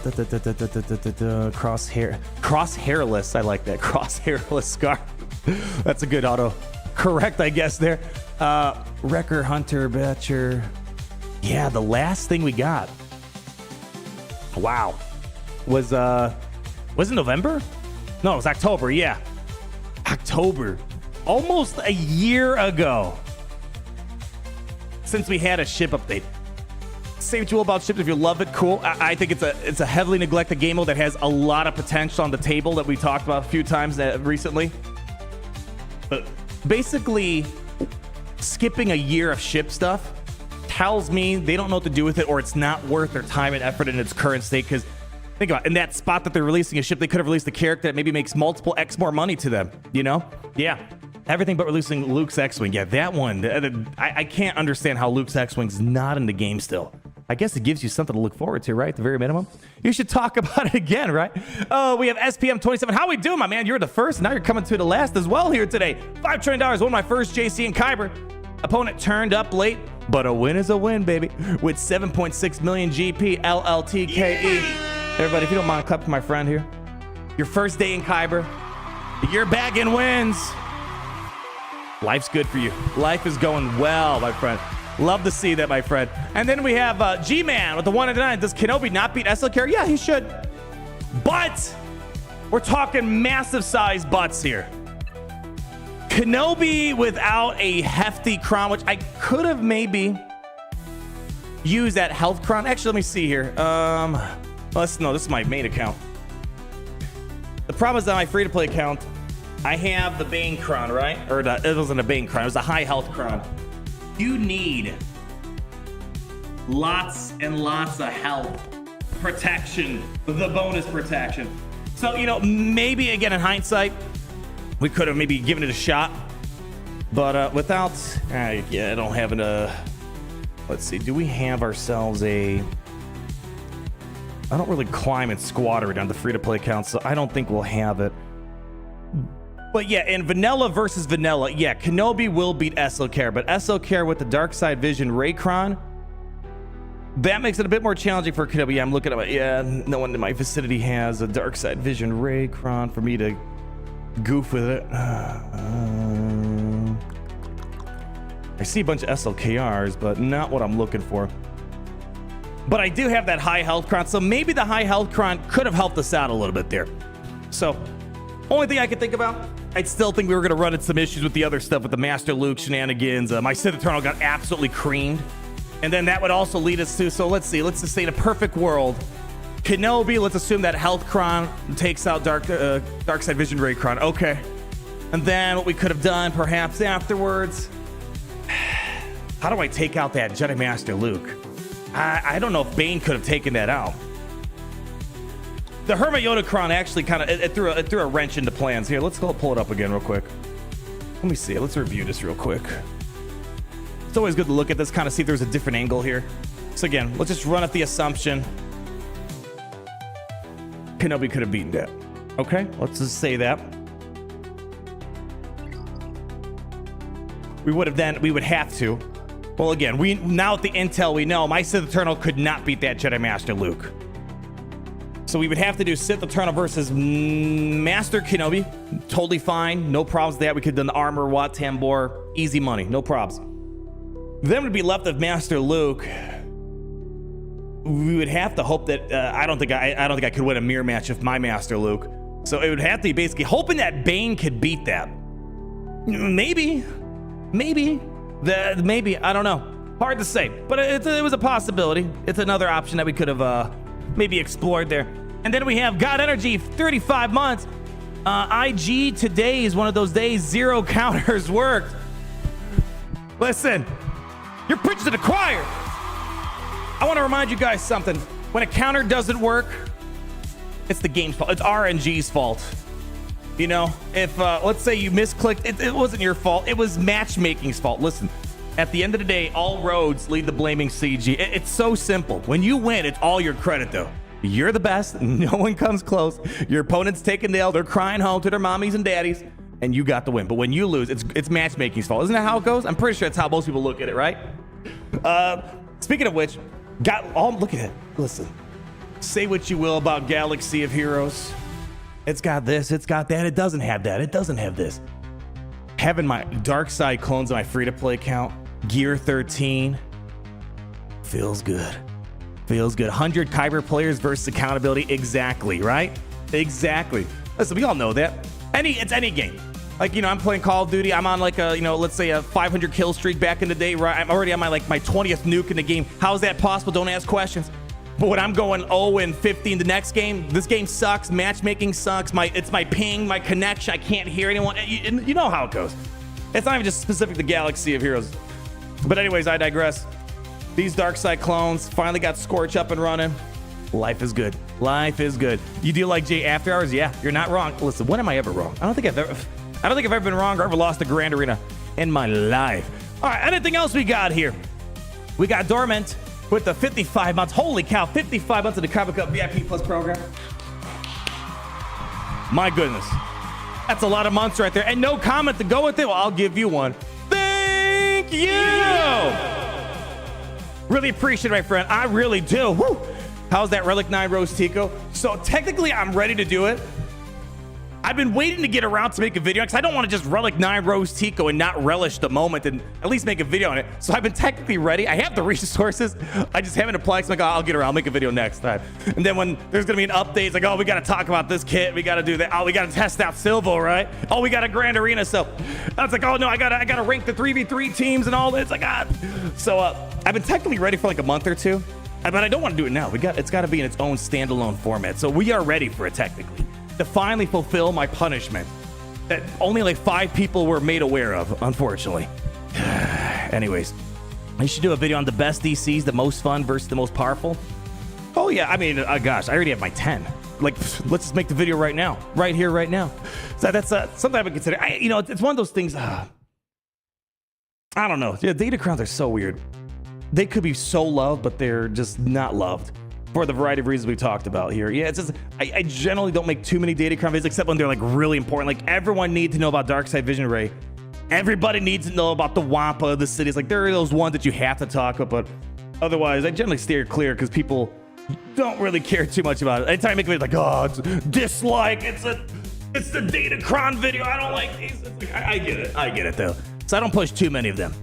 Crosshairless. I like that. Crosshairless Scar. That's a good auto correct, I guess, there. Wrecker, Hunter, Batcher. Yeah, the last thing we got. Wow. Was it November? No, it was October, yeah. October. Almost a year ago since we had a ship update. Say what you will about ships. If you love it, cool. I think it's a heavily neglected game mode that has a lot of potential on the table that we talked about a few times recently. But basically, skipping a year of ship stuff tells me they don't know what to do with it, or it's not worth their time and effort in its current state, because Think about it. In that spot that they're releasing a ship, they could have released a character that maybe makes multiple X more money to them, you know? Yeah. Everything but releasing Luke's X-Wing. Yeah, that one. I can't understand how Luke's X-Wing's not in the game still. I guess it gives you something to look forward to, right? At the very minimum. You should talk about it again, right? Oh, we have SPM 27. How we doing, my man? You're the first. Now you're coming to the last as well here today. $5 trillion. One of my first JC and Kyber. Opponent turned up late, but a win is a win, baby. With 7.6 million GP LLTKE. Yeah. Everybody, if you don't mind, clap for my friend here. Your first day in Kyber. You're bagging wins. Life's good for you. Life is going well, my friend. Love to see that, my friend. And then we have G-Man with the 199. Does Kenobi not beat SLKR? Yeah, he should. But we're talking massive size butts here. Kenobi without a hefty crown, which I could have maybe used that health crown. Actually, let me see here. No, this is my main account. The problem is that my free-to-play account, I have the Bane crown, right? Or it wasn't a Bane crown, it was a high health crown. You need lots and lots of health, protection, the bonus protection. So, you know, maybe again in hindsight, we could have maybe given it a shot. But without, I don't have let's see, do we have ourselves I don't really climb and squatter on the free-to-play account, so I don't think we'll have it. But yeah, in vanilla versus vanilla, yeah, Kenobi will beat SLKR, but SLKR with the dark side vision Raycron, that makes it a bit more challenging for Kenobi. Yeah, I'm looking at no one in my vicinity has a dark side vision Raycron for me to goof with it. I see a bunch of SLKRs, but not what I'm looking for. But I do have that high health crown, so maybe the high health crown could have helped us out a little bit there. So, only thing I could think about, I'd still think we were going to run into some issues with the other stuff with the Master Luke shenanigans. My Sith Eternal got absolutely creamed. And then that would also lead us to, so let's see, let's just say in a perfect world, Kenobi, let's assume that health crown takes out dark side vision ray crown. Okay. And then what we could have done perhaps afterwards, how do I take out that Jedi Master Luke? I don't know if Bane could have taken that out. The Hermit Yoda crown actually kind of it threw a wrench into plans here. Let's go pull it up again real quick. Let me see. Let's review this real quick. It's always good to look at this, kind of see if there's a different angle here. So again, let's just run at the assumption Kenobi could have beaten that. Okay, let's just say that. We would have to. Well, again, now with the intel we know, my Sith Eternal could not beat that Jedi Master Luke. So we would have to do Sith Eternal versus Master Kenobi. Totally fine. No problems with that. We could have done the Armor, Wat Tambor. Easy money. No problems. Then we'd be left with Master Luke. We would have to hope that I don't think I could win a mirror match with my Master Luke. So it would have to be basically hoping that Bane could beat that. Maybe. I don't know. Hard to say, but it was a possibility. It's another option that we could have maybe explored there. And then we have God Energy, 35 months. IG today is one of those days 0 counters worked. Listen, you're preaching to the choir. I want to remind you guys something. When a counter doesn't work, it's the game's fault. It's RNG's fault. You know, if let's say you misclicked, it wasn't your fault. It was matchmaking's fault. Listen, at the end of the day, all roads lead to blaming CG. It's so simple. When you win, it's all your credit, though. You're the best. No one comes close. Your opponent's taking the L. They're crying home to their mommies and daddies, and you got the win. But when you lose, it's matchmaking's fault. Isn't that how it goes? I'm pretty sure that's how most people look at it, right? Speaking of which, look at it. Listen, say what you will about Galaxy of Heroes. It's got this, it's got that. It doesn't have that. It doesn't have this. Having my dark side clones on my free-to-play account, Gear 13, feels good. Feels good. 100 Kyber players versus accountability. Exactly, right? Exactly. Listen, we all know that. It's any game. Like, you know, I'm playing Call of Duty. I'm on like a, let's say a 500 kill streak back in the day, right? I'm already on my 20th nuke in the game. How is that possible? Don't ask questions. But when I'm going 0-15 the next game, this game sucks. Matchmaking sucks. It's my ping, my connection. I can't hear anyone. You know how it goes. It's not even just specific to Galaxy of Heroes. But anyways, I digress. These dark side clones finally got Scorch up and running. Life is good. Life is good. You do like Jay After Hours? Yeah, you're not wrong. Listen, when am I ever wrong? I don't think I've ever been wrong or ever lost a Grand Arena in my life. All right, anything else we got here? We got Dormant with the 55 months. Holy cow, 55 months of the Comic Cup VIP Plus program. My goodness. That's a lot of months right there. And no comment to go with it. Well, I'll give you one. Thank you. Really appreciate it, my friend. I really do. Woo. How's that Relic 9 Rose Tico? So technically, I'm ready to do it. I've been waiting to get around to make a video because I don't want to just Relic 9 Rose Tico and not relish the moment and at least make a video on it. So I've been technically ready. I have the resources. I just haven't applied. So I'm like, oh, I'll get around. I'll make a video next time. And then when there's going to be an update, it's like, oh, we got to talk about this kit. We got to do that. Oh, we got to test out Silvo, right? Oh, we got a Grand Arena. So I was like, oh, no, I got to rank the 3v3 teams and all this. Like, So I've been technically ready for like a month or two. But I don't want to do it now. It's got to be in its own standalone format. So we are ready for it technically. To finally fulfill my punishment that only like 5 people were made aware of, unfortunately. Anyways, I should do a video on the best DCs, the most fun versus the most powerful. Oh yeah, I mean, gosh, I already have my 10. Like, let's just make the video right now, right here, right now. So that's something I would consider. It's one of those things. I don't know. Yeah, Datacrons are so weird. They could be so loved, but they're just not loved. For the variety of reasons we talked about here. Yeah, it's just, I generally don't make too many Datacron videos except when they're like really important. Like everyone needs to know about Darkseid Vision Ray. Everybody needs to know about the Wampa, the cities. Like there are those ones that you have to talk about, but otherwise I generally steer clear because people don't really care too much about it. Anytime I make a video like, oh, it's dislike, it's the Datacron video. I don't like these. Like, I get it. I get it though. So I don't push too many of them.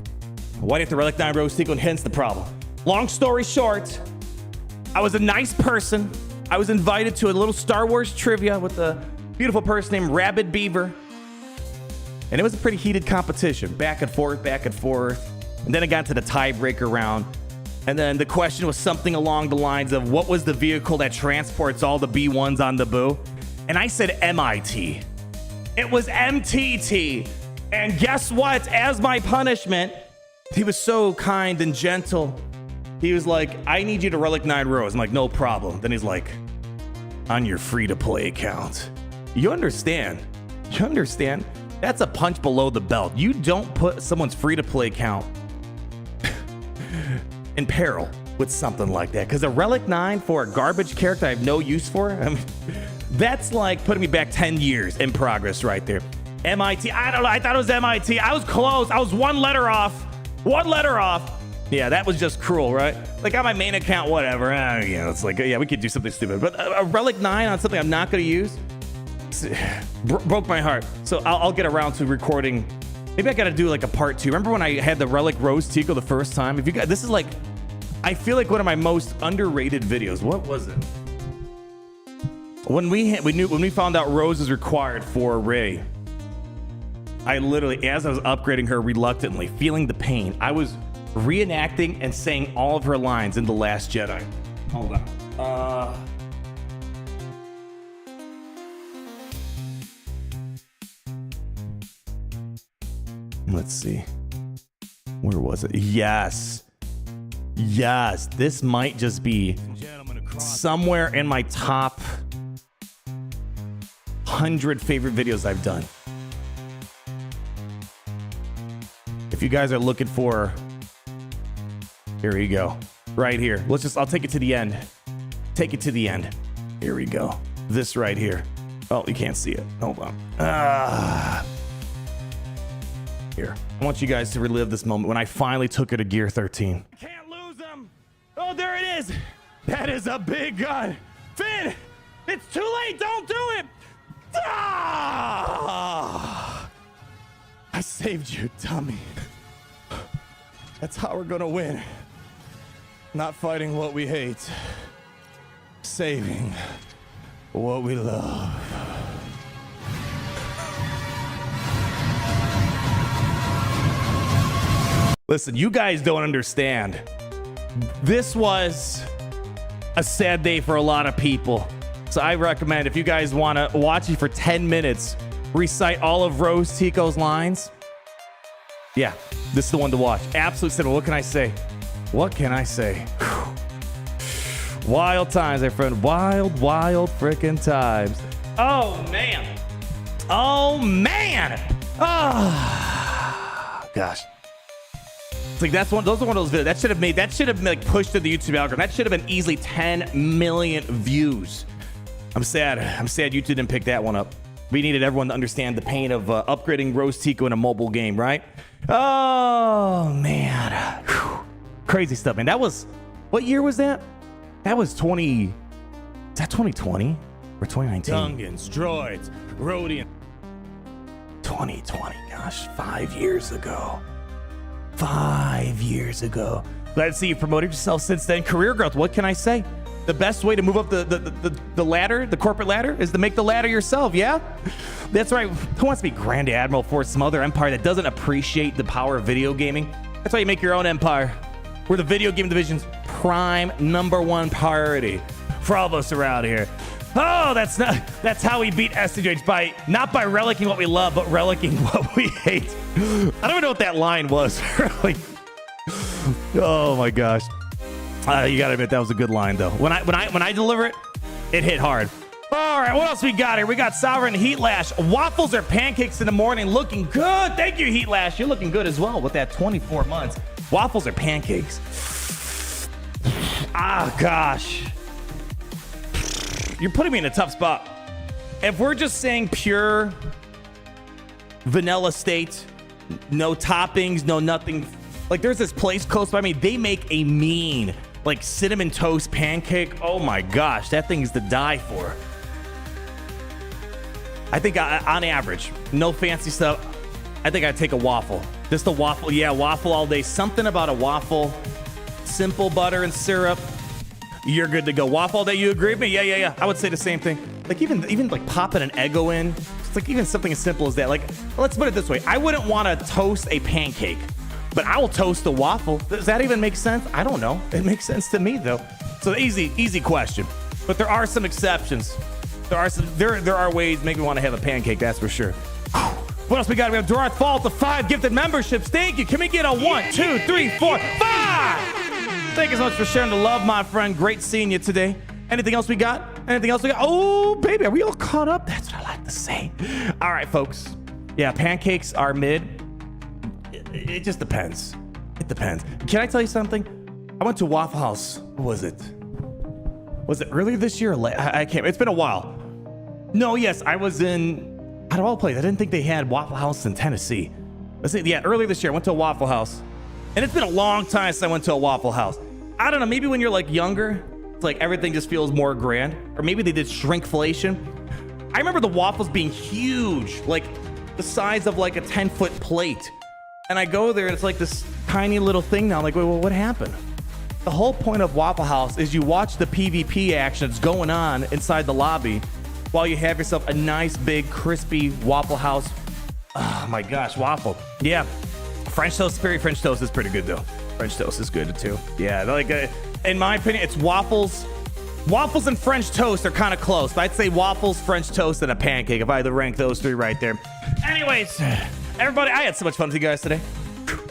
Why do you have to Relic 9 Rose Tico? And hence the problem. Long story short, I was a nice person. I was invited to a little Star Wars trivia with a beautiful person named Rabid Beaver. And it was a pretty heated competition, back and forth, back and forth. And then it got to the tiebreaker round. And then the question was something along the lines of what was the vehicle that transports all the B1s on the Boo? And I said MIT. It was MTT. And guess what? As my punishment, he was so kind and gentle. He was like, I need you to Relic 9 Rose. I'm like, no problem. Then he's like, on your free-to-play account. You understand? You understand? That's a punch below the belt. You don't put someone's free-to-play account in peril with something like that. Because a Relic 9 for a garbage character I have no use for, I mean, that's like putting me back 10 years in progress right there. MIT, I don't know. I thought it was MIT. I was close. I was one letter off. One letter off. Yeah, that was just cruel, right? Like on my main account, whatever. It's like, yeah, we could do something stupid. But a Relic 9 on something I'm not going to use broke my heart. So I'll get around to recording. Maybe I got to do like a part 2. Remember when I had the Relic Rose Tico the first time? If you guys, this is like, I feel like one of my most underrated videos. What was it? When we found out Rose is required for Rey, I literally, as I was upgrading her reluctantly, feeling the pain, I was reenacting and saying all of her lines in The Last Jedi. Hold on. Let's see. Where was it? Yes. Yes. This might just be somewhere in my top 100 favorite videos I've done. If you guys are looking for, here we go. Right here. I'll take it to the end. Take it to the end. Here we go. This right here. Oh, you can't see it. Hold on. Here. I want you guys to relive this moment when I finally took her to Gear 13. I can't lose him. Oh, there it is. That is a big gun. Finn, it's too late. Don't do it. Ah! I saved you, dummy. That's how we're gonna win. Not fighting what we hate. Saving what we love. Listen, you guys don't understand. This was a sad day for a lot of people. So I recommend if you guys want to watch it for 10 minutes, recite all of Rose Tico's lines. Yeah, this is the one to watch. Absolute simple. What can I say? What can I say? Wild times, my friend. Wild, wild freaking times. Oh, man. Oh, man. Oh, gosh. It's like those are one of those videos that should have like pushed to the YouTube algorithm. That should have been easily 10 million views. I'm sad YouTube didn't pick that one up. We needed everyone to understand the pain of upgrading Rose Tico in a mobile game, right? Oh man. Whew. Crazy stuff, man. That was, what year was that? That was 2020 or 2019? Gungans, droids, Rodian. 2020, gosh, 5 years ago. 5 years ago. Glad to see you promoted yourself since then. Career growth, what can I say? The best way to move up the ladder, the corporate ladder, is to make the ladder yourself, yeah? That's right. Who wants to be Grand Admiral for some other empire that doesn't appreciate the power of video gaming? That's why you make your own empire. We're the video game division's prime #1 priority for all of us around here. Oh, that's how we beat SWGoH, not by relicking what we love, but relicking what we hate. I don't even know what that line was, really. Oh my gosh. You gotta admit that was a good line though. When I deliver it, it hit hard. All right, what else we got here? We got Sovereign Heat Lash. Waffles or pancakes in the morning, looking good. Thank you, Heat Lash. You're looking good as well with that 24 months. Waffles or pancakes? Ah, gosh. You're putting me in a tough spot. If we're just saying pure vanilla state, no toppings, no nothing. Like there's this place close by me. They make a mean, like cinnamon toast pancake. Oh my gosh, that thing is to die for. I think on average, no fancy stuff, I think I'd take a waffle. Just a waffle. Yeah, waffle all day. Something about a waffle. Simple butter and syrup. You're good to go. Waffle all day, you agree with me? Yeah. I would say the same thing. Like even like popping an Eggo in. It's like even something as simple as that. Like, let's put it this way. I wouldn't want to toast a pancake, but I will toast a waffle. Does that even make sense? I don't know. It makes sense to me though. So easy question. But there are some exceptions. There are ways to make me want to have a pancake, that's for sure. What else we got? We have Dorothy Fall to 5 gifted memberships. Thank you. Can we get a 1, 2, 3, 4, 5? Thank you so much for sharing the love, my friend. Great seeing you today. Anything else we got? Oh, baby, are we all caught up? That's what I like to say. All right, folks. Yeah, pancakes are mid. It just depends. It depends. Can I tell you something? I went to Waffle House. What was it? Was it earlier this year or late? I can't. It's been a while. No, yes, I was in. Out of all places, I didn't think they had Waffle House in Tennessee. Yeah, earlier this year, I went to a Waffle House. And it's been a long time since I went to a Waffle House. I don't know, maybe when you're like younger, it's like everything just feels more grand. Or maybe they did shrinkflation. I remember the waffles being huge, like the size of like a 10-foot plate. And I go there and it's like this tiny little thing now. I'm like, wait, well, what happened? The whole point of Waffle House is you watch the PvP action that's going on inside the lobby while you have yourself a nice, big, crispy Waffle House. Oh my gosh, waffle. Yeah. French toast is pretty good though. French toast is good too. Yeah, like in my opinion, it's waffles. Waffles and French toast are kind of close, but I'd say waffles, French toast, and a pancake if I had to rank those three right there. Anyways, everybody, I had so much fun with you guys today.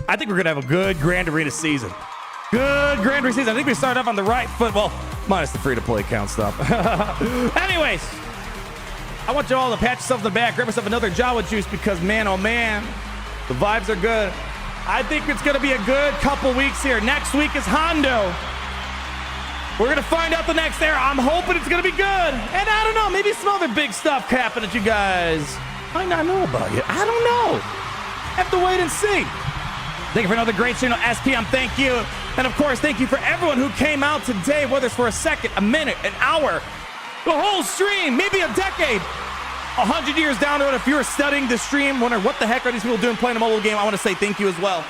I think we're gonna have a good Grand Arena season. Good Grand Arena season. I think we started off on the right foot. Well, minus the free-to-play count stuff. Anyways, I want you all to pat yourself in the back, grab yourself another Jawa juice because man, oh man, the vibes are good. I think it's going to be a good couple weeks here. Next week is Hondo. We're going to find out the next era. I'm hoping it's going to be good. And I don't know, maybe some other big stuff happening that you guys might not know about yet. I don't know. Have to wait and see. Thank you for another great stream. SPM, thank you. And of course, thank you for everyone who came out today, whether it's for a second, a minute, an hour, the whole stream, maybe a decade. 100 years down the road, if you were studying the stream, wondering what the heck are these people doing playing a mobile game, I want to say thank you as well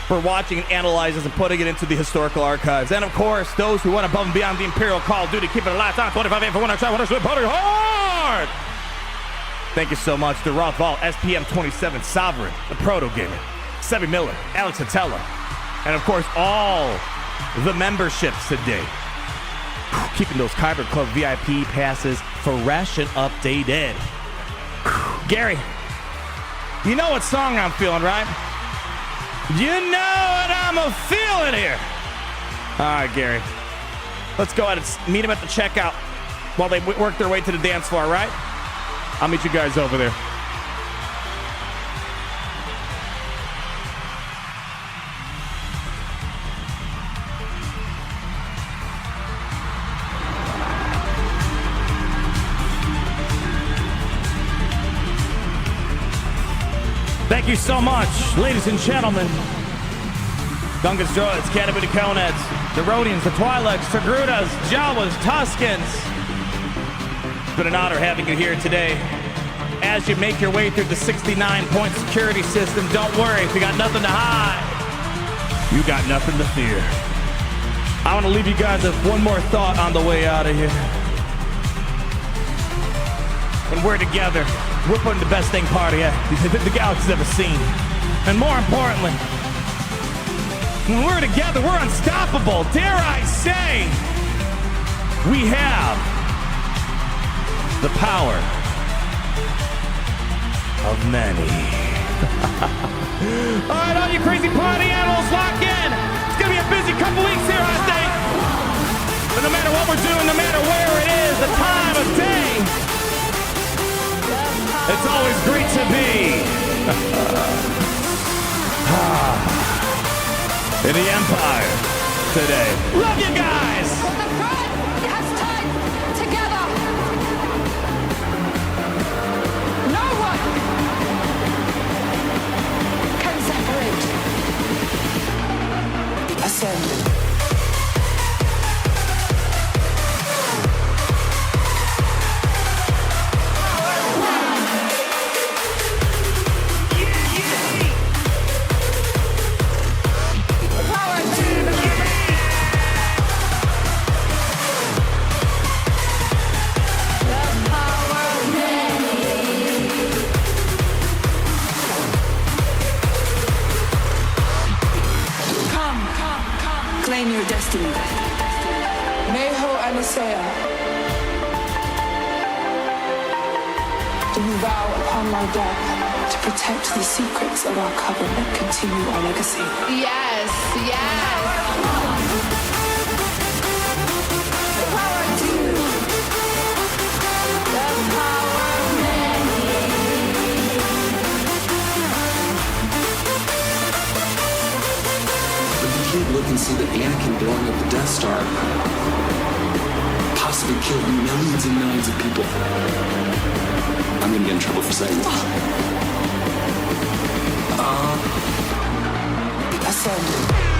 for watching and analyzing and putting it into the historical archives. And of course, those who went above and beyond the Imperial Call of Duty, keeping it alive, 25 for one, I try, one, party hard! Thank you so much to Roth Vault, SPM 27, Sovereign, the Proto Gamer, Sebi Miller, Alex Atella, and of course, all the memberships today. Keeping those Kyber Club VIP passes fresh and updated. Gary, you know what song I'm feeling, right? You know what I'm a feeling here. All right, Gary. Let's go ahead and meet them at the checkout while they work their way to the dance floor, right? I'll meet you guys over there. Thank you so much, ladies and gentlemen. Gungas, Droids, Canabidi Coneds, the Rhodians, the Twi'leks, Togrutas, Jawas, Tuskens. It's been an honor having you here today. As you make your way through the 69-point security system, don't worry, if you got nothing to hide, you got nothing to fear. I want to leave you guys with one more thought on the way out of here. When we're together, we're putting the best thing party the galaxy's ever seen. And more importantly, when we're together, we're unstoppable. Dare I say, we have the power of many. All right, all you crazy party animals, lock in. It's gonna be a busy couple weeks here, I think. But no matter what we're doing, no matter where it is, the time of day, it's always great to be in the Empire today. Love you guys! The thread has tied together. No one can separate. Ascend. Claim your destiny. Mayho Anisea. Do you vow upon my death to protect the secrets of our coven and continue our legacy? Yes, yes. The power to. The power of many. Look and see that Anakin blowing up the Death Star possibly killed millions and millions of people. I'm gonna get in trouble for saying this. Ascend.